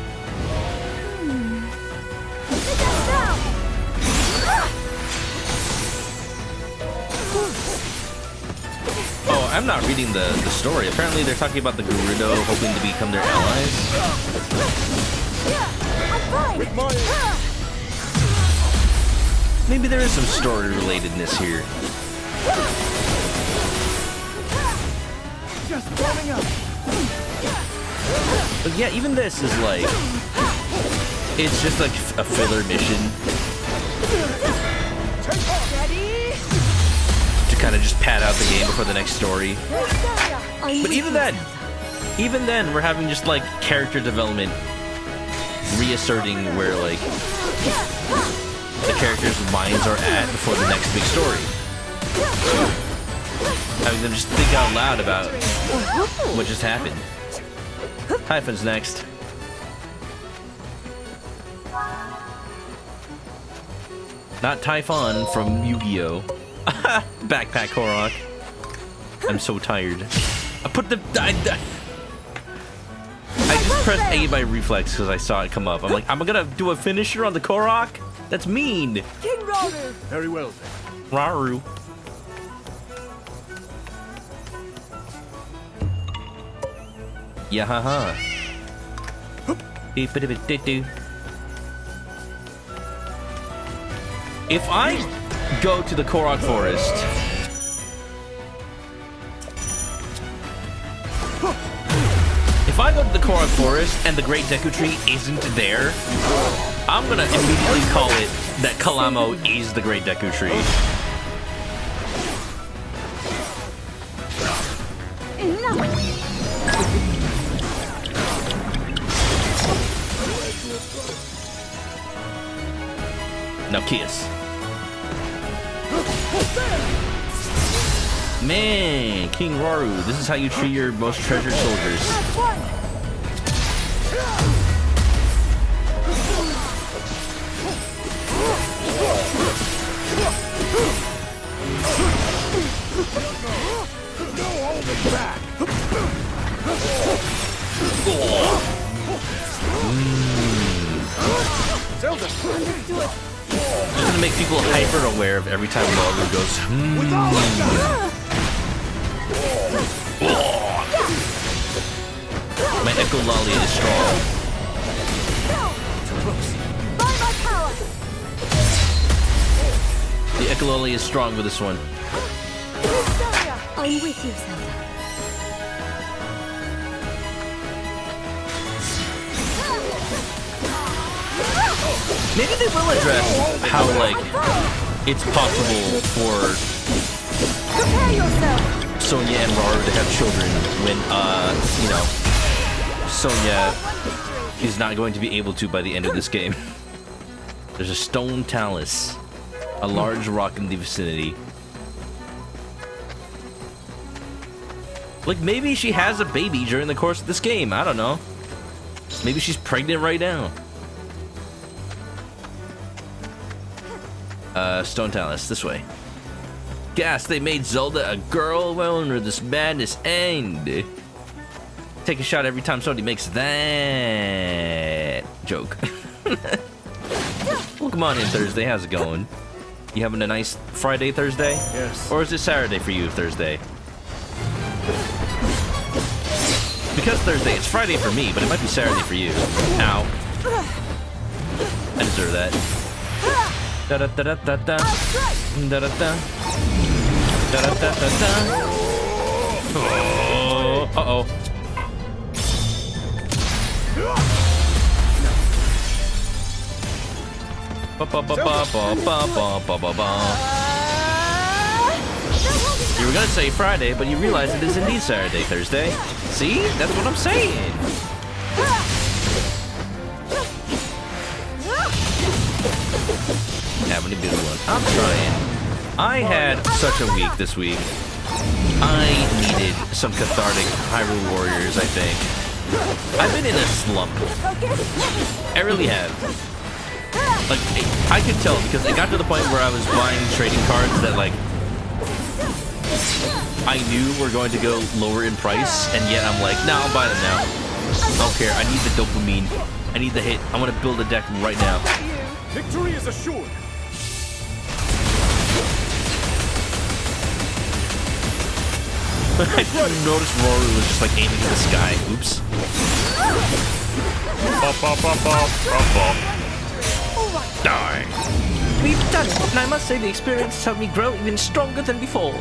Oh, I'm not reading the story. Apparently they're talking about the Gerudo hoping to become their allies. Maybe there is some story relatedness here. Just warming up. But yeah, even this is like, it's just like a filler mission to kind of just pad out the game before the next story. But even then, we're having just like character development, reasserting where like the characters' minds are at before the next big story. Having them just think out loud about what just happened. Hyphen's next. Not Typhon from Yu-Gi-Oh! Backpack Korok. I'm so tired. I just pressed A by reflex because I saw it come up. I'm like, I'm gonna do a finisher on the Korok? That's mean. King Rauru. Very well then. Rauru. Yeah, haha. If I go to the Korok Forest, and the Great Deku Tree isn't there, I'm gonna immediately call it that Kalamo is the Great Deku Tree. Now kiss. Man, King Rauru, this is how you treat your most treasured soldiers. ZELDA. Just gonna make people hyper aware of every time Rauru goes. My echolalia is strong. The echolalia is strong with this one. I'm with you, Zelda. Maybe they will address how, like, it's possible for Sonia and Rauru to have children when, you know, Sonia is not going to be able to by the end of this game. There's a stone talus, a large rock in the vicinity. Like, maybe she has a baby during the course of this game. I don't know. Maybe she's pregnant right now. Stone Talus, this way. Gas, they made Zelda a girl. When will this madness end? Take a shot every time somebody makes that joke. Well, come on in, Thursday. How's it going? You having a nice Friday, Thursday? Yes. Or is it Saturday for you, Thursday? Because Thursday, it's Friday for me, but it might be Saturday for you. Ow. I deserve that. Da da da da da da da da da da da da da da. Uh-oh. You were gonna say Friday, but you realize it is indeed Saturday, Thursday. See? That's what I'm saying. Having a good one. I'm trying. I had such a week this week. I needed some cathartic Hyrule Warriors, I think. I've been in a slump. I really have. Like, I could tell because it got to the point where I was buying trading cards that, like, I knew were going to go lower in price, and yet I'm like, nah, I'll buy them now. I don't care. I need the dopamine. I need the hit. I want to build a deck right now. Victory is assured. I noticed Rory was just like aiming at the sky. Oops. Die. We've done it, and I must say the experience has helped me grow even stronger than before.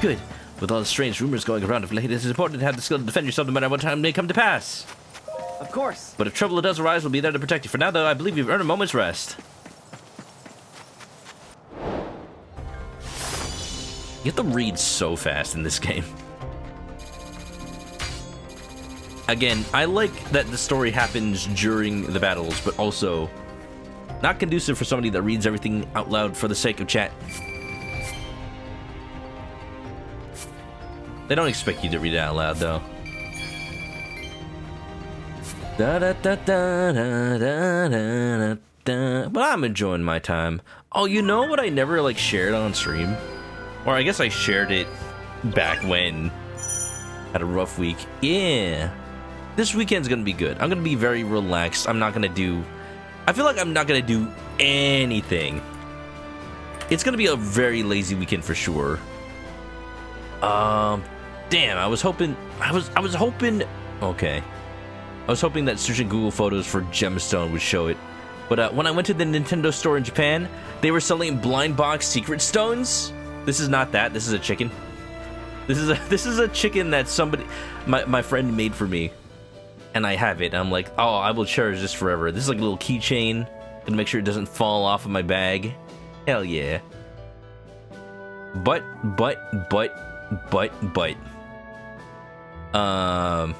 Good. With all the strange rumors going around of late, it is important to have the skill to defend yourself no matter what time they come to pass. Of course. But if trouble does arise, we'll be there to protect you. For now, though, I believe you've earned a moment's rest. You have to read so fast in this game. Again, I like that the story happens during the battles, but also not conducive for somebody that reads everything out loud for the sake of chat. They don't expect you to read it out loud, though. Da da da da da da da da. But I'm enjoying my time. Oh, you know what I never like shared on stream? Or I guess I shared it back when I had a rough week. Yeah. This weekend's gonna be good. I'm gonna be very relaxed. I'm not gonna do... I feel like I'm not gonna do anything. It's gonna be a very lazy weekend for sure. Damn, I was hoping... I was hoping... Okay. I was hoping that searching Google Photos for Gemstone would show it. But when I went to the Nintendo store in Japan, they were selling blind box secret stones. This is not that. This is a chicken. This is a chicken that somebody, my friend made for me, and I have it. I'm like, oh, I will cherish this forever. This is like a little keychain. Gonna make sure it doesn't fall off of my bag. Hell yeah. But. I'm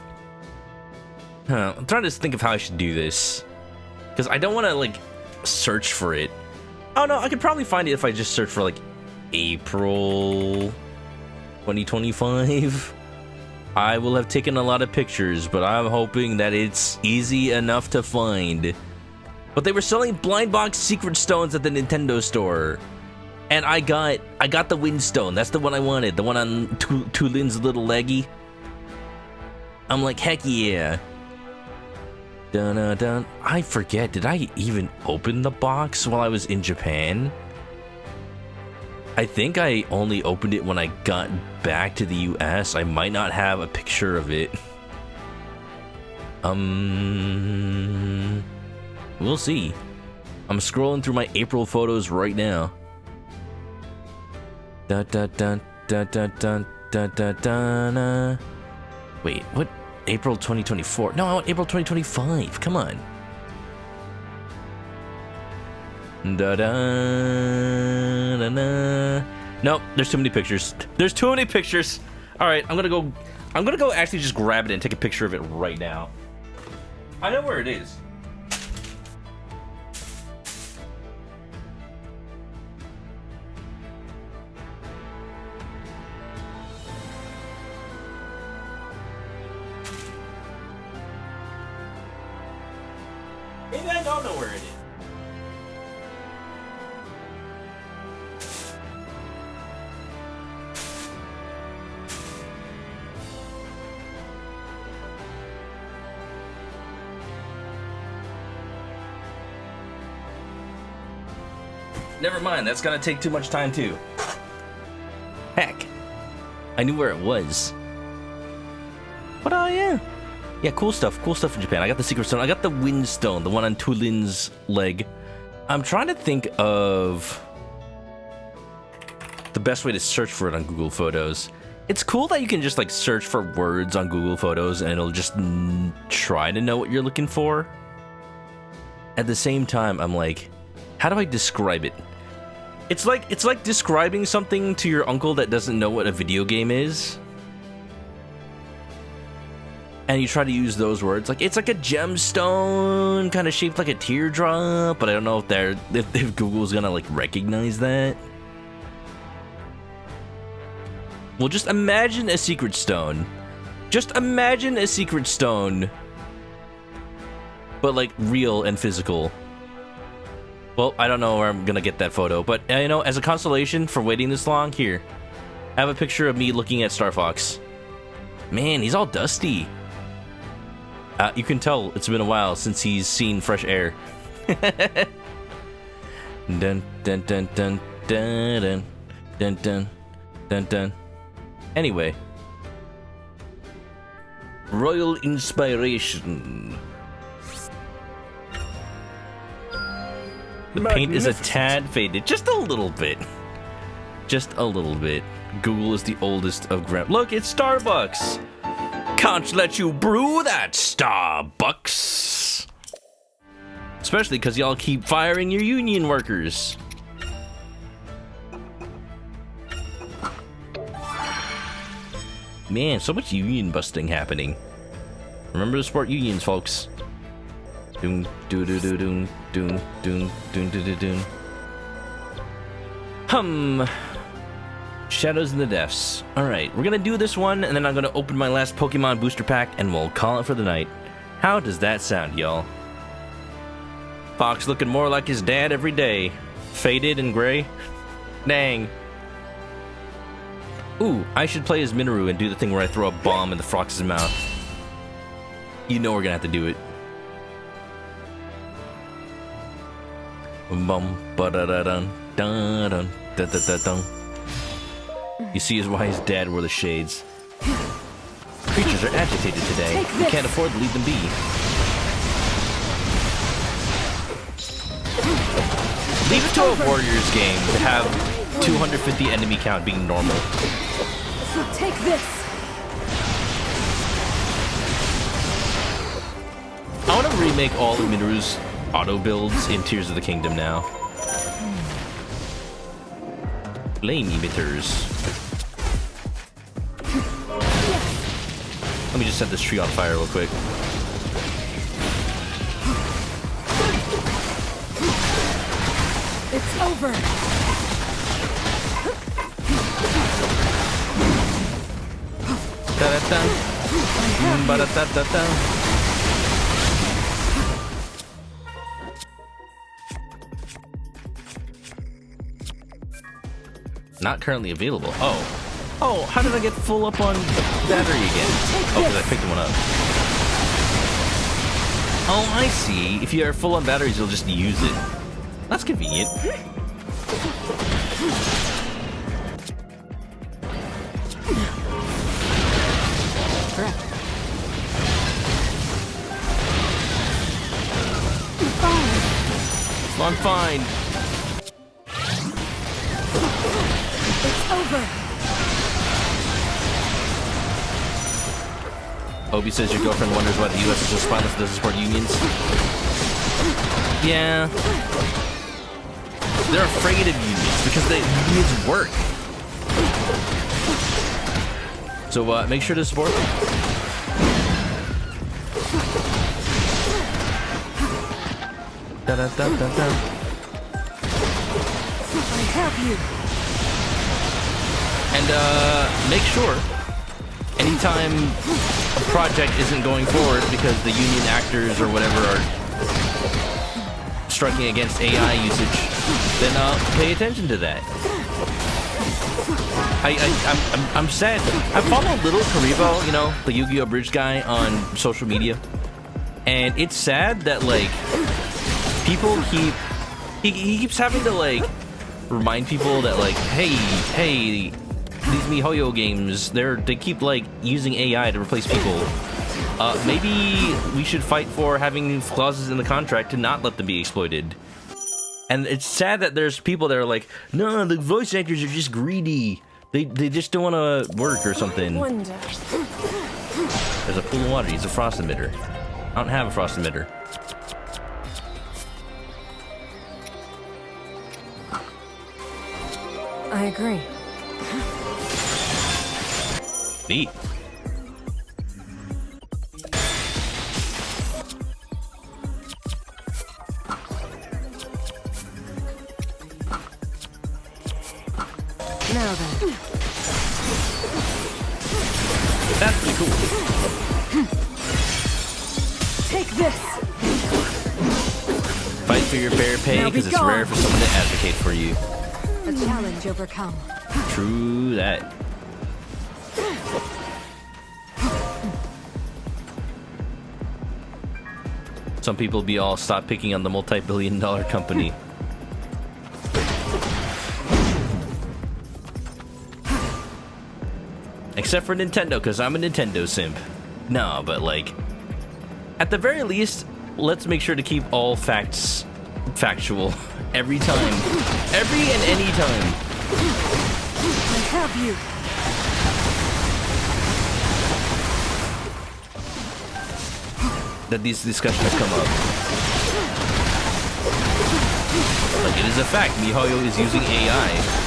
trying to think of how I should do this, because I don't want to like search for it. Oh no, I could probably find it if I just search for like April 2025. I will have taken a lot of pictures, but I'm hoping that it's easy enough to find. But they were selling blind box secret stones at the Nintendo store, and I got the Windstone. That's the one I wanted, the one on Tulin's little leggy. I'm like, heck yeah. Dun. I forget, did I even open the box while I was in Japan? I think I only opened it when I got back to the US. I might not have a picture of it. We'll see. I'm scrolling through my April photos right now. Wait, what? April 2024? No, I want April 2025. Come on. Nope, there's too many pictures. There's too many pictures. All right, I'm gonna go actually just grab it and take a picture of it right now. I know where it is. Maybe I don't know where it is. Never mind, that's gonna take too much time too. Heck, I knew where it was. But yeah. Yeah, cool stuff in Japan. I got the Secret Stone. I got the Wind Stone, the one on Tulin's leg. I'm trying to think of the best way to search for it on Google Photos. It's cool that you can just like search for words on Google Photos and it'll just try to know what you're looking for. At the same time, I'm like, how do I describe it? It's like describing something to your uncle that doesn't know what a video game is. and you try to use those words, like it's like a gemstone, kind of shaped like a teardrop, but I don't know if Google's gonna like recognize that. Well, just imagine a secret stone. Just imagine a secret stone, but like real and physical. Well, I don't know where I'm gonna get that photo, but you know, as a consolation for waiting this long, here, I have a picture of me looking at Star Fox. Man, he's all dusty. You can tell it's been a while since he's seen fresh air. Dun dun dun dun dun dun dun dun dun. Anyway, royal inspiration. The paint is a tad faded, just a little bit. Just a little bit. Google is the oldest of grand. Look, it's Starbucks. Can't let you brew that, Starbucks. Especially because y'all keep firing your union workers. Man, so much union busting happening. Remember to support unions, folks. Doom, doo doo doo doom, doom, doom, doom, doo doo doom. Shadows in the Depths. Alright, we're gonna do this one, and then I'm gonna open my last Pokemon booster pack, and we'll call it for the night. How does that sound, y'all? Fox looking more like his dad every day. Faded and gray. Dang. Ooh, I should play as Minoru and do the thing where I throw a bomb in the Fox's mouth. You know we're gonna have to do it. Bum ba da da dun dun dun da da da dun. You see is why his dad wore the shades. Creatures are agitated today. We can't afford to leave them be. Leave it to a Warriors game to have 250 enemy count being normal. So take this. I want to remake all of Minoru's auto builds in Tears of the Kingdom now. Flame emitters. Let me just set this tree on fire real quick. It's over. Da-da-da. Ba-da-da-da-da. Not currently available. Oh, how did I get full up on battery again? Oh, because I picked one up. Oh, I see. If you are full on batteries, you'll just use it. That's convenient. I'm fine. It's over. Obi says your girlfriend wonders why the U.S. is so spineless and doesn't support unions. Yeah. They're afraid of unions because the unions work. So make sure to support them. Da da da da da. I have you. And make sure anytime a project isn't going forward because the union actors or whatever are striking against AI usage, then pay attention to that. I'm sad. I follow Little Karibo, you know, the Yu-Gi-Oh! Bridge guy on social media, and it's sad that like people he keeps having to like remind people that like, hey, these MiHoYo games, they keep like using AI to replace people. Maybe we should fight for having clauses in the contract to not let them be exploited. And it's sad that there's people that are like, no, the voice actors are just greedy. They just don't want to work or something. Wonder. There's a pool of water. He's a frost emitter. I don't have a frost emitter. I agree. Neat. pretty cool. Take this. Fight for your fair pay because it's rare for someone to advocate for you. A challenge overcome. True that. Some people be all stop picking on the multi-billion-dollar company. Except for Nintendo, because I'm a Nintendo simp. No, but like, at the very least, let's make sure to keep all facts factual every time. Every and any time. I have you. That these discussions come up. Like, it is a fact, MiHoYo is using AI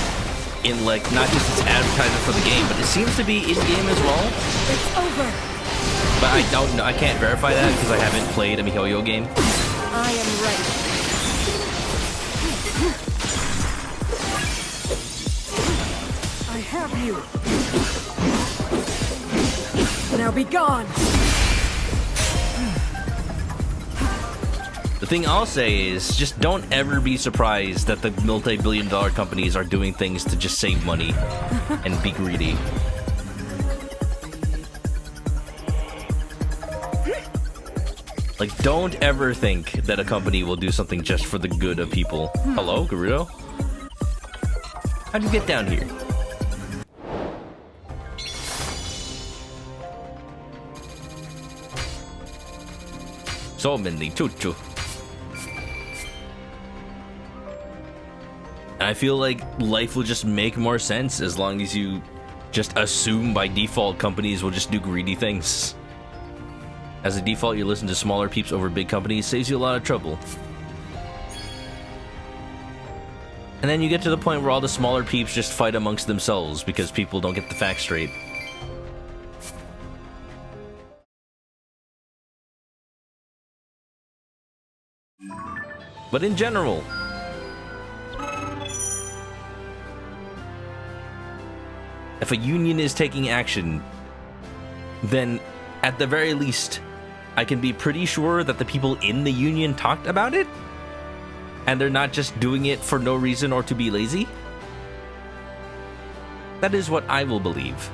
in, like, not just its advertisement for the game, but it seems to be in-game as well. It's over. But I don't know, I can't verify that because I haven't played a MiHoYo game. I am ready. I have you. Now be gone. The thing I'll say is, just don't ever be surprised that the multi-billion-dollar companies are doing things to just save money and be greedy. Like, don't ever think that a company will do something just for the good of people. Hello, Gerudo? How'd you get down here? So many chuchu. I feel like life will just make more sense as long as you just assume by default companies will just do greedy things. As a default, you listen to smaller peeps over big companies, saves you a lot of trouble. And then you get to the point where all the smaller peeps just fight amongst themselves because people don't get the facts straight. But in general, if a union is taking action, then at the very least, I can be pretty sure that the people in the union talked about it, and they're not just doing it for no reason or to be lazy. That is what I will believe.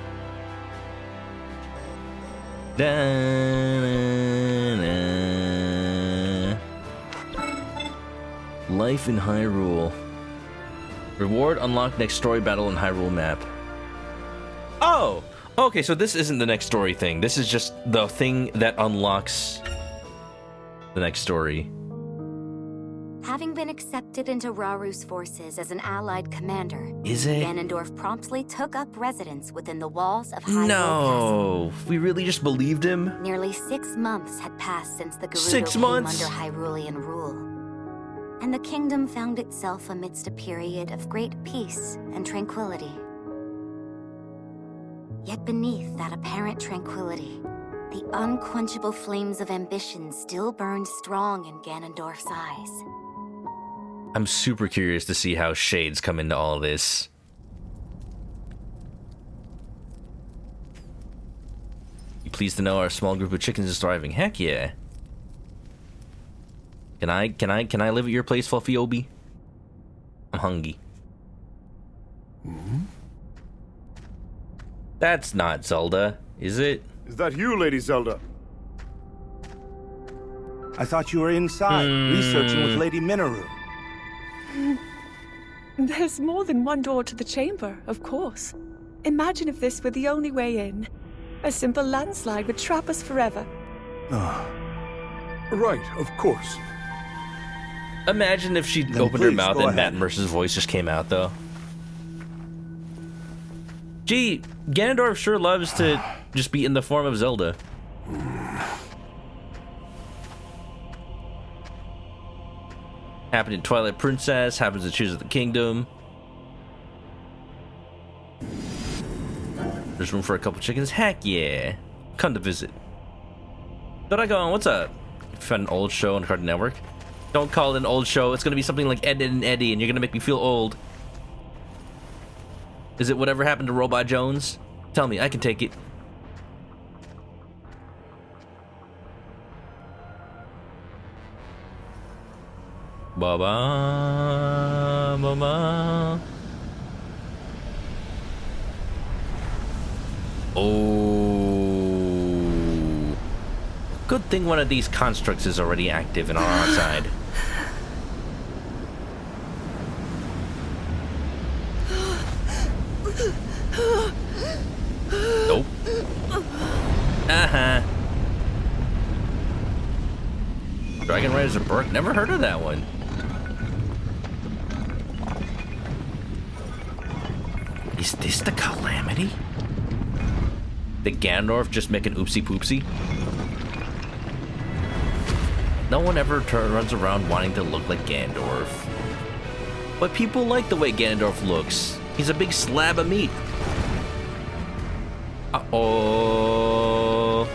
Life in Hyrule. Reward unlocked next story battle in Hyrule map. Oh! Okay, so this isn't the next story thing. This is just the thing that unlocks the next story. Having been accepted into Raru's forces as an allied commander, Is it? Ganondorf promptly took up residence within the walls of Hyrule No! We really just believed him? Castle. Nearly 6 months had passed since the Gerudo 6 came months? under Hyrulean rule, and the kingdom found itself amidst a period of great peace and tranquility. Yet beneath that apparent tranquility, the unquenchable flames of ambition still burned strong in Ganondorf's eyes. I'm super curious to see how shades come into all this. You pleased to know our small group of chickens is thriving? Heck yeah. Can I live at your place, Fluffy Obi? I'm hungry. That's not Zelda, is it? Is that you, Lady Zelda? I thought you were inside, researching with Lady Minoru. There's more than one door to the chamber, of course. Imagine if this were the only way in. A simple landslide would trap us forever. Right, of course. Imagine if she opened her mouth and Matt Mercer's voice just came out, though. Gee, Ganondorf sure loves to just be in the form of Zelda. Happened in Twilight Princess, happens in Tears of the Kingdom. There's room for a couple chickens? Heck yeah. Come to visit. Doragon, what's up? Found an old show on Cartoon Network? Don't call it an old show. It's gonna be something like Ed, Ed and Eddie, and you're gonna make me feel old. Is it Whatever Happened to Robot Jones? Tell me, I can take it. Ba-ba, ba-ba. Oh. Good thing one of these constructs is already active and on our side. Nope. Uh-huh. Dragon Riders of Berk? Never heard of that one. Is this the Calamity? Did Ganondorf just make an oopsie poopsie? No one ever runs around wanting to look like Ganondorf. But people like the way Ganondorf looks. He's a big slab of meat. Uh-oh.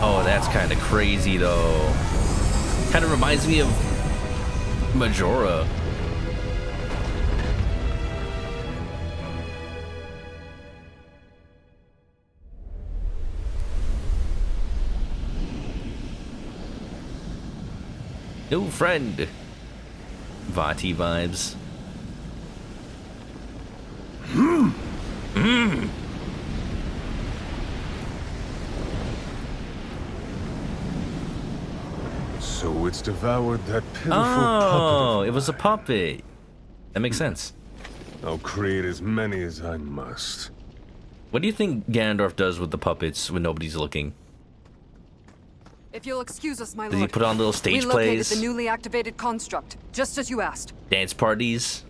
Oh, that's kind of crazy, though. Kind of reminds me of Majora. New friend. Vati vibes. So it's devoured that pitiful puppet. It was a puppet. That makes sense. I'll create as many as I must. What do you think Ganondorf does with the puppets when nobody's looking? If you'll excuse us, my lord. Does he put on little stage we located plays? the newly activated construct, just as you asked. Dance parties?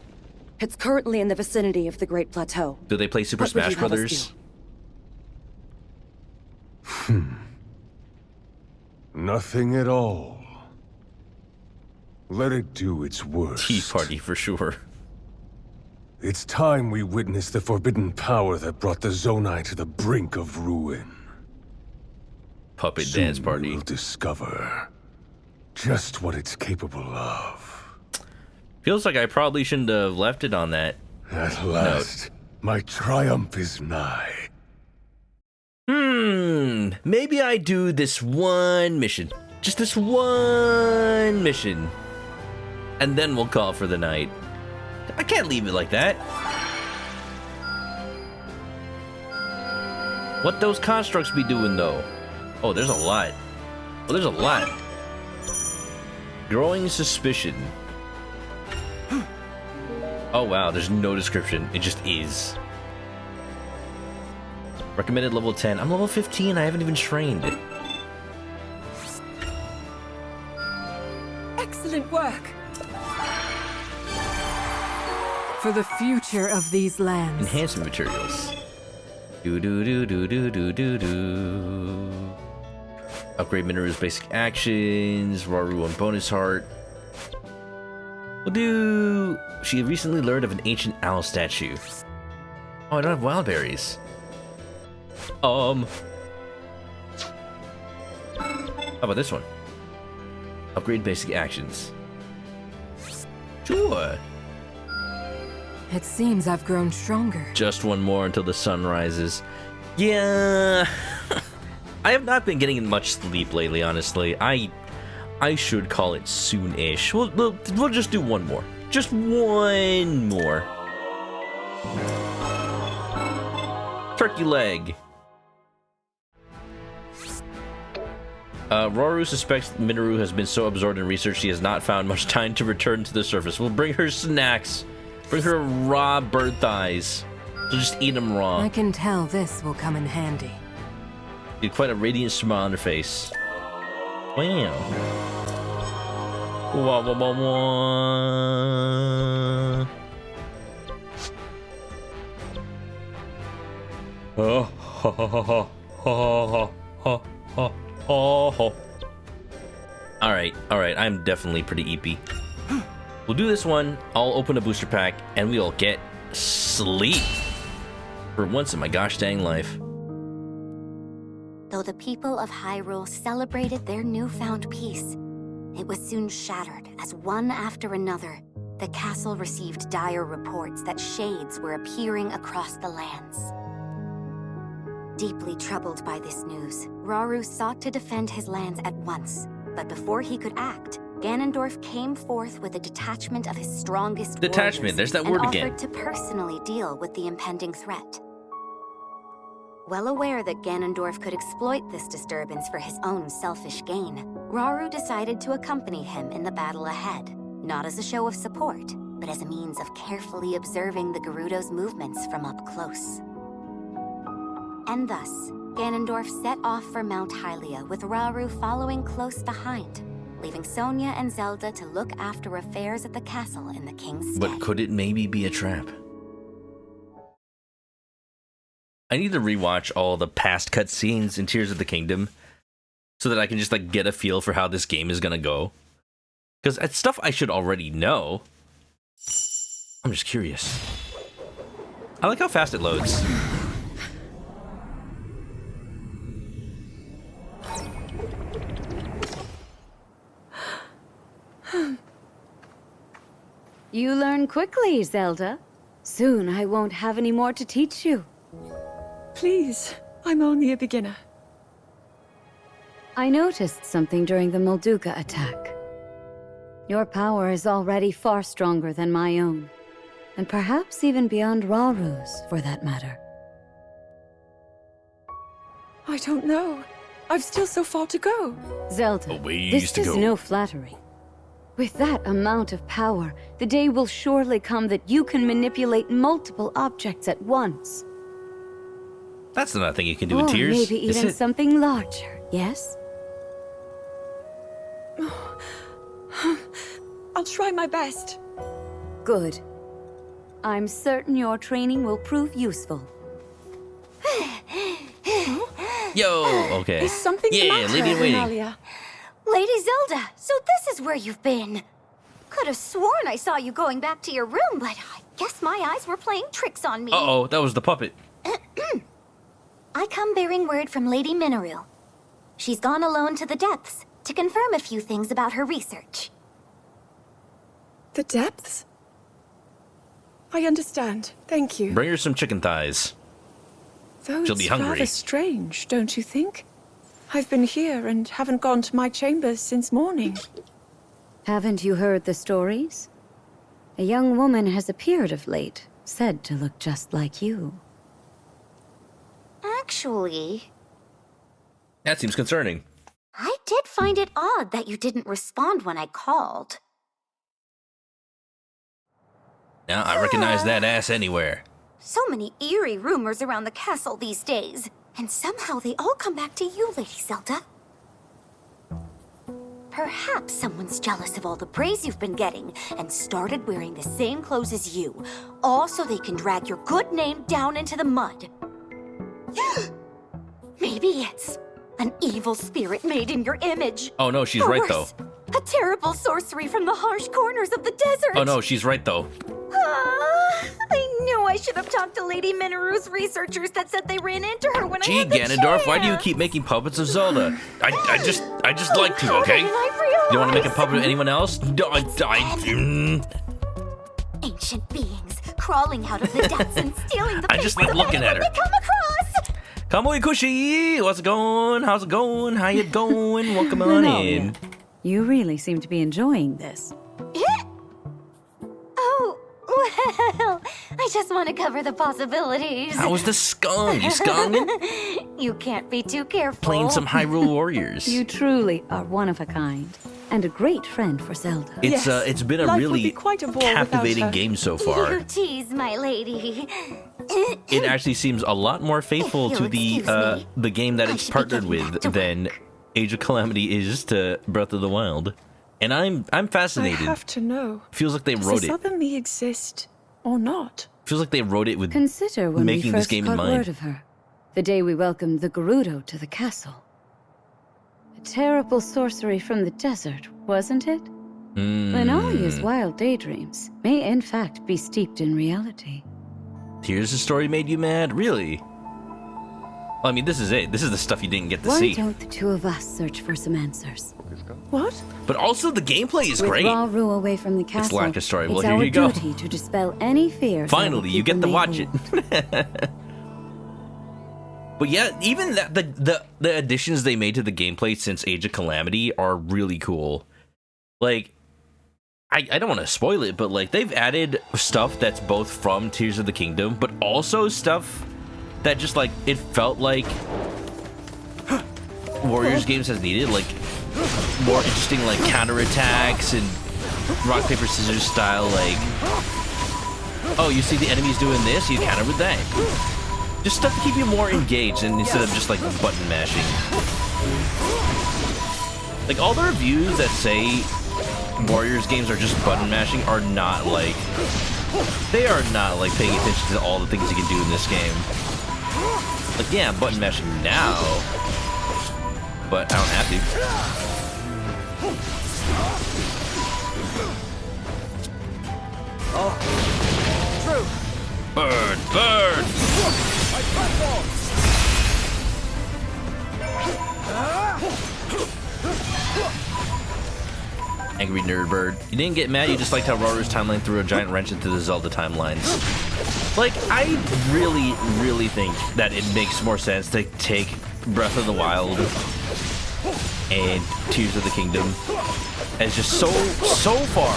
It's currently in the vicinity of the Great Plateau. Do they play Super What would Smash you have us Brothers? Nothing at all. Let it do its worst. Tea party for sure. It's time we witness the forbidden power that brought the Zonai to the brink of ruin. Puppet Soon dance party. We'll discover just what it's capable of. Feels like I probably shouldn't have left it on that. At last, my triumph is nigh. Maybe I do this one mission. Just this one mission. And then we'll call for the night. I can't leave it like that. What those constructs be doing, though? Oh, there's a lot. Oh, there's a lot. Growing suspicion. Oh, wow, there's no description. It just is. Recommended level 10. I'm level 15. I haven't even trained. Excellent work. For the future of these lands. Enhancement materials. Do. Upgrade Minoru's basic actions. Rauru on bonus heart. We'll do. She recently learned of an ancient owl statue. Oh, I don't have wild berries. How about this one? Upgrade basic actions. Sure. It seems I've grown stronger. Just one more until the sun rises. Yeah. I have not been getting much sleep lately, honestly. I should call it soon-ish. We'll just do one more. Just one more. Turkey leg. Rauru suspects Minoru has been so absorbed in research she has not found much time to return to the surface. We'll bring her snacks. Bring her raw bird thighs. So just eat them raw. I can tell this will come in handy. Get quite a radiant smile on her face. Wow. Wah, wah, wah, wah. Alright, I'm definitely pretty eepy. We'll do this one, I'll open a booster pack, and we'll get sleep. For once in my gosh dang life. Though the people of Hyrule celebrated their newfound peace, it was soon shattered as one after another, the castle received dire reports that shades were appearing across the lands. Deeply troubled by this news, Rauru sought to defend his lands at once. But before he could act, Ganondorf came forth with a detachment of his strongest Detachment, there's that word and again. offered to personally deal with the impending threat. Well aware that Ganondorf could exploit this disturbance for his own selfish gain, Rauru decided to accompany him in the battle ahead, not as a show of support, but as a means of carefully observing the Gerudo's movements from up close. And thus, Ganondorf set off for Mount Hylia with Rauru following close behind, leaving Sonia and Zelda to look after affairs at the castle in the king's stead. But could it maybe be a trap? I need to rewatch all the past cutscenes in Tears of the Kingdom so that I can just like get a feel for how this game is gonna go. Because it's stuff I should already know. I'm just curious. I like how fast it loads. You learn quickly, Zelda. Soon I won't have any more to teach you. Please, I'm only a beginner. I noticed something during the Molduga attack. Your power is already far stronger than my own, and perhaps even beyond Rauru's, for that matter. I don't know. I've still so far to go. Zelda, this is no flattery. With that amount of power, the day will surely come that you can manipulate multiple objects at once. That's not a thing you can do Or in Tears, maybe is even it? something larger, yes? I'll try my best. Good. I'm certain your training will prove useful. Yo, okay. Is something the Yeah, matter, lady in waiting. Analia? Lady Zelda, so this is where you've been. Could have sworn I saw you going back to your room, but I guess my eyes were playing tricks on me. Uh-oh, that was the puppet. I come bearing word from Lady Minoru. She's gone alone to the depths to confirm a few things about her research. The depths? I understand. Thank you. Bring her some chicken thighs. Though She'll be it's hungry. rather strange, don't you think? I've been here and haven't gone to my chambers since morning. Haven't you heard the stories? A young woman has appeared of late, said to look just like you. Actually, That seems concerning. I did find it odd that you didn't respond when I called. Now I recognize that ass anywhere. So many eerie rumors around the castle these days, and somehow they all come back to you, Lady Zelda. Perhaps someone's jealous of all the praise you've been getting and started wearing the same clothes as you, all so they can drag your good name down into the mud. Maybe it's an evil spirit made in your image. Oh no, she's Or right though. worse, a terrible sorcery from the harsh corners of the desert. Oh no, she's right though. I knew I should have talked to Lady Minoru's researchers that said they ran into her when Gee, I had the Ganondorf, why do you chance. keep making puppets of Zelda? I just like to, How okay? didn't I You want to make a realize? puppet of anyone else? Ancient beings crawling out of the depths and stealing the I just faces like of looking at anyone her. they come across. Kamui Kushi, what's it going? How's it going? How you going? Welcome on in. You really seem to be enjoying this. Oh, well, I just want to cover the possibilities. How was the skung? You skung? You can't be too careful. Playing some Hyrule Warriors. You truly are one of a kind, and a great friend for Zelda. It's been a Life would really be quite a bore without captivating her. game so far. You tease, my lady. It actually seems a lot more faithful to the game that it's partnered with than Age of Calamity is to Breath of the Wild. And I'm fascinated. I have to know. Feels like they Does wrote the it. suddenly exist or not? Feels like they wrote it with Consider when we making this first game in caught mind. word of her. The day we welcomed the Gerudo to the castle. A terrible sorcery from the desert, wasn't it? Manalia's wild daydreams may in fact be steeped in reality. Here's the story made you mad? Really? Well, I mean, this is it. This is the stuff you didn't get to Why see. don't the two of us search for some answers? What? But also, the gameplay is With great. Rauru away from the castle, lack of story. Well, it's here our you go. duty to dispel any fears. Finally, you get to watch it. But yeah, even that the additions they made to the gameplay since Age of Calamity are really cool. Like, I don't want to spoil it, but like they've added stuff that's both from Tears of the Kingdom, but also stuff that just like it felt like Warriors games has needed, like more interesting like counterattacks and rock paper scissors style, like, oh, you see the enemies doing this, you counter with that. Just stuff to keep you more engaged and instead of just like button mashing. Like all the reviews that say Warriors games are just button mashing are not like, they are not like paying attention to all the things you can do in this game. Like, yeah, I'm button mashing now, but I don't have to. Oh, true. Burn, burn! My platform. Angry Nerdbird. You didn't get mad, you just liked how Roru's timeline threw a giant wrench into the Zelda timelines. Like, I really, really think that it makes more sense to take Breath of the Wild and Tears of the Kingdom as just so far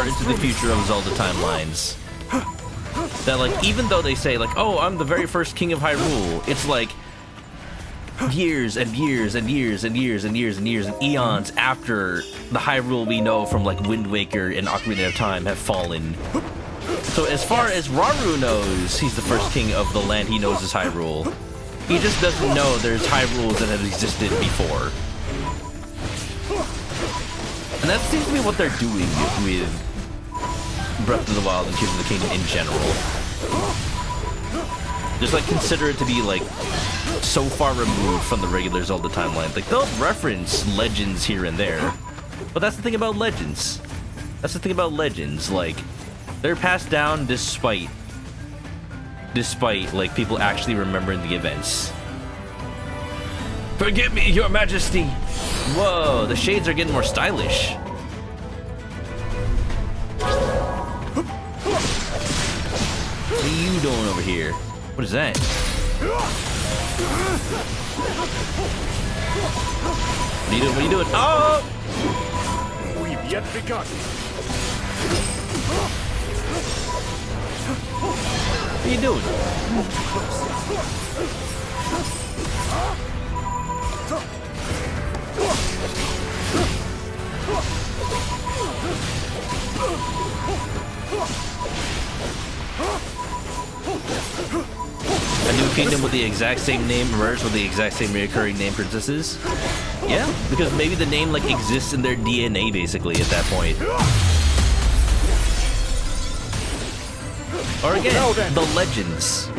into the future of Zelda timelines. That, like, even though they say, like, oh, I'm the very first king of Hyrule, it's like years and years and years and years and years and years and eons after the Hyrule we know from, like, Wind Waker and Ocarina of Time have fallen. So as far as Rauru knows, he's the first king of the land he knows is Hyrule. He just doesn't know there's Hyrules that have existed before. And that seems to be what they're doing with Breath of the Wild and Tears of the Kingdom in general. Just like consider it to be like so far removed from the regular Zelda timeline. Like they'll reference legends here and there, but that's the thing about legends. That's the thing about legends. Like they're passed down despite like people actually remembering the events. Forgive me, Your Majesty. Whoa, the shades are getting more stylish. What are you doing over here? What is that? What are you doing? What are you doing? Oh! We've yet begun. What are you doing? A new kingdom with the exact same name emerged with the exact same recurring name princesses? Yeah, because maybe the name like exists in their DNA basically at that point. Or again, the legends.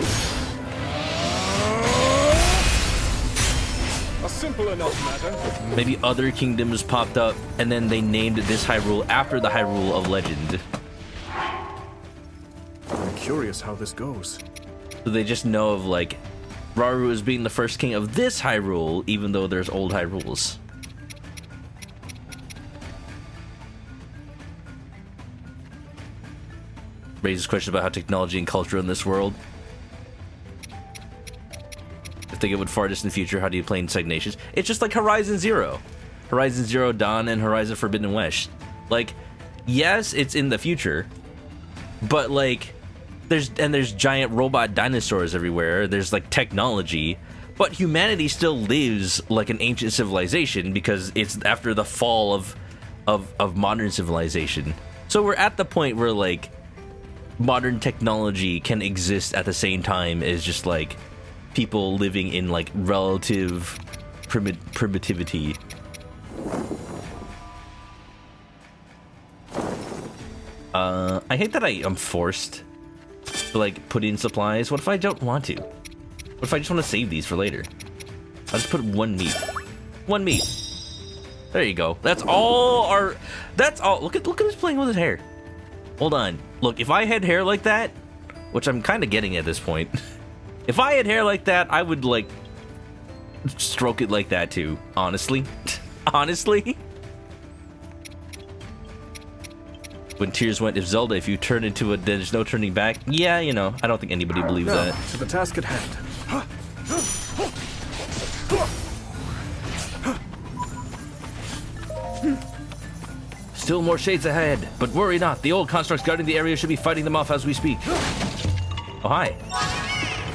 A simple enough matter. Maybe other kingdoms popped up and then they named this Hyrule after the Hyrule of legend. I'm curious how this goes. So they just know of like Rauru as being the first king of this Hyrule, even though there's old Hyrules. Raises questions about how technology and culture in this world. If they get would farthest in the future, how do you play in Stagnations? It's just like Horizon Zero. Horizon Zero Dawn and Horizon Forbidden West. Like, yes, it's in the future, but like there's giant robot dinosaurs everywhere. There's like technology, but humanity still lives like an ancient civilization because it's after the fall of modern civilization. So we're at the point where like modern technology can exist at the same time as just like people living in like relative primitivity. I hate that I am forced to like put in supplies. What if I don't want to? What if I just want to save these for later? I'll just put one meat. One meat. There you go. That's all that's all. Look at us playing with his hair. Hold on. Look, if I had hair like that, which I'm kind of getting at this point, if I had hair like that, I would like stroke it like that too, honestly. Honestly. When Tears went, if you turn into a, there's no turning back. Yeah, you know, I don't think anybody believes that. To the task at hand. Still more shades ahead, but worry not. The old constructs guarding the area should be fighting them off as we speak. Oh, hi.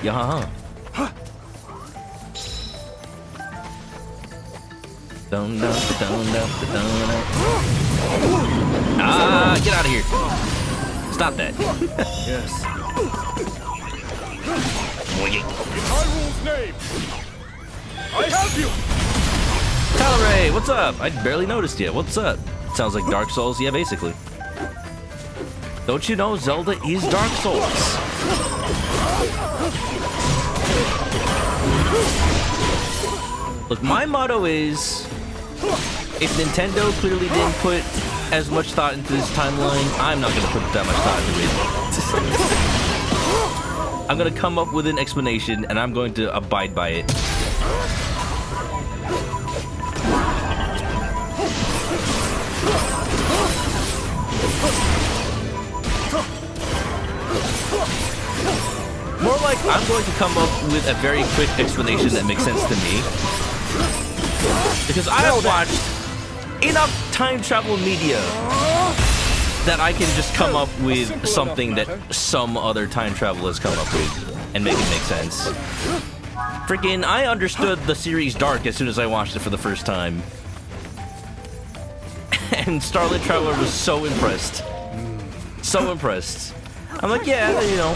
Yeah. Ah, get out of here. Stop that. Yes. In Hyrule's name, I have you! Talaray, what's up? I barely noticed you. What's up? Sounds like Dark Souls. Yeah, basically. Don't you know Zelda is Dark Souls? Look, my motto is, if Nintendo clearly didn't put as much thought into this timeline, I'm not going to put that much thought into it. I'm going to come up with an explanation, and I'm going to abide by it. More like I'm going to come up with a very quick explanation that makes sense to me. Because I have watched enough time travel media that I can just come up with something that some other time travel has come up with and make it make sense. Freaking, I understood the series Dark as soon as I watched it for the first time. And Starlit Traveler was so impressed. So impressed. I'm like, yeah, you know,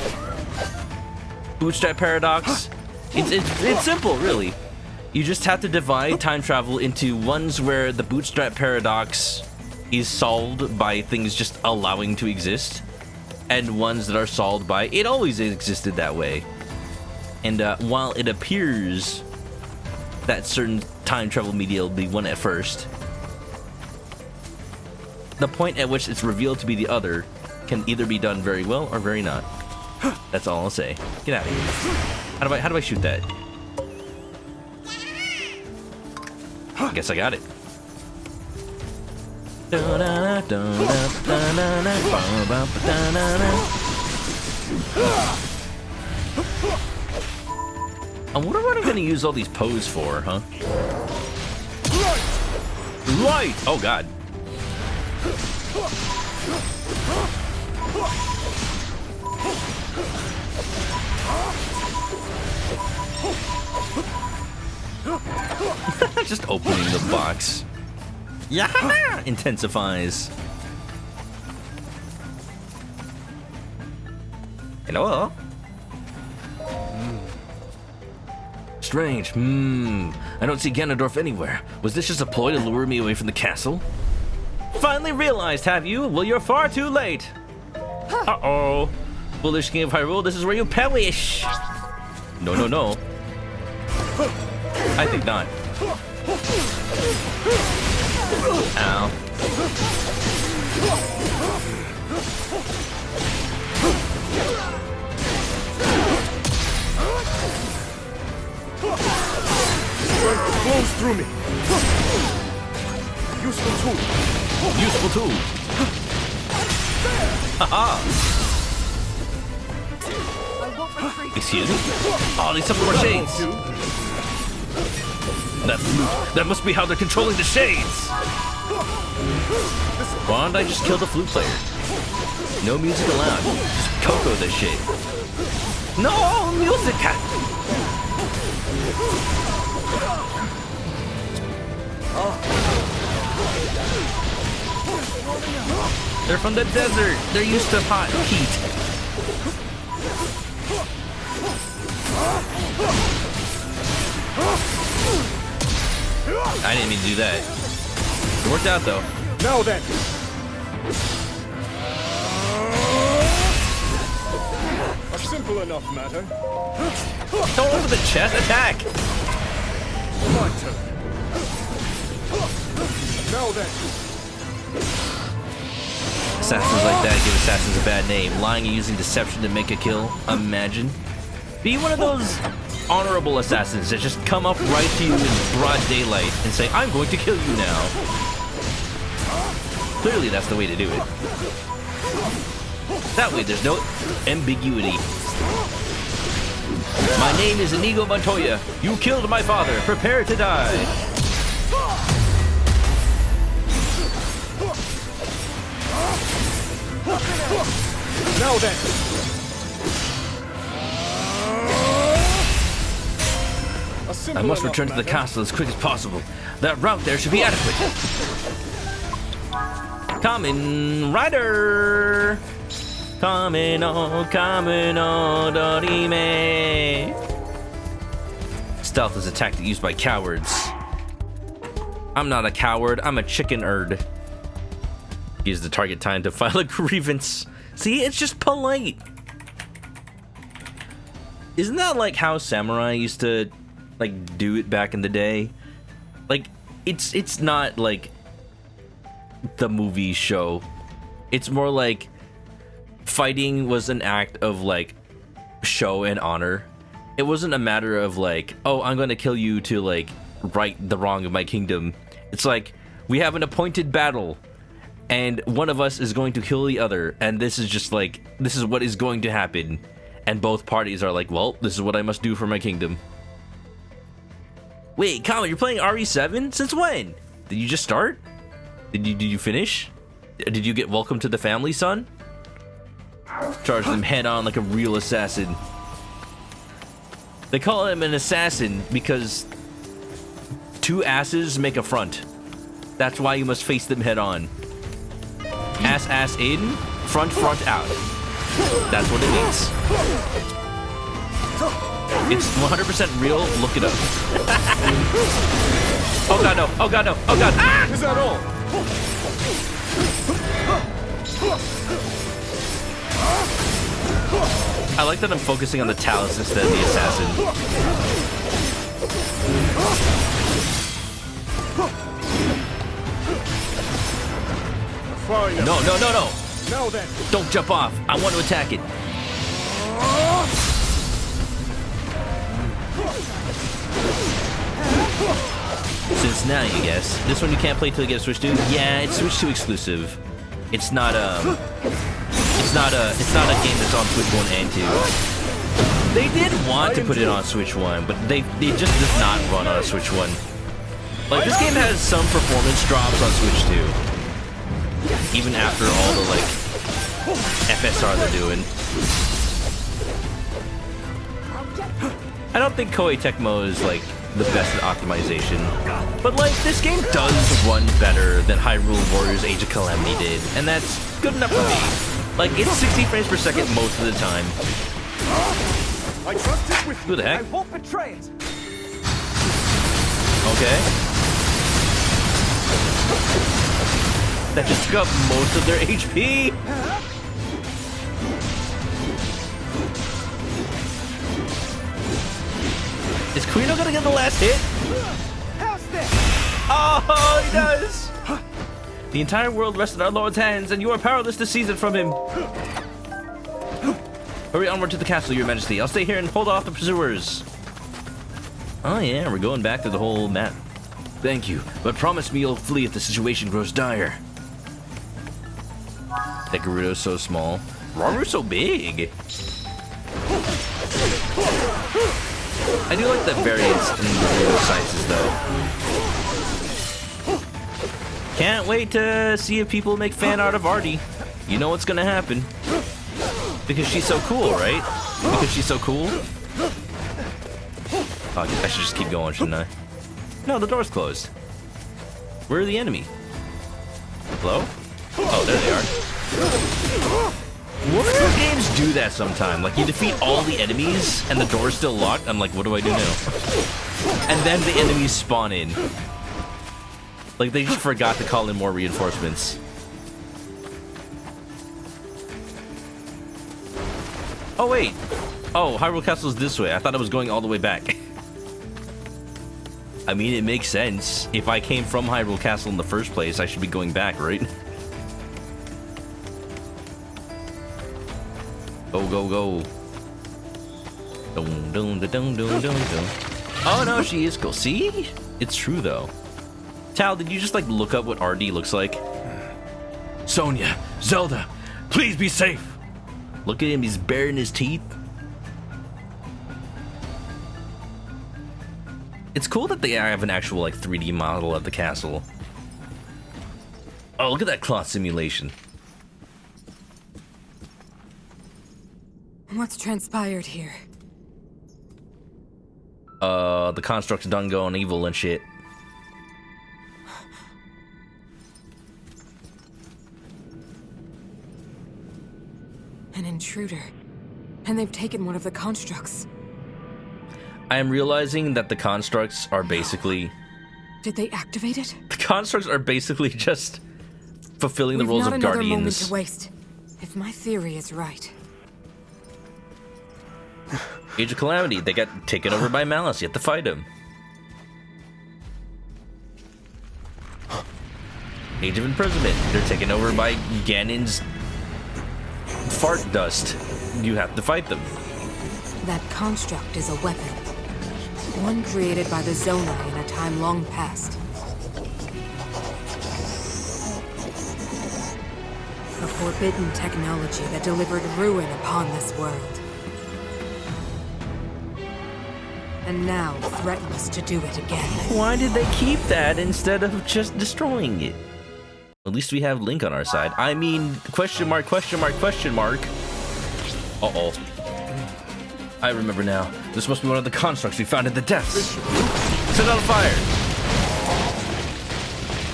Bootstrap Paradox. It's simple, really. You just have to divide time travel into ones where the Bootstrap Paradox is solved by things just allowing to exist, and ones that are solved by it always existed that way. And while it appears that certain time travel media will be one at first, the point at which it's revealed to be the other can either be done very well or very not. That's all I'll say. Get out of here. How do I shoot that? I guess I got it. I wonder what I'm gonna use all these poses for, huh? Light! Oh god. Just opening the box. Yeah, intensifies. Hello. Strange. I don't see Ganondorf anywhere. Was this just a ploy to lure me away from the castle? Finally realized, have you? Well, you're far too late. Uh-oh. Foolish King of Hyrule, this is where you perish. No, no, no. I think not. Ow. Flows through me. Useful tool. Useful tool. Haha. Excuse me? Oh, they have some more shades. That flute. That must be how they're controlling the shades. Why don't I just kill the flute player? No music allowed. Just Coco this shit. No music. They're from the desert. They're used to hot heat. I didn't mean to do that. It worked out though. Now then. A simple enough matter. Don't open the chest. Attack. My turn. Now then. Assassins like that give assassins a bad name. Lying and using deception to make a kill. Imagine. Be one of those honorable assassins that just come up right to you in broad daylight and say, I'm going to kill you now. Clearly that's the way to do it. That way there's no ambiguity. My name is Inigo Montoya. You killed my father. Prepare to die. Now then. I must return to the castle as quick as possible. That route there should be adequate. Kamen Rider! Kamen Dorime! Stealth is a tactic used by cowards. I'm not a coward, I'm a chicken-erd. Use the target time to file a grievance. See, it's just polite. Isn't that like how samurai used to like do it back in the day? Like it's not like the movie show. It's more like fighting was an act of like show and honor. It wasn't a matter of like, oh, I'm going to kill you to like right the wrong of my kingdom. It's like we have an appointed battle and one of us is going to kill the other, and this is just like, this is what is going to happen. And both parties are like, well, this is what I must do for my kingdom. Wait, Colin, you're playing RE7? Since when? Did you just start? Did you finish? Did you get welcome to the family, son? Charge them head on like a real assassin. They call him an assassin because two asses make a front. That's why you must face them head on. Ass in, front out. That's what it means. It's 100% real. Look it up. Oh god no! Oh god no! Oh god! Ah! Is that all? I like that I'm focusing on the talents instead of the assassin. No! Now then. Don't jump off. I want to attack it. Since now, you guess. This one you can't play till you get a Switch 2? Yeah, it's Switch 2 exclusive. It's not a game that's on Switch 1 and 2. They did want to put it on Switch 1, but they just does not run on a Switch 1. Like, this game has some performance drops on Switch 2. Even after all the, like, FSR they're doing. I don't think Koei Tecmo is, like, the best at optimization. But, like, this game does run better than Hyrule Warriors Age of Calamity did, and that's good enough for me. Like, it's 60 frames per second most of the time. I trust it with Who the heck? I won't betray it. Okay. That just took up most of their HP. Is Quino gonna get the last hit? Oh, he does! The entire world rests in our Lord's hands, and you are powerless to seize it from him. Hurry onward to the castle, Your Majesty. I'll stay here and hold off the pursuers. Oh yeah, we're going back to the whole map. Thank you, but promise me you'll flee if the situation grows dire. That Gerudo's so small. Raru's so big. I do like the variance in Gerudo sizes, though. Can't wait to see if people make fan art of Artie. You know what's gonna happen. Because she's so cool, right? Because she's so cool? Oh, I should just keep going, shouldn't I? No, the door's closed. Where are the enemy? Hello? Oh, there they are. Warrior games do that sometime. Like, you defeat all the enemies and the door's still locked. I'm like, what do I do now? And then the enemies spawn in. Like, they just forgot to call in more reinforcements. Oh, wait. Oh, Hyrule Castle's this way. I thought it was going all the way back. I mean, it makes sense. If I came from Hyrule Castle in the first place, I should be going back, right? Go, go, go. Dun, dun, dun, dun, dun, dun. Oh, no, she is cool. See? It's true, though. Tal, did you just, like, look up what RD looks like? Sonia, Zelda, please be safe. Look at him, he's baring his teeth. It's cool that they have an actual, like, 3D model of the castle. Oh, look at that cloth simulation. What's transpired here? The construct's done going evil and shit. An intruder. And they've taken one of the constructs. I am realizing that the constructs are basically... Did they activate it? The constructs are basically just fulfilling the We've roles not of another moment guardians. to waste. If my theory is right. Age of Calamity, they got taken over by Malice. You have to fight him. Age of Imprisonment, they're taken over by Ganon's fart dust. You have to fight them. That construct is a weapon. One created by the Zonai in a time long past. A forbidden technology that delivered ruin upon this world. And now threatens to do it again. Why did they keep that instead of just destroying it? At least we have Link on our side. I mean, question mark, question mark, question mark. Uh-oh. I remember now. This must be one of the constructs we found in the depths. Set on fire!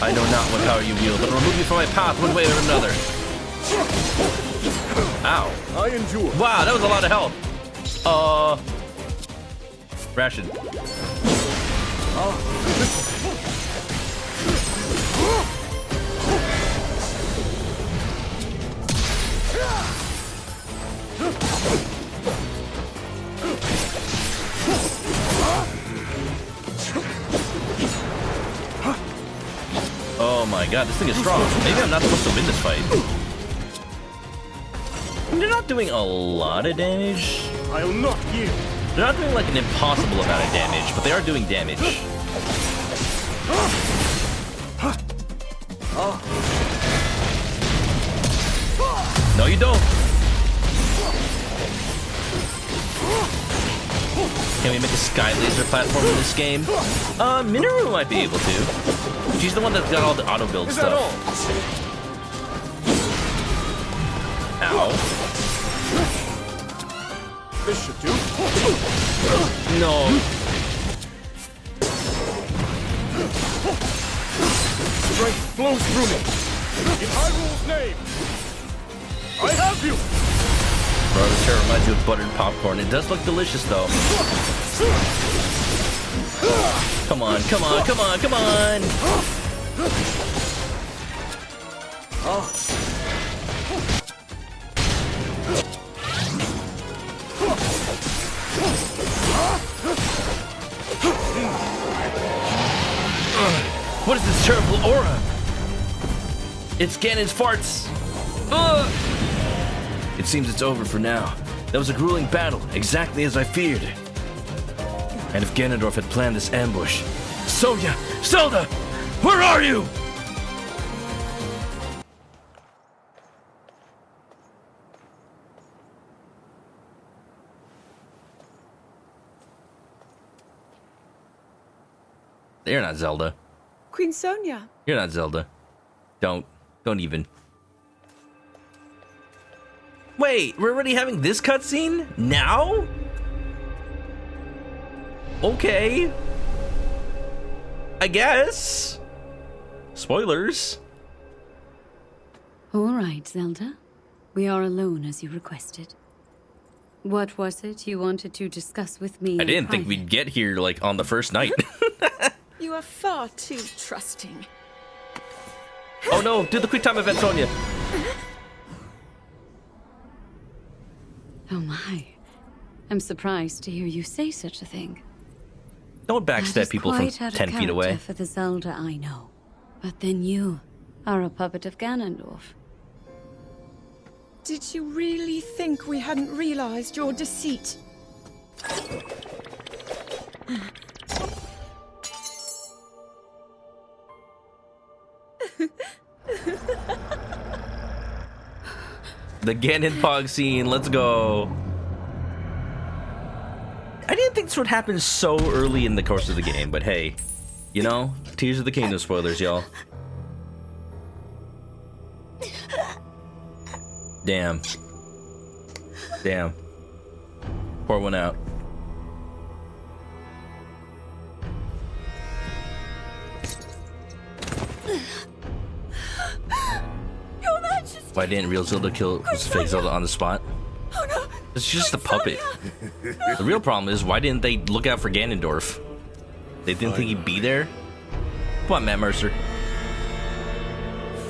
I know not what power you wield, but remove you from my path one way or another. Ow. I endure. Wow, that was a lot of health. Ration. Oh my god, this thing is strong. Maybe I'm not supposed to win this fight. They're not doing a lot of damage. I'll not yield. They're not doing like an impossible amount of damage, but they are doing damage. No, you don't. Can we make a sky laser platform in this game? Minoru might be able to. She's the one that's got all the auto build stuff. Ow. This should do. No. Strength flows through me. In Hyrule's name. I have you. Bro, this hair reminds you of buttered popcorn. It does look delicious, though. Come on, come on, come on, come on! What is this terrible aura? It's Ganon's farts! It seems it's over for now. That was a grueling battle, exactly as I feared. And if Ganondorf had planned this ambush... Sonya! Zelda! Where are you? You're not Zelda. Queen Sonya. You're not Zelda. Don't even. Wait, we're already having this cutscene? Now? Okay. I guess. Spoilers. All right, Zelda. We are alone as you requested. What was it you wanted to discuss with me? I didn't think we'd get here, like, on the first night. You are far too trusting. Oh no, do the quick time event, Sonya. Oh my. I'm surprised to hear you say such a thing. Don't backstab people from Quite out of 10 feet away. character for the Zelda I know. But then you are a puppet of Ganondorf. Did you really think we hadn't realized your deceit? The Ganon Pog scene, let's go. I didn't think this would happen so early in the course of the game, but hey, you know, Tears of the Kingdom spoilers, y'all. Damn. Damn. Pour one out. Your Majesty! Why didn't real Zelda kill fake Zelda on the spot? Oh no! It's just a puppet. The real problem is, why didn't they look out for Ganondorf? They didn't think he'd be there? Come on, Matt Mercer.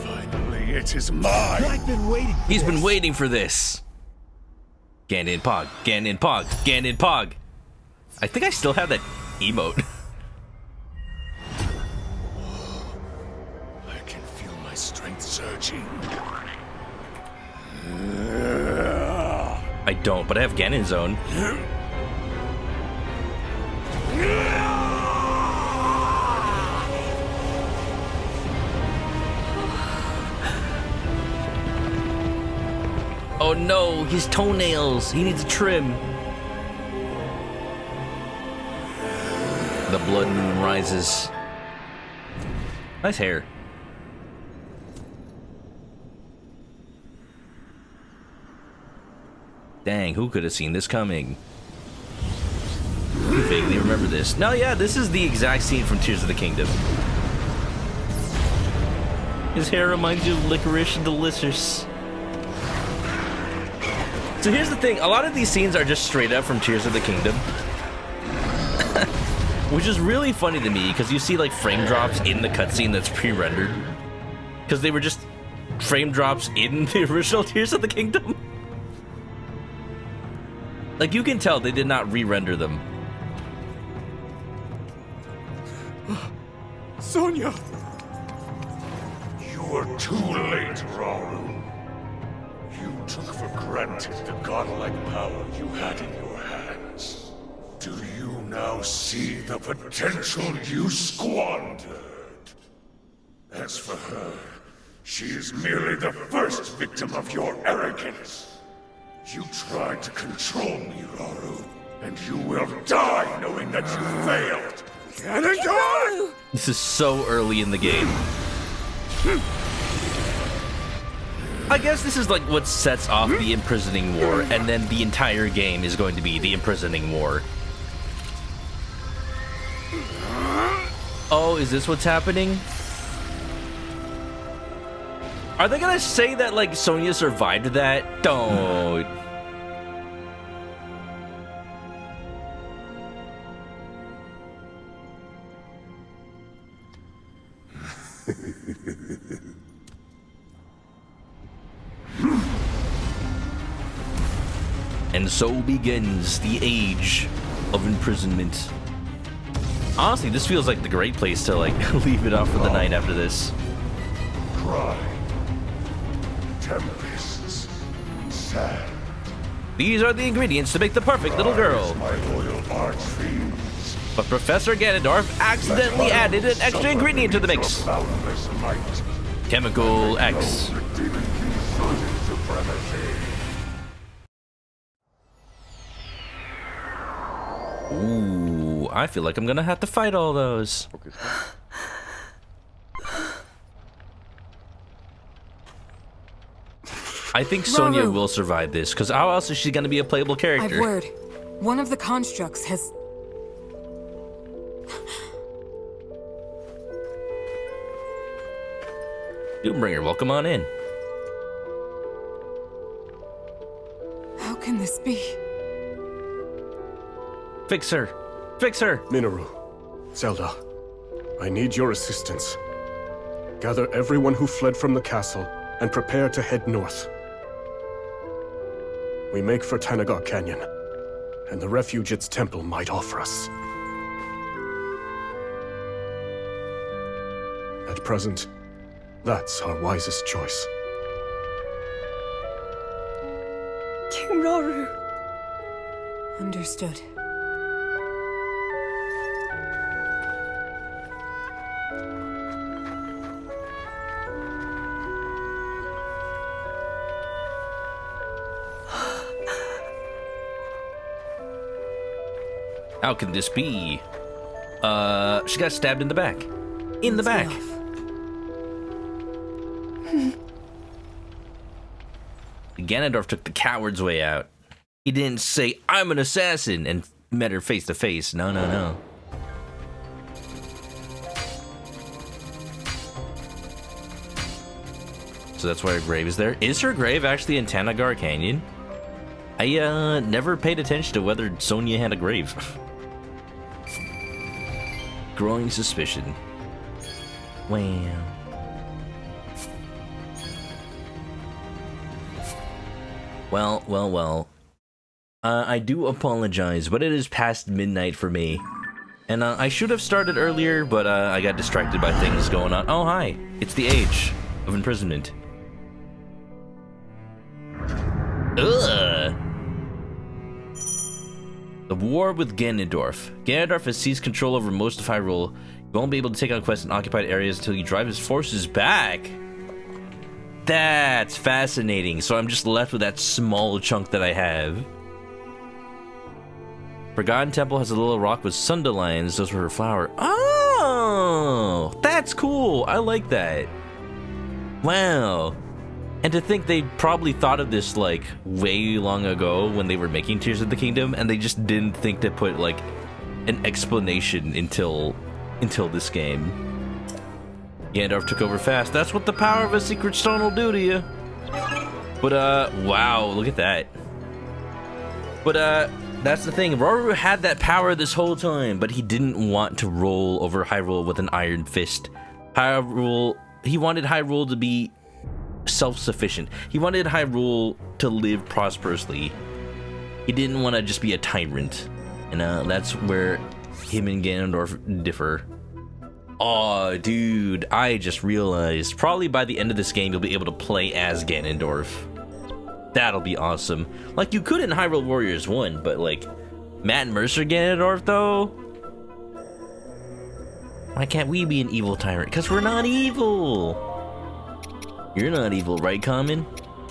Finally, it is mine. I've been waiting for He's been waiting for this. Ganon Pog, Ganon Pog, Ganon Pog. I think I still have that emote. I can feel my strength surging. I don't, but I have Ganon Zone. Oh no, his toenails. He needs a trim. The blood moon rises. Nice hair. Dang, who could have seen this coming? You vaguely remember this. No, yeah, this is the exact scene from Tears of the Kingdom. His hair reminds you of licorice and delicious. So here's the thing, a lot of these scenes are just straight up from Tears of the Kingdom. Which is really funny to me, because you see like frame drops in the cutscene that's pre-rendered. Because they were just frame drops in the original Tears of the Kingdom. Like, you can tell they did not re-render them. Sonia! You were too late, Rauru. You took for granted the godlike power you had in your hands. Do you now see the potential you squandered? As for her, she is merely the first victim of your arrogance. You tried to control me, Rauru, and you will die knowing that you failed. Ganondorf! This is so early in the game. I guess this is like what sets off the Imprisoning War, and then the entire game is going to be the Imprisoning War. Oh, is this what's happening? Are they gonna say that, like, Sonya survived that? Don't. And so begins the age of imprisonment. Honestly, this feels like the great place to, like, leave it off for the night after this. Cry. Tempests. Sad. These are the ingredients to make the perfect little girl. My loyal archfiends. But Professor Ganondorf accidentally added an extra ingredient to the mix. Chemical X. Ooh, I feel like I'm gonna have to fight all those. I think Sonya will survive this, because how else is she gonna be a playable character? I've word. One of the constructs has... Doombringer, welcome on in. How can this be? Fix her. Fix her. Minoru, Zelda, I need your assistance. Gather everyone who fled from the castle and prepare to head north. We make for Tanaga Canyon, and the refuge its temple might offer us. At present, that's our wisest choice. King Rauru. Understood. How can this be? She got stabbed in the back. In the back. Ganondorf took the coward's way out. He didn't say, I'm an assassin, and met her face to face. No, no, no. So that's why her grave is there. Is her grave actually in Tanagar Canyon? I never paid attention to whether Sonya had a grave. Growing suspicion. Wow. Well. I do apologize, but it is past midnight for me. And I should have started earlier, but I got distracted by things going on. Oh, hi. It's the age of imprisonment. Ugh. The war with Ganondorf. Ganondorf has seized control over most of Hyrule. You won't be able to take on quests in occupied areas until you drive his forces back. That's fascinating. So I'm just left with that small chunk that I have. Forgotten Temple has a little rock with sundelions. Those were her flower. Oh, that's cool. I like that. Wow. And to think they probably thought of this like way long ago when they were making Tears of the Kingdom, and they just didn't think to put like an explanation until this game. Ganondorf took over fast. That's what the power of a secret stone will do to you. But wow, look at that. But that's the thing. Roru had that power this whole time, but he didn't want to rule over Hyrule with an iron fist. He wanted Hyrule to be self-sufficient. He wanted Hyrule to live prosperously. He didn't want to just be a tyrant. And that's where him and Ganondorf differ. Oh, dude, I just realized probably by the end of this game you'll be able to play as Ganondorf. That'll be awesome. Like you could in Hyrule Warriors 1, but like Matt Mercer Ganondorf though? Why can't we be an evil tyrant? Because we're not evil. You're not evil, right, Common?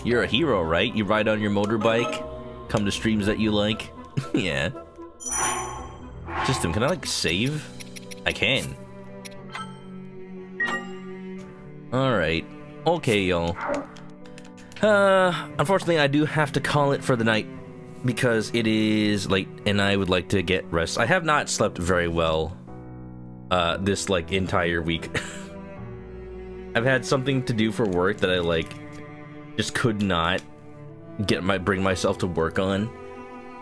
You're a hero, right? You ride on your motorbike, come to streams that you like. Yeah. System, can I like save? I can. Alright. Okay, y'all. Unfortunately, I do have to call it for the night because it is late and I would like to get rest. I have not slept very well this like entire week. I've had something to do for work that I like just could not bring myself to work on,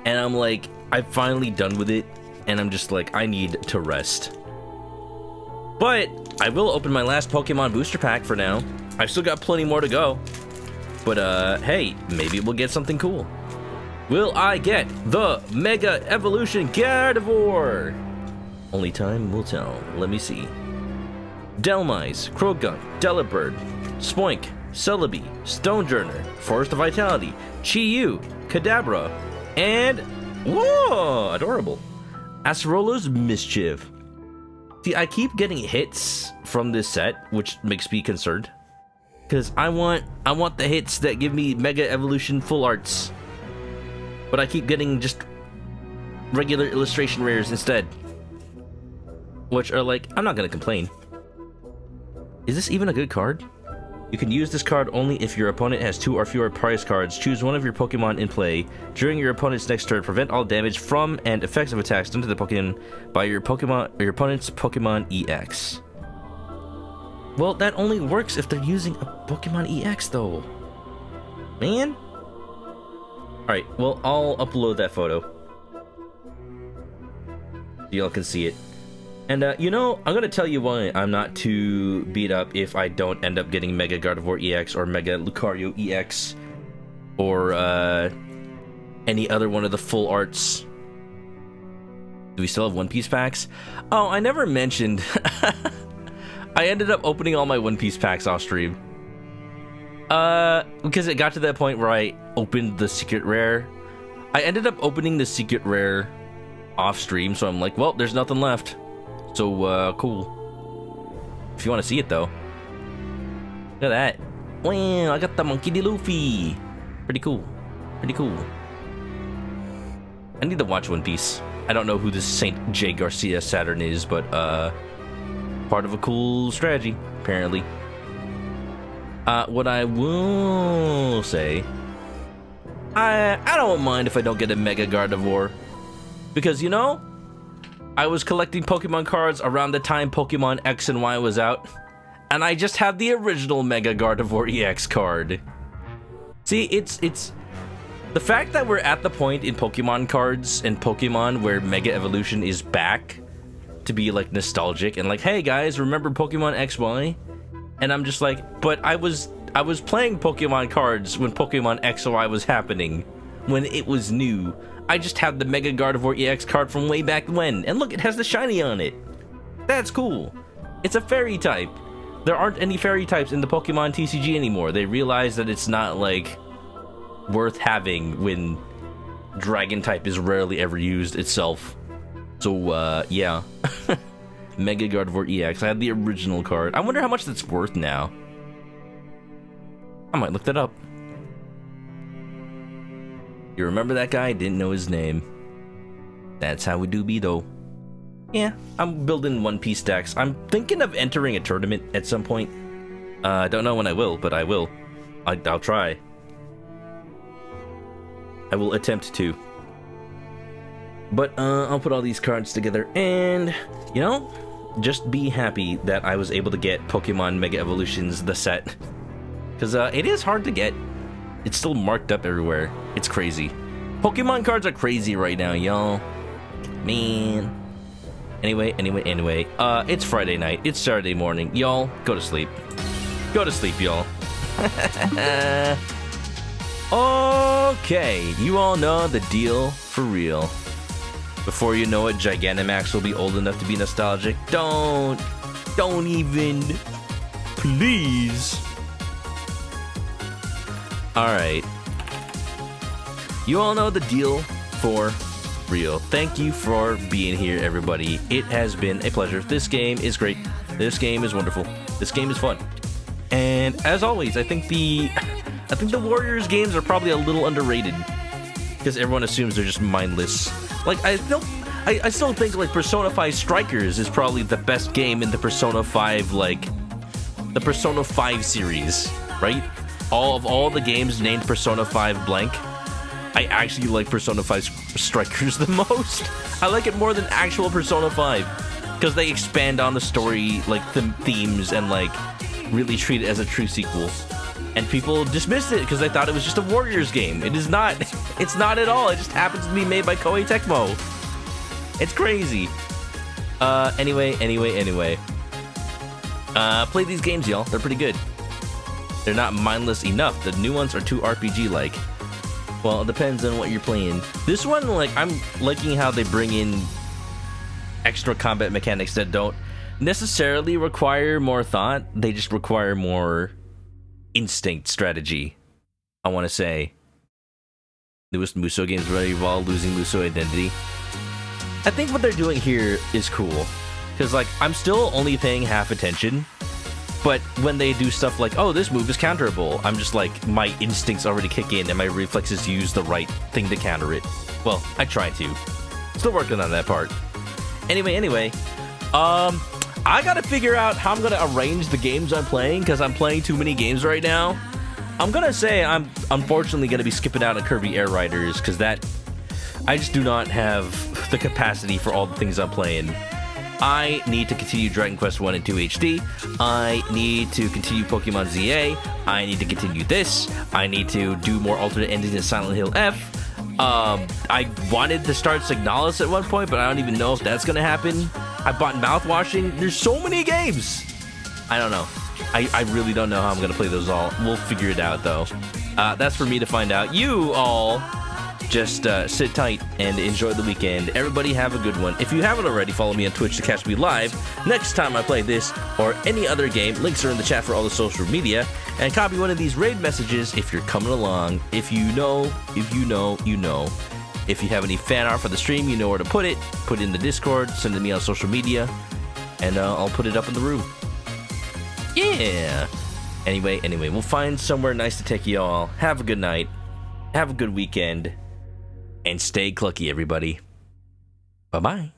and I'm like, I'm finally done with it, and I'm just like, I need to rest. But I will open my last Pokemon booster pack for now. I've still got plenty more to go, but hey, maybe we'll get something cool. Will I get the Mega Evolution Gardevoir? Only time will tell. Let me see. Delmise, Croagunk, Delibird, Spoink, Celebi, Stonejourner, Forest of Vitality, Chi-Yu, Kadabra, and whoa, adorable, Acerola's Mischief. See, I keep getting hits from this set, which makes me concerned, because I want the hits that give me Mega Evolution full arts, but I keep getting just regular illustration rares instead, which are like, I'm not gonna complain. Is this even a good card? You can use this card only if your opponent has 2 or fewer prize cards. Choose one of your Pokemon in play. During your opponent's next turn, prevent all damage from and effects of attacks done to the Pokemon by your opponent's Pokemon EX. Well, that only works if they're using a Pokemon EX, though. Man. Alright, well, I'll upload that photo. Y'all can see it. And, you know, I'm gonna tell you why I'm not too beat up if I don't end up getting Mega Gardevoir EX or Mega Lucario EX or, any other one of the full arts. Do we still have One Piece packs? Oh, I never mentioned. I ended up opening all my One Piece packs off stream. Because it got to that point where I opened the secret rare. I ended up opening the secret rare off stream, so I'm like, well, there's nothing left. So, cool. If you want to see it, though. Look at that. Wow, I got the Monkey D. Luffy. Pretty cool. Pretty cool. I need to watch One Piece. I don't know who this Saint J. Garcia Saturn is, but, part of a cool strategy, apparently. What I will say... I don't mind if I don't get a Mega Gardevoir. Because, you know, I was collecting Pokemon cards around the time Pokemon X and Y was out, and I just had the original Mega Gardevoir EX card. See, it's the fact that we're at the point in Pokemon cards and Pokemon where Mega Evolution is back to be like nostalgic and like, hey guys, remember Pokemon XY? And I'm just like, but I was playing Pokemon cards when Pokemon XY was happening, when it was new. I just had the Mega Gardevoir EX card from way back when, and look, it has the shiny on it. That's cool. It's a fairy type. There aren't any fairy types in the Pokemon TCG anymore. They realize that it's not like worth having when Dragon type is rarely ever used itself. So yeah. Mega Gardevoir EX. I had the original card. I wonder how much that's worth now. I might look that up. You remember that guy? Didn't know his name. That's how we do be though. Yeah, I'm building One Piece decks. I'm thinking of entering a tournament at some point. I don't know when I will, but I will. I'll try. I will attempt to. But I'll put all these cards together and, you know, just be happy that I was able to get Pokemon Mega Evolutions, the set. Because it is hard to get. It's still marked up everywhere. It's crazy. Pokemon cards are crazy right now, y'all. Man. Anyway. It's Friday night. It's Saturday morning. Y'all, go to sleep. Go to sleep, y'all. Okay, you all know the deal for real. Before you know it, Gigantamax will be old enough to be nostalgic. Don't even. Please. Alright. You all know the deal for real. Thank you for being here, everybody. It has been a pleasure. This game is great. This game is wonderful. This game is fun. And as always, I think the Warriors games are probably a little underrated. Because everyone assumes they're just mindless. Like, I still think, like, Persona 5 Strikers is probably the best game in the Persona 5, like, the Persona 5 series, right? All the games named Persona 5 blank, I actually like Persona 5 Strikers the most. I like it more than actual Persona 5, because they expand on the story, like, themes, and, like, really treat it as a true sequel. And people dismissed it because they thought it was just a Warriors game. It is not. It's not at all. It just happens to be made by Koei Tecmo. It's crazy. Anyway. Play these games, y'all. They're pretty good. They're not mindless enough. The new ones are too RPG-like. Well, it depends on what you're playing. This one, like, I'm liking how they bring in extra combat mechanics that don't necessarily require more thought. They just require more instinct strategy, I want to say. Newest Musou games already evolved, losing Musou identity. I think what they're doing here is cool. Because, like, I'm still only paying half attention. But when they do stuff like, oh, this move is counterable, I'm just like, my instincts already kick in and my reflexes use the right thing to counter it. Well, I try to. Still working on that part. Anyway. I gotta figure out how I'm gonna arrange the games I'm playing, because I'm playing too many games right now. I'm gonna say I'm unfortunately gonna be skipping out on Kirby Air Riders, because that, I just do not have the capacity for all the things I'm playing. I need to continue Dragon Quest 1 and 2 HD. I need to continue Pokemon ZA. I need to continue this. I need to do more alternate endings in Silent Hill F. I wanted to start Signalis at one point, but I don't even know if that's gonna happen. I bought Mouthwashing. There's so many games. I don't know. I really don't know how I'm gonna play those all. We'll figure it out though. That's for me to find out. You all just sit tight and enjoy the weekend. Everybody have a good one. If you haven't already, follow me on Twitch to catch me live next time I play this or any other game. Links are in the chat for all the social media. And copy one of these raid messages if you're coming along. If you know, you know. If you have any fan art for the stream, you know where to put it. Put it in the Discord, send it to me on social media, and I'll put it up in the room. Yeah! Anyway, we'll find somewhere nice to take you all. Have a good night. Have a good weekend. And stay clucky, everybody. Bye-bye.